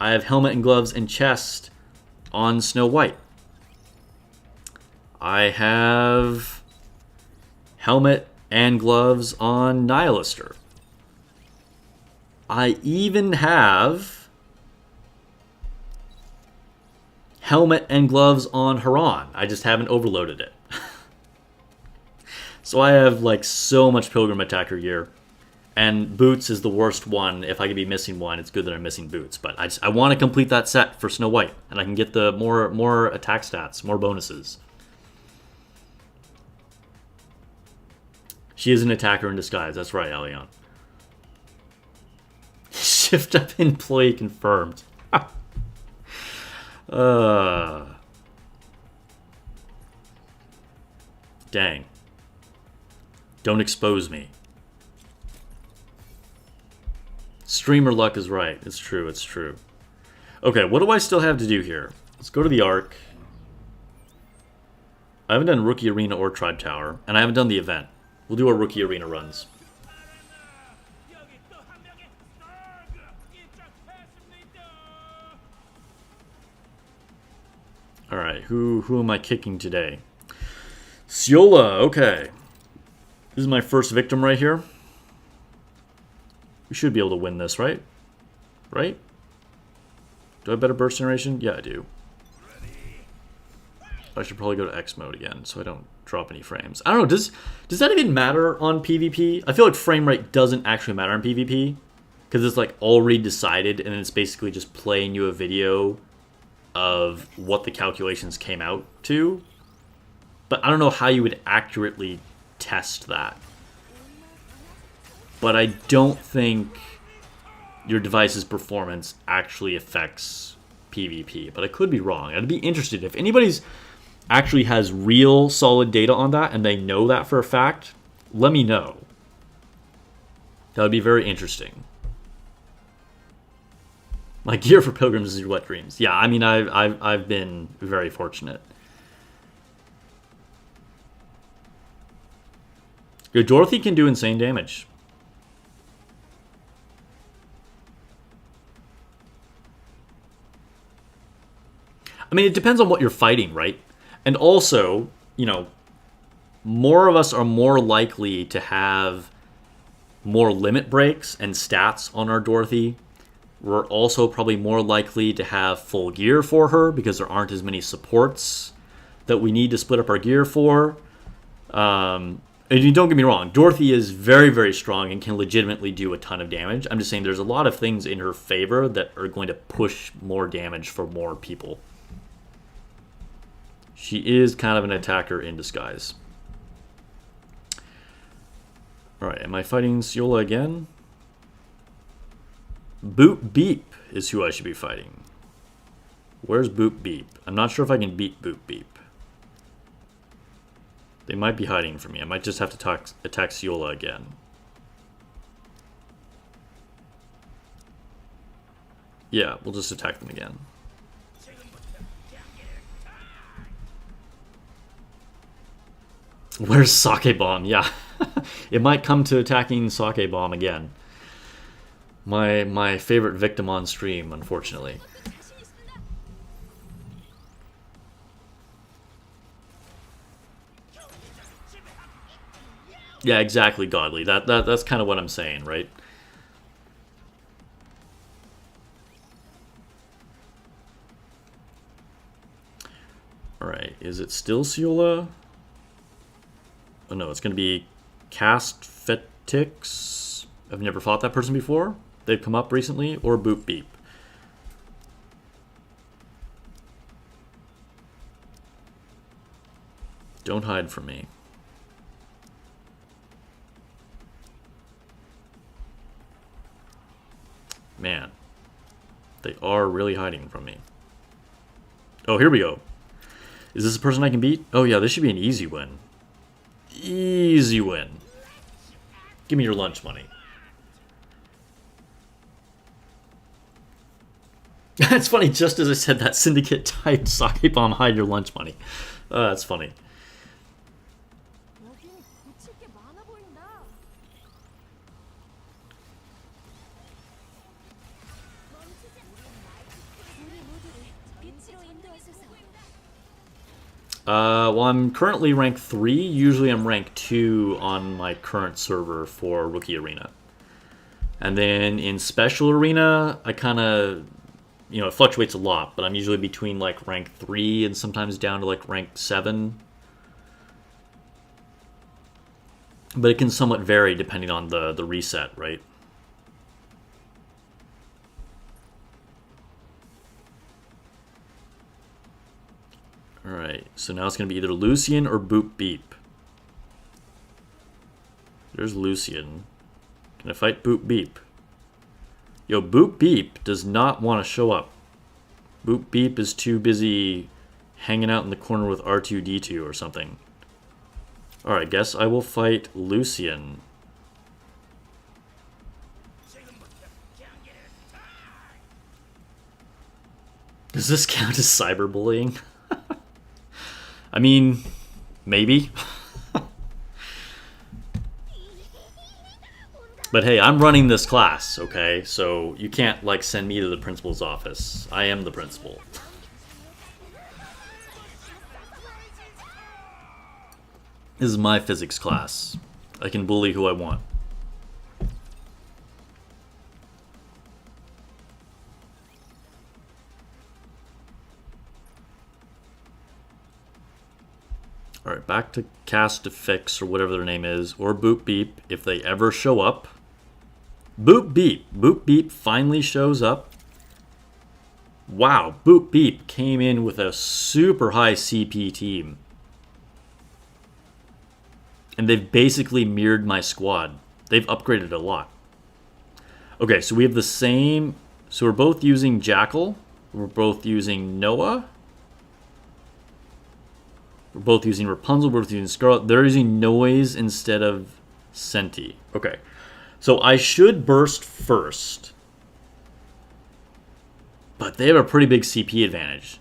I have helmet and gloves and chest on Snow White. I have helmet and gloves on Nihilister. I even have helmet and gloves on Haran. I just haven't overloaded it. So I have like so much Pilgrim Attacker gear. And boots is the worst one. If I could be missing one, it's good that I'm missing boots. But I want to complete that set for Snow White. And I can get the more attack stats, more bonuses. She is an attacker in disguise. That's right, Elion. Shift up employee confirmed. Dang. Don't expose me. Streamer luck is right. It's true, it's true. Okay, what do I still have to do here? Let's go to the Ark. I haven't done Rookie Arena or Tribe Tower, and I haven't done the event. We'll do our Rookie Arena runs. Alright, who am I kicking today? Siola, okay. This is my first victim right here. We should be able to win this, right? Right? Do I have better burst generation? Yeah, I do. I should probably go to X mode again so I don't drop any frames. I don't know, does that even matter on PvP? I feel like frame rate doesn't actually matter on PvP because it's like already decided and it's basically just playing you a video of what the calculations came out to. But I don't know how you would accurately test that. But I don't think your device's performance actually affects PvP. But I could be wrong. I'd be interested if anybody's actually has real solid data on that and they know that for a fact, let me know. That would be very interesting. My gear for pilgrims is your wet dreams. Yeah, I mean, I've been very fortunate. Your Dorothy can do insane damage. I mean, it depends on what you're fighting, right? And also, you know, more of us are more likely to have more limit breaks and stats on our Dorothy. We're also probably more likely to have full gear for her because there aren't as many supports that we need to split up our gear for. And you don't get me wrong, Dorothy is very, very strong and can legitimately do a ton of damage. I'm just saying there's a lot of things in her favor that are going to push more damage for more people. She is kind of an attacker in disguise. Alright, am I fighting Siola again? Boop Beep is who I should be fighting. Where's Boop Beep? I'm not sure if I can beat Boop Beep. They might be hiding from me. I might just have to attack Siola again. Yeah, we'll just attack them again. Where's Sake Bomb? Yeah. It might come to attacking Sake Bomb again. My favorite victim on stream, unfortunately. Yeah, exactly, Godly. That's kind of what I'm saying, right? Alright, is it still Siola? Oh no, it's going to be Cast Fetix. I've never fought that person before. They've come up recently. Or Boop Beep. Don't hide from me. Man, they are really hiding from me. Oh, here we go. Is this a person I can beat? Oh yeah, this should be an easy win. Easy win. Give me your lunch money. It's funny, just as I said that, Syndicate typed Sake Bomb, hide your lunch money. That's funny. Well, I'm currently rank 3. Usually I'm rank 2 on my current server for Rookie Arena. And then in Special Arena, I kind of, you know, it fluctuates a lot, but I'm usually between like rank 3 and sometimes down to like rank 7. But it can somewhat vary depending on the reset, right? Alright, so now it's going to be either Lucian or Boop Beep. There's Lucian. Can I fight Boop Beep? Yo, Boop Beep does not want to show up. Boop Beep is too busy hanging out in the corner with R2-D2 or something. Alright, guess I will fight Lucian. Does this count as cyberbullying? I mean, maybe. But hey, I'm running this class, okay? So you can't, like, send me to the principal's office. I am the principal. This is my physics class. I can bully who I want. Alright, back to Cast to Fix, or whatever their name is, or Boop Beep, if they ever show up. Boop Beep! Boop Beep finally shows up. Wow, Boop Beep came in with a super high CP team. And they've basically mirrored my squad. They've upgraded a lot. Okay, so we have the same... So we're both using Jackal. We're both using Noah. We're both using Rapunzel, we're both using Scarlet. They're using Noise instead of Senti. Okay. So I should burst first. But they have a pretty big CP advantage.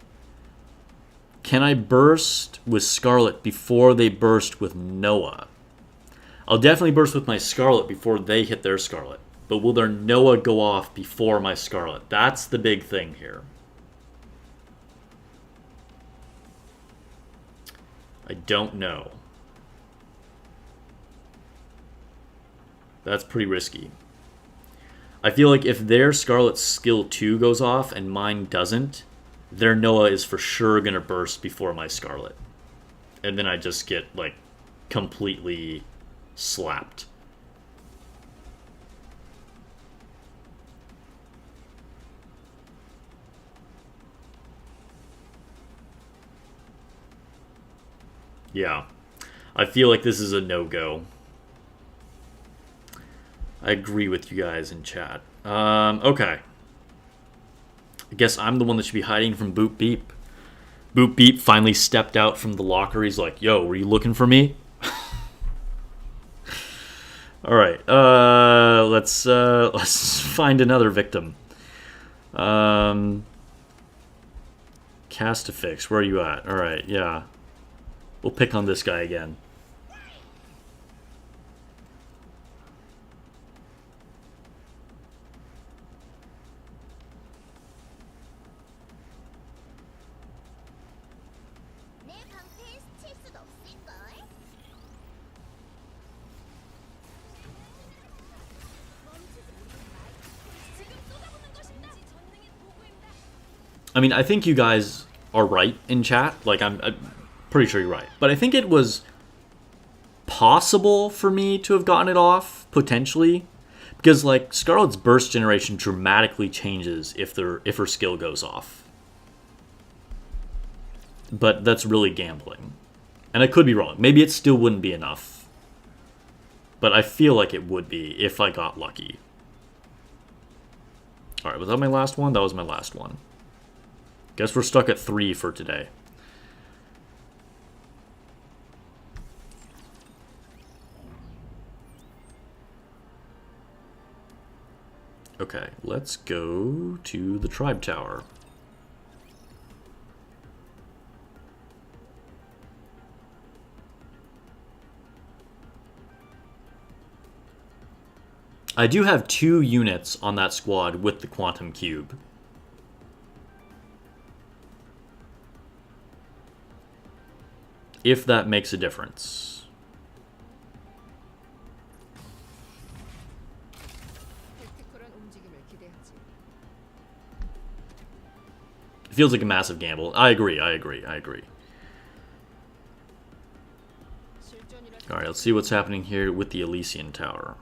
Can I burst with Scarlet before they burst with Noah? I'll definitely burst with my Scarlet before they hit their Scarlet. But will their Noah go off before my Scarlet? That's the big thing here. I don't know. That's pretty risky. I feel like if their Scarlet skill 2 goes off and mine doesn't, their Noah is for sure going to burst before my Scarlet. And then I just get, like, completely slapped. Yeah. I feel like this is a no-go. I agree with you guys in chat. Okay. I guess I'm the one that should be hiding from Boop Beep. Boop Beep finally stepped out from the locker. He's like, yo, were you looking for me? Alright, let's find another victim. Cast to Fix, where are you at? Alright, yeah. We'll pick on this guy again. I mean, I think you guys are right in chat. Like, I'm pretty sure you're right. But I think it was possible for me to have gotten it off, potentially. Because, like, Scarlet's burst generation dramatically changes if her skill goes off. But that's really gambling. And I could be wrong. Maybe it still wouldn't be enough. But I feel like it would be if I got lucky. Alright, was that my last one? That was my last one. Guess we're stuck at 3 for today. Okay, let's go to the tribe tower. I do have 2 units on that squad with the quantum cube. If that makes a difference. It feels like a massive gamble. I agree. Alright, let's see what's happening here with the Elysian Tower.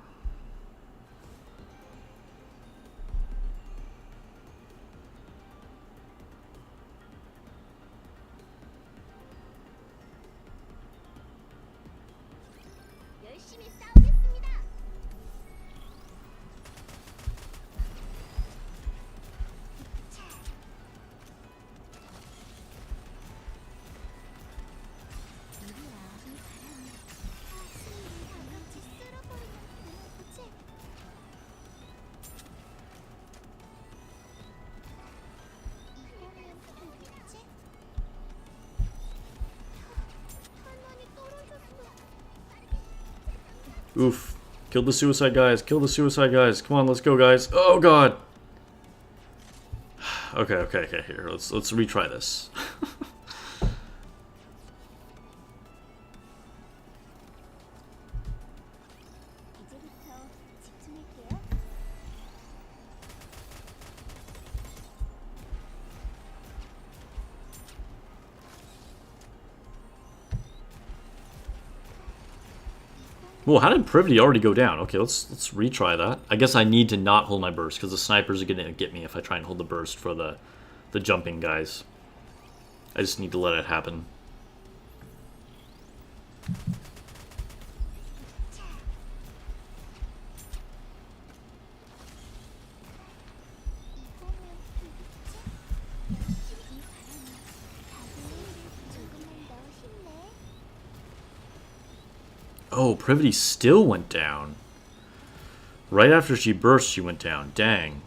Oof. Kill the suicide guys. Kill the suicide guys. Come on, let's go, guys. Oh, God. Okay. Here, let's retry this. Whoa, how did Privity already go down? Okay, let's retry that. I guess I need to not hold my burst because the snipers are gonna get me if I try and hold the burst for the jumping guys. I just need to let it happen. Oh, Privity still went down. Right after she burst, she went down. Dang.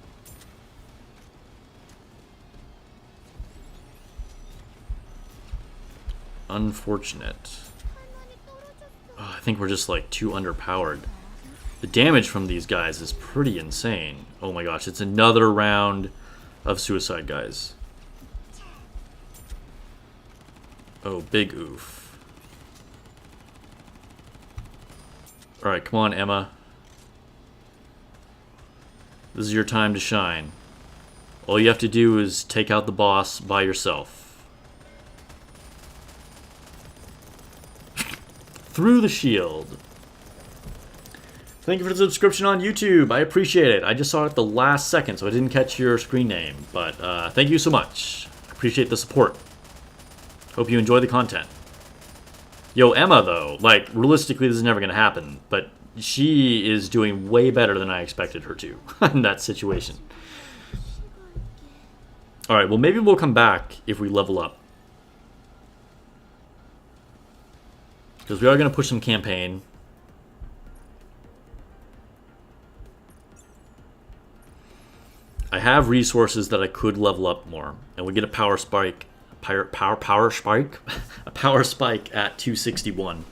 Unfortunate. Oh, I think we're just like too underpowered. The damage from these guys is pretty insane. Oh my gosh, it's another round of suicide guys. Oh, big oof. Alright, come on, Emma. This is your time to shine. All you have to do is take out the boss by yourself. Through the shield. Thank you for the subscription on YouTube. I appreciate it. I just saw it at the last second, so I didn't catch your screen name. But thank you so much. I appreciate the support. Hope you enjoy the content. Yo, Emma, though, like, realistically, this is never going to happen, but she is doing way better than I expected her to in that situation. Alright, well, maybe we'll come back if we level up. Because we are going to push some campaign. I have resources that I could level up more, and we get a power spike. Power spike? A power spike at 261.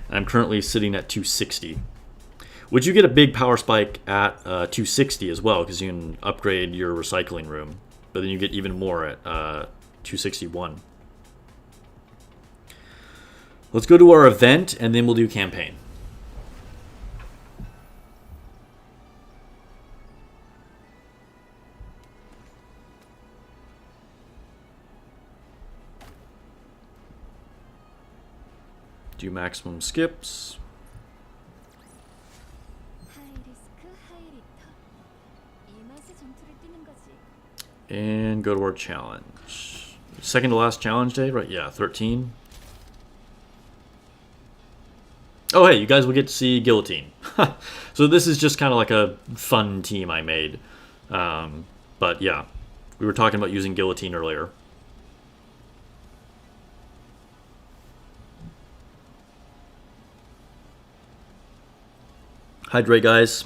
And I'm currently sitting at 260. Would you get a big power spike at 260 as well? Because you can upgrade your recycling room. But then you get even more at 261. Let's go to our event, and then we'll do campaign. Do maximum skips. And go to our challenge. Second to last challenge day, right? Yeah, 13. Oh, hey, you guys will get to see Guillotine. So this is just kind of like a fun team I made. But yeah, we were talking about using Guillotine earlier. Hydrate, guys.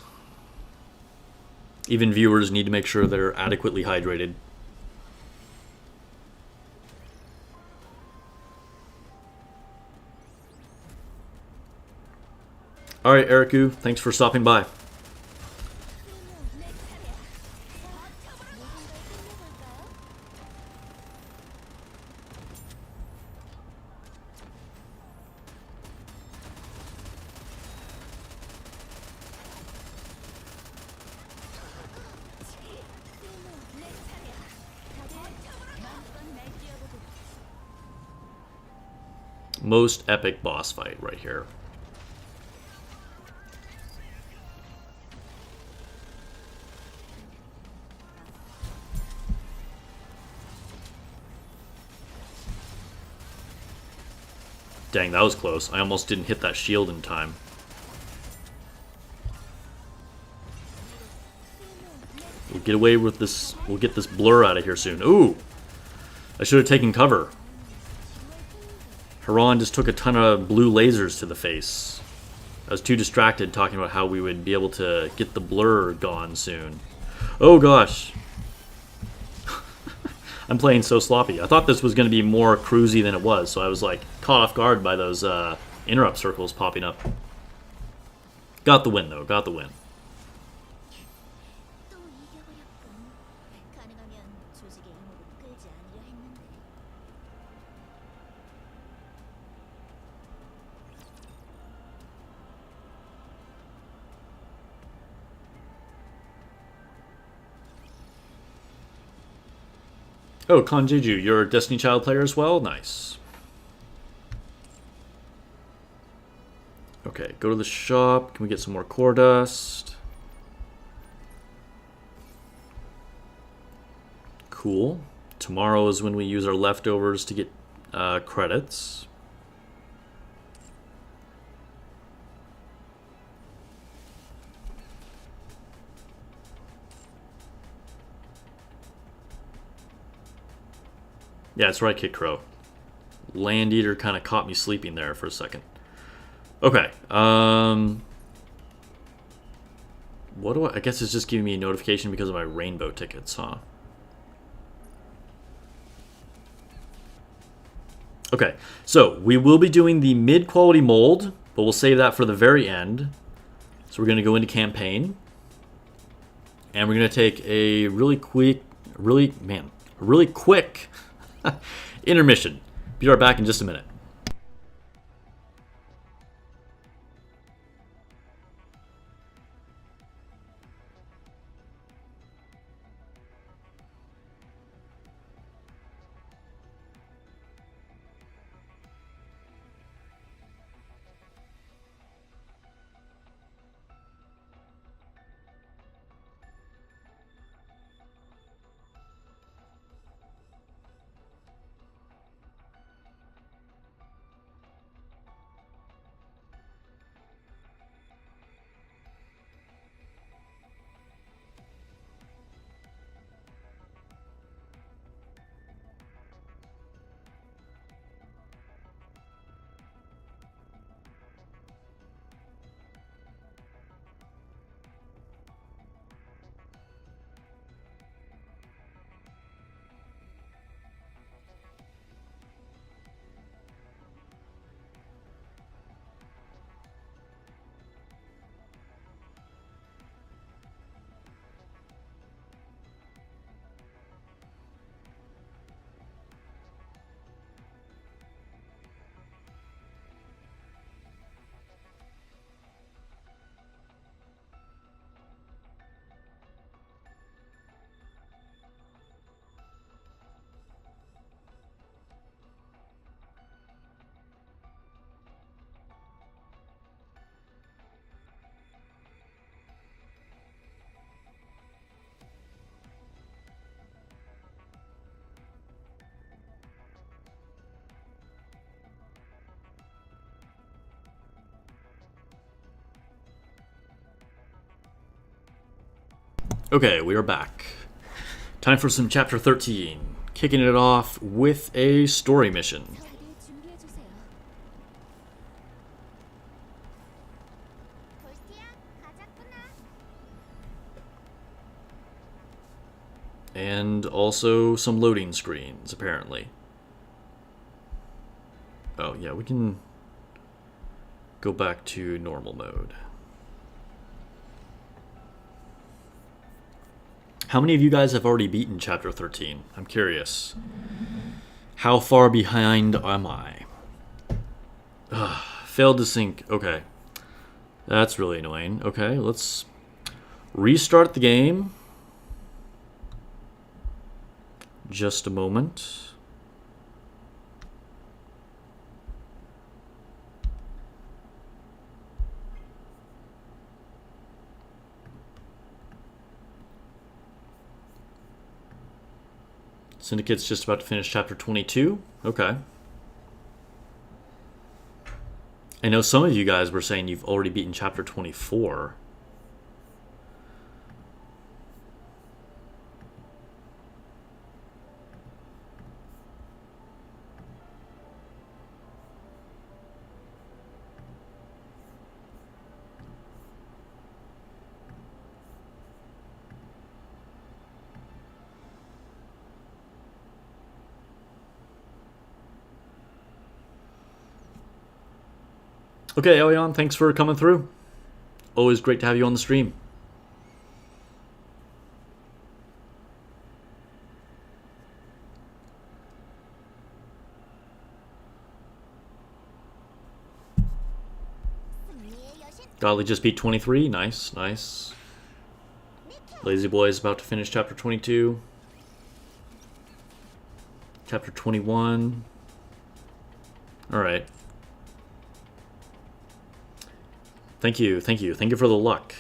Even viewers need to make sure they're adequately hydrated. All right, Eriku, thanks for stopping by. Most epic boss fight right here. Dang, that was close. I almost didn't hit that shield in time. We'll get away with this. We'll get this blur out of here soon. Ooh! I should have taken cover. Haran just took a ton of blue lasers to the face. I was too distracted talking about how we would be able to get the blur gone soon. Oh gosh. I'm playing so sloppy. I thought this was going to be more cruisy than it was, so I was like caught off guard by those interrupt circles popping up. Got the win though, got the win. Oh, Kanjeju, you're a Destiny Child player as well? Nice. Okay, go to the shop. Can we get some more core dust? Cool. Tomorrow is when we use our leftovers to get credits. Yeah, that's right, Kid Crow. Land Eater kind of caught me sleeping there for a second. Okay. What do I guess it's just giving me a notification because of my rainbow tickets, huh? Okay, so we will be doing the mid-quality mold, but we'll save that for the very end. So we're going to go into campaign. And we're going to take a really quick intermission. Be right back in just a minute. Okay, we are back. Time for some chapter 13. Kicking it off with a story mission. And also some loading screens, apparently. Oh, yeah, we can go back to normal mode. How many of you guys have already beaten chapter 13? I'm curious. How far behind am I? Ugh, failed to sync. Okay. That's really annoying. Okay, let's restart the game. Just a moment. Syndicate's just about to finish chapter 22. Okay. I know some of you guys were saying you've already beaten chapter 24. Okay, Elion, thanks for coming through. Always great to have you on the stream. Godly just beat 23. Nice, nice. Lazy Boy is about to finish chapter 22. Chapter 21. Alright. Thank you, thank you. Thank you for the luck.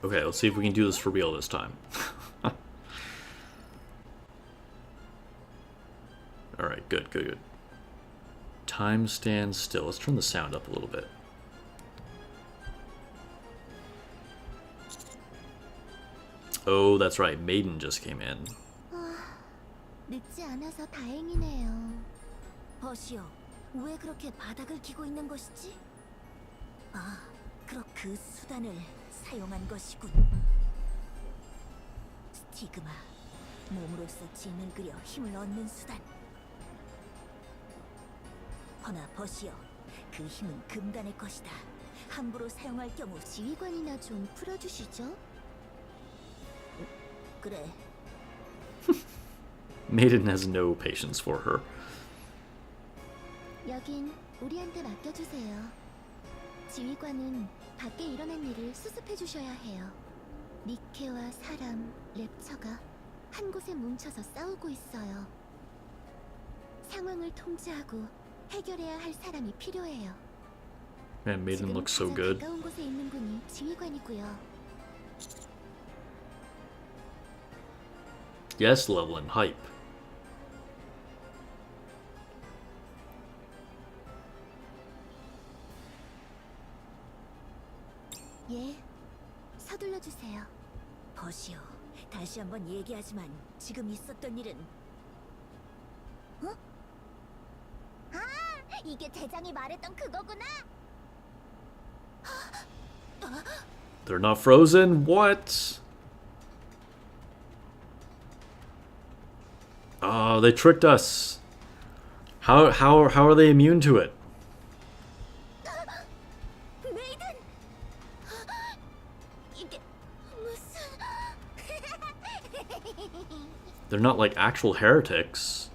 Okay, let's see if we can do this for real this time. Alright, good, good, good. Time stands still. Let's turn the sound up a little bit. Oh, that's right. Maiden just came in. 늦지 않아서 다행이네요. 버시오, 왜 그렇게 바닥을 기고 있는 것이지? 아, 그럼 그 수단을 사용한 것이군. 스티그마, 몸으로써 진을 그려 힘을 얻는 수단. 허나 버시오, 그 힘은 금단의 것이다. 함부로 사용할 경우 지휘관이나 좀 풀어주시죠. 그래. Maiden has no patience for her. 여긴 우리한테 맡겨주세요. 지휘관은 밖에 일어난 일을 수습해 주셔야 해요. 니케와 사람, 랩처가 한 곳에 뭉쳐서 싸우고 있어요. 상황을 통제하고 해결해야 할 사람이 필요해요. Man, Maiden looks so good. 가까운 곳에 있는 분이 지휘관이고요. Yes, Levelin, hype. 예, 서둘러 주세요. 버시오, 다시 한번 얘기하지만 지금 있었던 일은 어? 아, 이게 대장이 말했던 그거구나. They're not frozen? What? Oh, they tricked us. How are they immune to it? 메이든! 이게 무슨... They're not like actual heretics.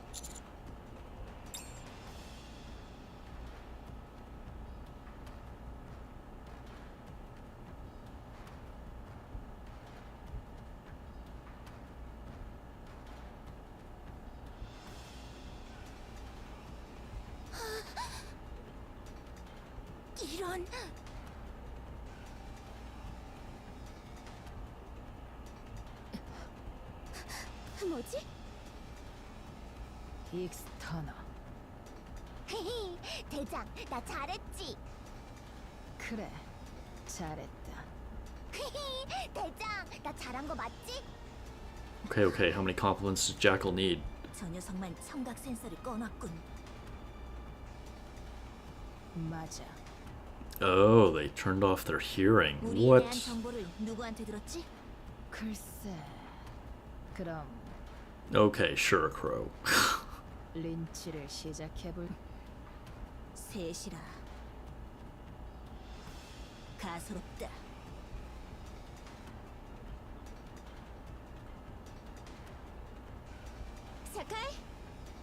이런... 뭐지? 익스터너. 헤헤, 대장, 나 잘했지? 그래, 잘했다. 헤헤, 대장, 나 잘한 거 맞지? Okay, okay. How many compliments does Jackal need? 저 녀석만 청각 센서를 꺼놨군. 맞아. Oh, they turned off their hearing. 우리에 대한 What? 정보를 누구한테 들었지? 글쎄. 그럼 Okay, sure, Crow. 린치를 시작해볼. 셋이라. 가소롭다. 사카이,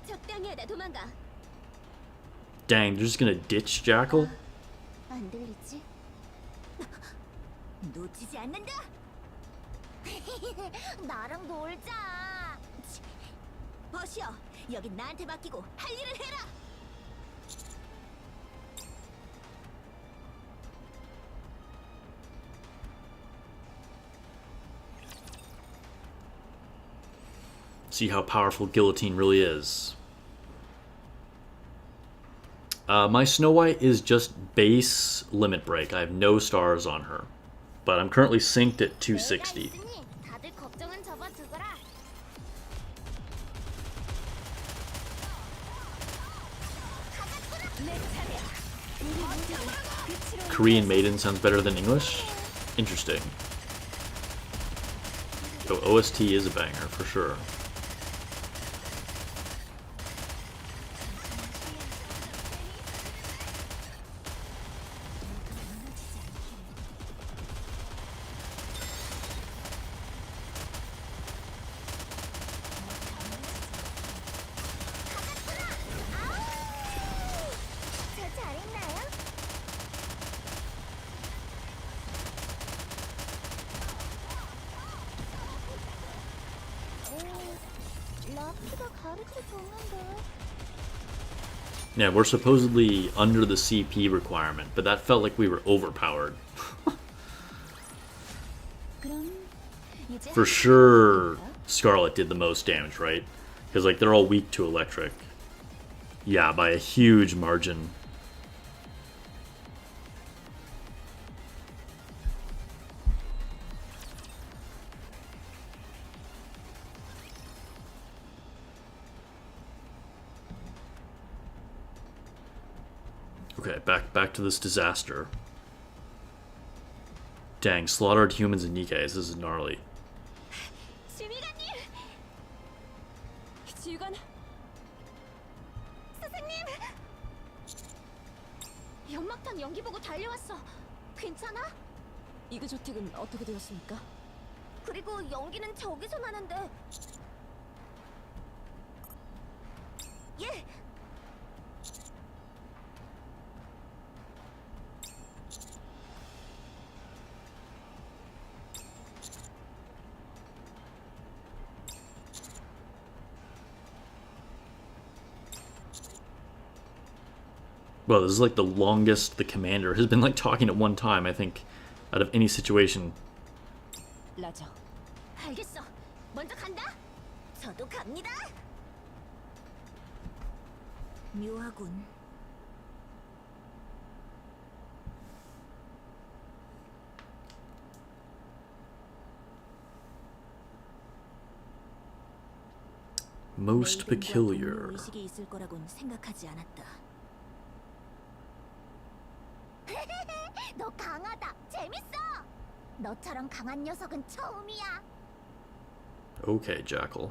적당히 하다 도망가. Dang, they're just gonna ditch Jackal? 안 들리지? 놓치지 않는다. 나랑 놀자. 버시어, 여긴 나한테 맡기고 할 일을 해라. See how powerful Guillotine really is. My Snow White is just base limit break. I have no stars on her. But I'm currently synced at 260. 다들 걱정은 접어두거라. Korean Maiden sounds better than English? Interesting. So OST is a banger, for sure. 저 잘했나요? 라피가 가르쳐 줬는데. Yeah, we're supposedly under the CP requirement, but that felt like we were overpowered. 그럼 이제 For sure, Scarlet did the most damage, right? Because, like, they're all weak to electric. Yeah, by a huge margin. Okay, back to this disaster. Dang, slaughtered humans and Nikkei. This is gnarly. 지휘관님! 지휘관! 선생님! 연막탄 연기 보고 달려왔어. 괜찮아? 이그 저택은 어떻게 되었습니까? 그리고 연기는 저기서 나는데. 예! Well, this is like the longest the commander has been like talking at one time, I think, out of any situation. 라저. 알겠어. 먼저 간다. 저도 갑니다. 묘하군. Most peculiar. 의식이 있을 거라곤 생각하지 않았다. 너 강하다. 재밌어. 너처럼 강한 녀석은 처음이야. Okay, Jackal.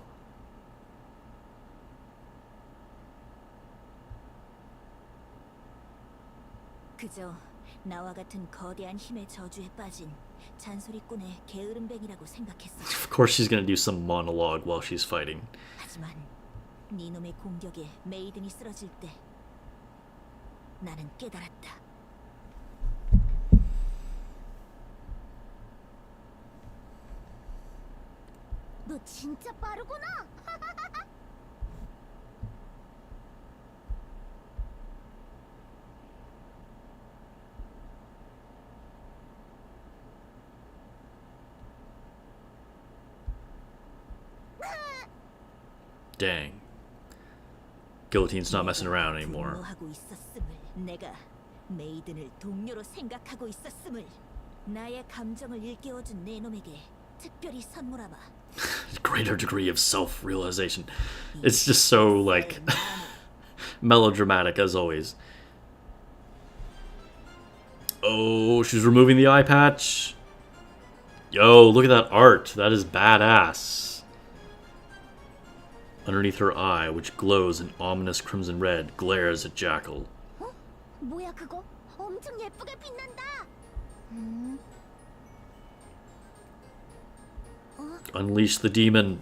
그저 나와 같은 거대한 힘의 저주에 빠진 잔소리꾼의 게으름뱅이라고 생각했어. Of course she's gonna do some monologue while she's fighting. 하지만 네 놈의 공격에 메이든이 쓰러질 때 나는 깨달았다. 너 진짜 빠르구나. Dang. Guillotine's not messing around anymore. 분노하고 있었음을, 내가 메이든을 동료로 생각하고 있었음을, 나의 감정을 일깨워준 내 놈에게 특별히 선물하마. Greater degree of self-realization. It's just so, like, melodramatic as always. Oh, she's removing the eye patch. Yo, look at that art. That is badass. Underneath her eye, which glows an ominous crimson red, glares at Jackal. 어? 뭐야 그거? 엄청 예쁘게 빛난다. Unleash the demon.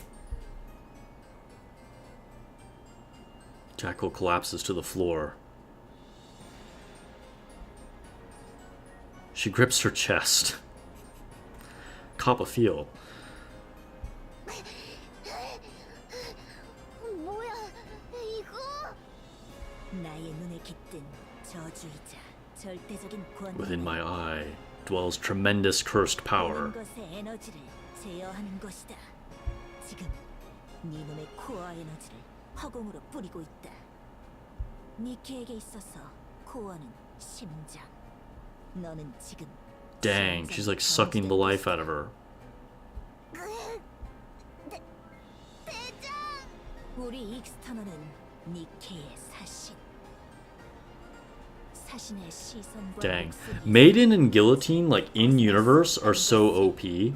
Jackal collapses to the floor. She grips her chest. Cop a feel. 뭐야 이거? 나의 눈에 깃든 저주이자 절대적인 권능. Within my eye dwells tremendous cursed power. 모든 것의 에너지를 제어하는 것이다. 지금 네 놈의 코어 에너지를 허공으로 뿌리고 있다. 니케에게 있어서 코어는 심장. 너는 지금 Dang, she's like sucking the life out of her. 우리 익스터너는 니케의 사신. 사신의 시선과 Dang. 목소리. Maiden and Guillotine, like, in universe, are so OP.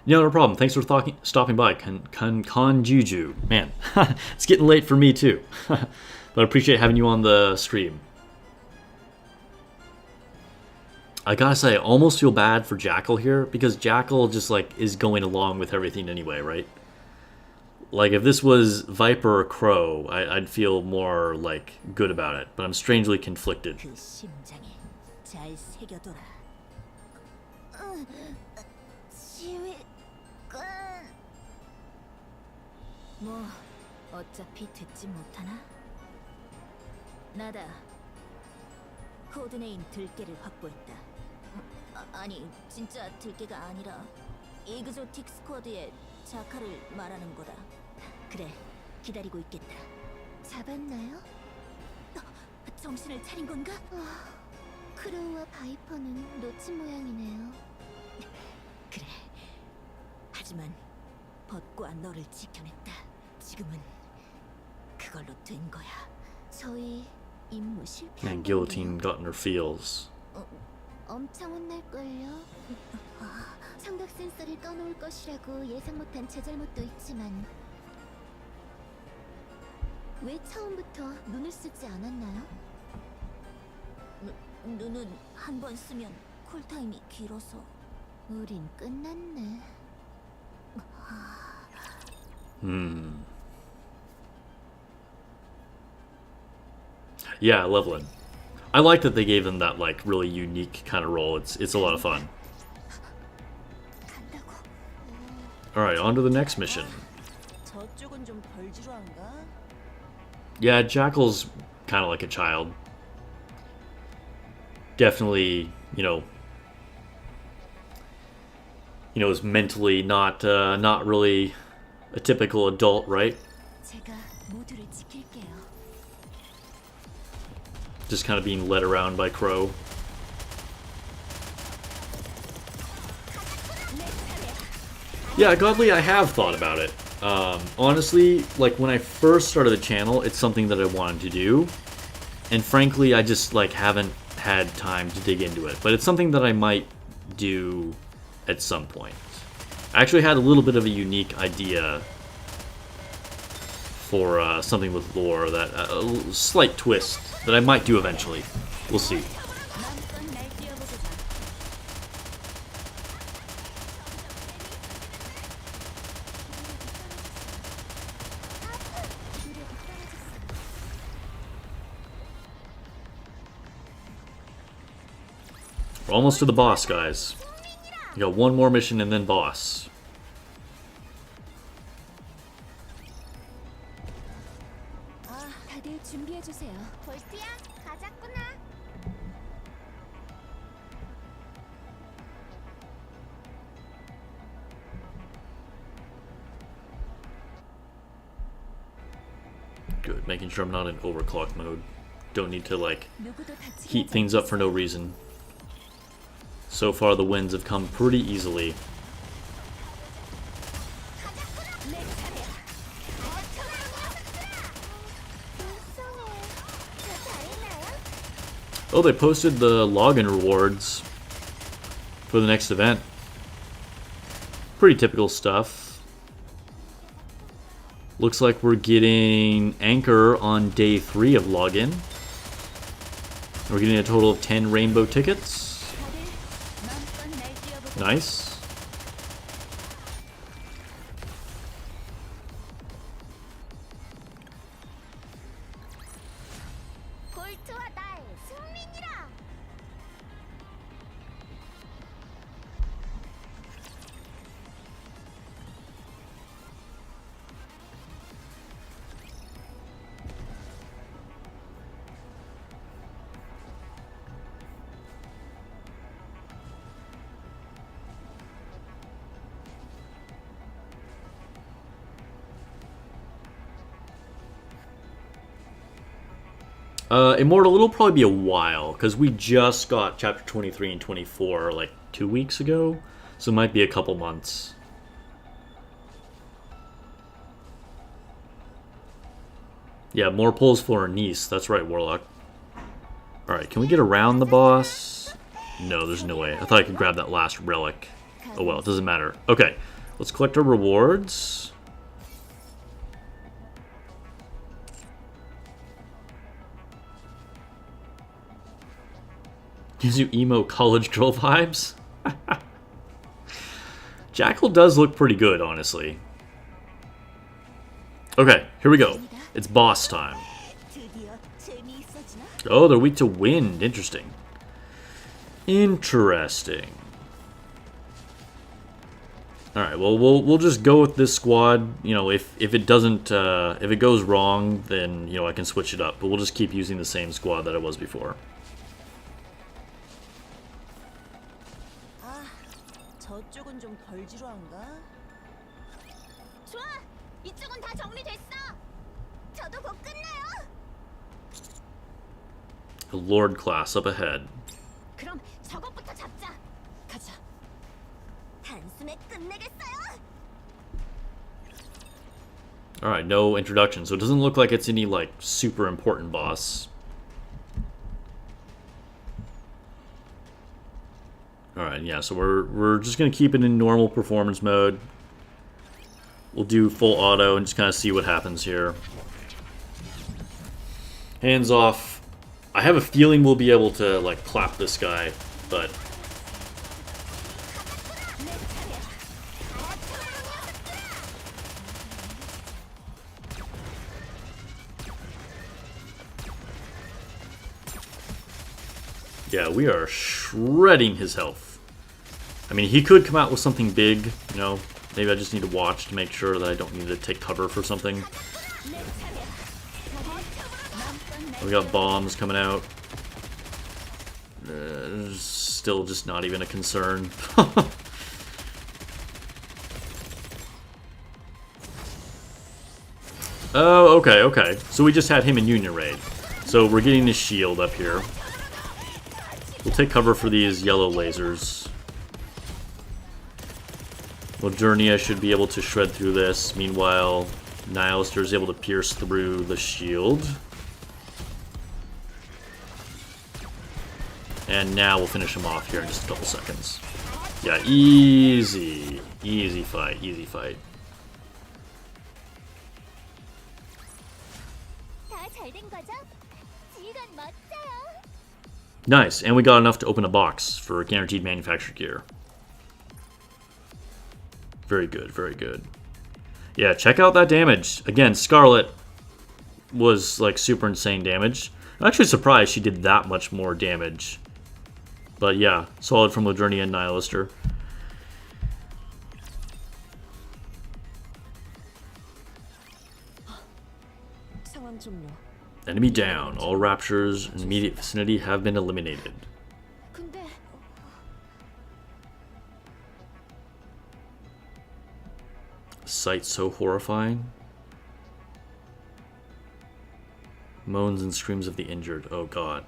Yeah, no problem. Thanks for stopping by, Juju. Man, it's getting late for me too. But I appreciate having you on the stream. I gotta say, I almost feel bad for Jackal here, because Jackal just, like, is going along with everything anyway, right? Like, if this was Viper or Crow, I'd feel more, like, good about it. But I'm strangely conflicted. 그 심장에 잘 새겨둬라. 지휘관. 뭐 어차피 듣지 못하나? 나다. 코드네임 들깨를 확보했다. 아니, 진짜 들깨가 아니라 이그조틱 스쿼드의 자카를 말하는 거다. 그래, 기다리고 있겠다. 잡았나요? 정신을 차린 건가? 크로우와 바이퍼는 놓친 모양이네요. 그래. 하지만 벗과 너를 지켜냈다. 지금은 그걸로 된 거야. 저희 임무 실패한 And Guillotine got in her feels. 엄청 혼날걸요? 청각 센서를 꺼놓을 것이라고 예상 못한 제 잘못도 있지만 왜 처음부터 눈을 쓰지 않았나요? 눈은 한 번 쓰면 쿨타임이 길어서. 우린 끝났네. Yeah, Levelin. I like that they gave them that, like, really unique kind of role. It's a lot of fun. Alright, on to the next mission. 저쪽은 좀 덜 지루한가? Yeah, Jackal's kind of like a child. Definitely, is mentally not really a typical adult, right? 제가 모두를 지킬게요. Just kind of being led around by Crow. Yeah, Godly, I have thought about it. Honestly, like, when I first started the channel, it's something that I wanted to do. And frankly, I just, like, haven't had time to dig into it. But it's something that I might do at some point. I actually had a little bit of a unique idea for something with lore, that a slight twist that I might do eventually. We'll see. We're almost to the boss, guys. We got one more mission and then boss. 다들 준비해 해주세요. 볼트야, 가자꾸나. Good, making sure I'm not in overclock mode. Don't need to like 누구도 다치게 heat 하지 things up for no 않겠어요. reason. So far the wins have come pretty easily. Oh, they posted the login rewards for the next event. Pretty typical stuff. Looks like we're getting Anchor on day 3 of login. We're getting a total of 10 rainbow tickets. Nice. 볼트와 나의 승민이라. Immortal, it'll probably be a while, because we just got chapter 23 and 24 like 2 weeks ago, so it might be a couple months. Yeah, more pulls for Nice, that's right, Warlock. Alright, can we get around the boss? No, there's no way. I thought I could grab that last relic. Oh well, it doesn't matter. Okay, let's collect our rewards. Gives you emo college girl vibes. Jackal does look pretty good, honestly. Okay, here we go. It's boss time. 드디어 재미있어지나? Oh, they're weak to wind. Interesting. Interesting. All right. Well, we'll just go with this squad. You know, if it doesn't, if it goes wrong, then you know I can switch it up. But we'll just keep using the same squad that I was before. 아, 저쪽은 좀 덜 지루한가? 좋아, 이쪽은 다 정리됐어. 저도 곧 끝나요. A Lord class up ahead. 그럼 저것부터 잡자. 가자. 단숨에 끝내겠어요. All right. No introduction, so it doesn't look like it's any like super important boss. Alright, yeah, so we're just gonna keep it in normal performance mode. We'll do full auto and just kind of see what happens here. Hands off. I have a feeling we'll be able to like clap this guy, but yeah, we are shredding his health. I mean, he could come out with something big, you know. Maybe I just need to watch to make sure that I don't need to take cover for something. We got bombs coming out. Still just not even a concern. Oh, okay, okay. So we just had him in Union Raid. So we're getting his shield up here. We'll take cover for these yellow lasers. Modernia should be able to shred through this. Meanwhile, Nihilister is able to pierce through the shield. And now we'll finish him off here in just a couple seconds. Yeah, easy. Easy fight, easy fight. 다 잘 된 거죠? 지휘관 멋져요. Nice, and we got enough to open a box for guaranteed manufactured gear. Very good, very good. Yeah, check out that damage. Again, Scarlet was like super insane damage. I'm actually surprised she did that much more damage. But yeah, solid from Modernia and Nihilister. 상황 종료. Enemy down. All raptures in immediate vicinity have been eliminated. 근데 Sight so horrifying. Moans and screams of the injured. Oh god.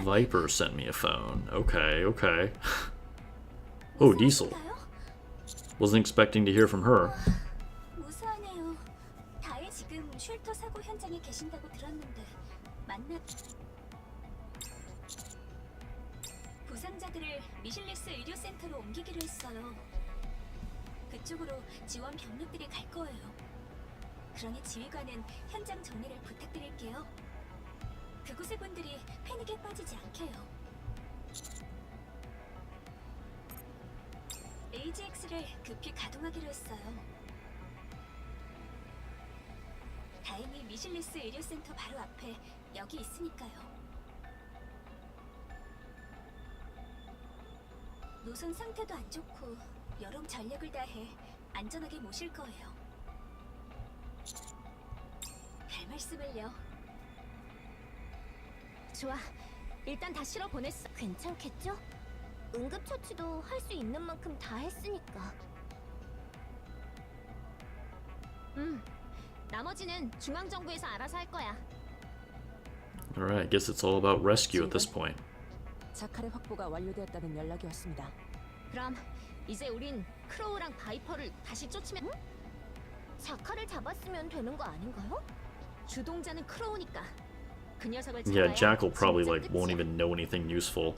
Viper sent me a phone. Okay, okay. Oh, Diesel. Wasn't expecting to hear from her. 무사하네요. 다혜 지금 쉘터 사고 현장에 계신다고 들었는데 만나. 부상자들을 미실리스 의료센터로 옮기기로 했어요. 그쪽으로 지원 병력들이 갈 거예요. 그러니 지휘관은 현장 정리를 부탁드릴게요. 그곳의 분들이 패닉에 빠지지 않게요. AGX를 급히 가동하기로 했어요. 다행히 미실리스 의료센터 바로 앞에 여기 있으니까요. 노선 상태도 안 좋고 여러 전력을 다해 안전하게 모실 거예요. 별 말씀을요. 좋아. 일단 다 실어 보냈어. 괜찮겠죠? 응급처치도 할 수 있는 만큼 다 했으니까. 나머지는 중앙정부에서 알아서 할 거야. Alright, I guess it's all about rescue at this point. 자칼의 확보가 완료되었다는 연락이 왔습니다. 그럼 이제 우린 크로우랑 바이퍼를 다시 쫓으면 자카를 잡았으면 되는 거 아닌가요? 주동자는 크로우니까 그 녀석을 Yeah, 잡아야 Jackal probably 진짜 like won't 끝이야. even know anything useful.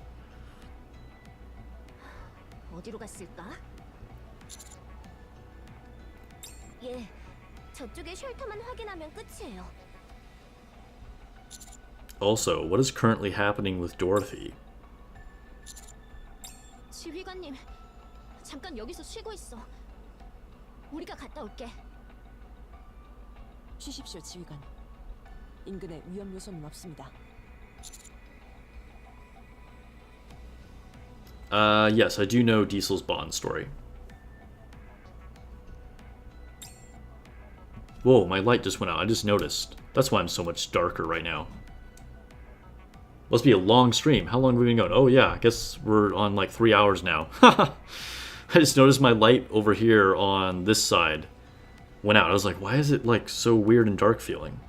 어디로 갔을까? 예, 저쪽에 쉘터만 확인하면 끝이에요. Also, what is currently happening with Dorothy? 지휘관님, 잠깐 여기서 쉬고 있어. 우리가 갔다 올게. 쉬십시오, 지휘관. 인근에 위험 요소는 없습니다. Yes, I do know Diesel's Bond story. Whoa, my light just went out. I just noticed. That's why I'm so much darker right now. Must be a long stream. How long have we been going? Oh yeah, I guess we're on like 3 hours now. I just noticed my light over here on this side went out. I was like, why is it like so weird and dark feeling?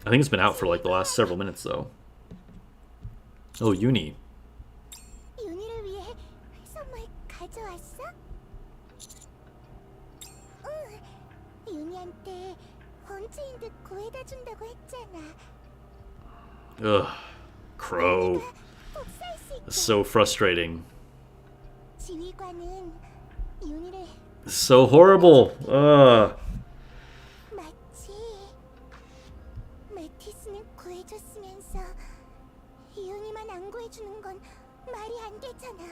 I think it's been out for like the last several minutes though. Oh, Uni. 윤희를 위해 선물 가져왔어? 응, 윤희한테 번째인 듯 구해다 준다고 했잖아. Ugh. Crow. 꼭 살 수 있게. So frustrating. 지휘관은 윤희를 So horrible. Ugh. 맞지? 메티스는 구해줬으면서 윤희만 안 구해주는 건 말이 안 되잖아.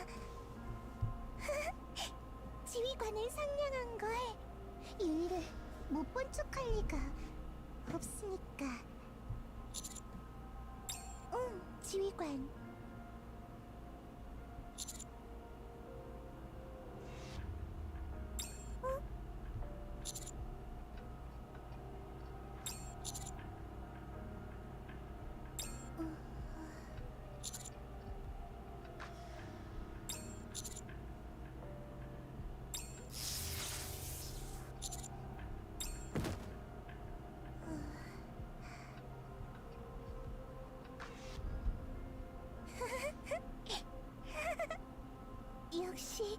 지휘관을 상냥한 걸 윤희를 못 본 척할 리가 없으니까. 응, 지휘관. 역시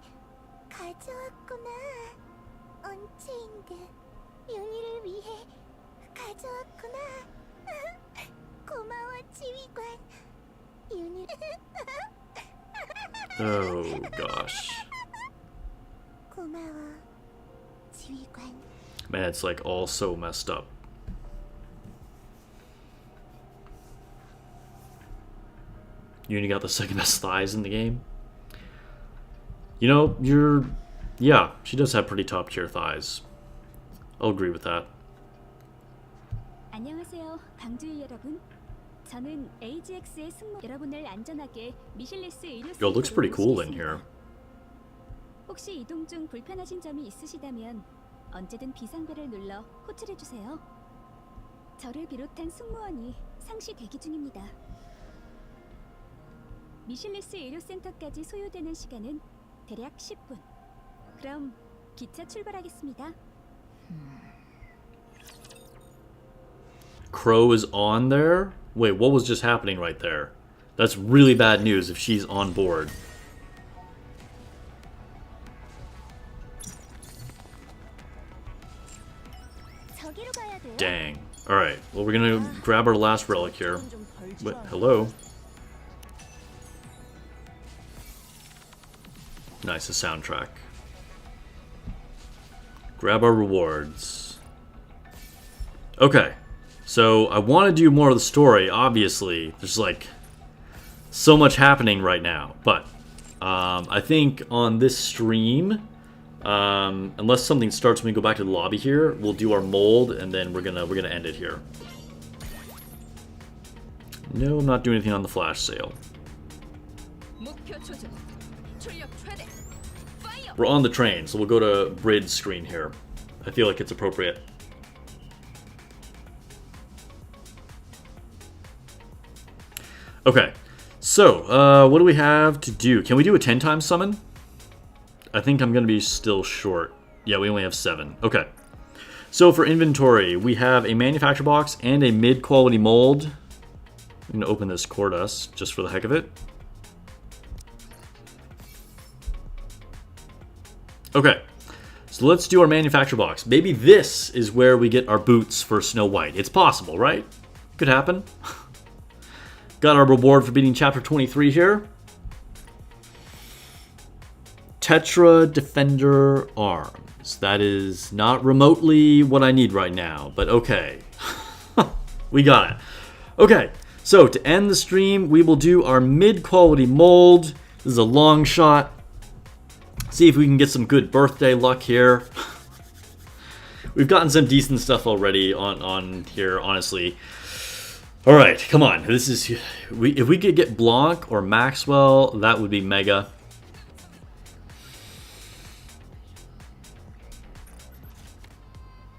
가져왔구나. 언체인드 윤희를 위해 가져왔구나. 고마워 지휘관. 윤희. Oh gosh. 고마워 지휘관. Man, it's like all so messed up. Uni got the second best thighs in the game. You know, you're Yeah, she does have pretty top tier thighs. I'll agree with that. 안녕하세요, 방주일 여러분. 저는 AGX의 승무 여러분을 안전하게 미실리스 의료 Yo, it looks pretty cool in here. 혹시 이동 중 불편하신 점이 있으시다면 언제든 비상벨을 눌러 호출해 주세요. 저를 비롯한 승무원이 상시 대기 중입니다. 미실리스 의료센터까지 소요되는 시간은 대략 10분. 그럼 기차 출발하겠습니다. Crow is on there? Wait, what was just happening right there? That's really bad news if she's on board. 저기로 가야 돼요. Dang. Alright, well, we're gonna grab our last relic here. Wait, hello? Nice, a soundtrack. Grab our rewards. Okay, so I want to do more of the story, obviously. There's like so much happening right now, but I think on this stream, unless something starts when we go back to the lobby here, we'll do our mold and then we're gonna end it here. No, I'm not doing anything on the flash sale. We're on the train, so we'll go to bridge screen here. I feel like it's appropriate. Okay, so what do we have to do? Can we do a 10 times summon? I think I'm going to be still short. Yeah, we only have 7. Okay. So for inventory, we have a manufacture box and a mid-quality mold. I'm going to open this Cordus just for the heck of it. Okay, so let's do our manufacture box. Maybe this is where we get our boots for Snow White. It's possible, right? Could happen. Got our reward for beating chapter 23 here. Tetra Defender Arms. That is not remotely what I need right now, but okay. We got it. Okay, so to end the stream, we will do our mid-quality mold. This is a long shot. See if we can get some good birthday luck here. We've gotten some decent stuff already on here, honestly. All right, come on. This is if we could get Blanc or Maxwell, that would be mega.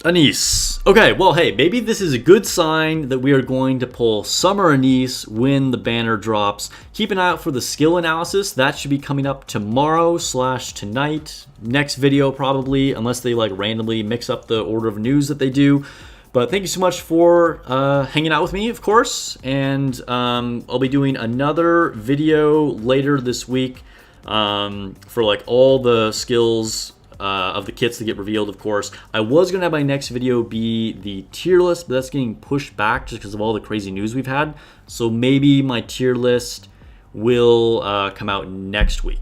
Anise. Okay, well, hey, maybe this is a good sign that we are going to pull Summer Anise when the banner drops. Keep an eye out for the skill analysis. That should be coming up tomorrow/tonight. Next video, probably, unless they like randomly mix up the order of news that they do. But thank you so much for hanging out with me, of course. And I'll be doing another video later this week for like all the skills of the kits to get revealed, of course. I was going to have my next video be the tier list, but that's getting pushed back just because of all the crazy news we've had. So maybe my tier list will come out next week.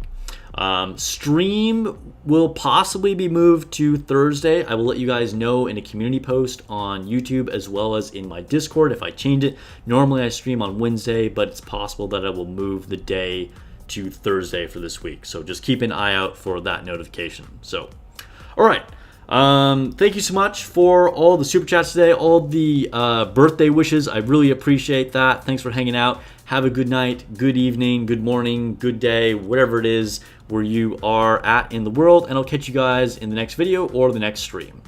Stream will possibly be moved to Thursday. I will let you guys know in a community post on YouTube as well as in my Discord if I change it. Normally I stream on Wednesday, but it's possible that I will move the day to Thursday for this week. So just keep an eye out for that notification. So, all right. Thank you so much for all the super chats today, all the birthday wishes. I really appreciate that. Thanks for hanging out. Have a good night, good evening, good morning, good day, whatever it is where you are at in the world. And I'll catch you guys in the next video or the next stream.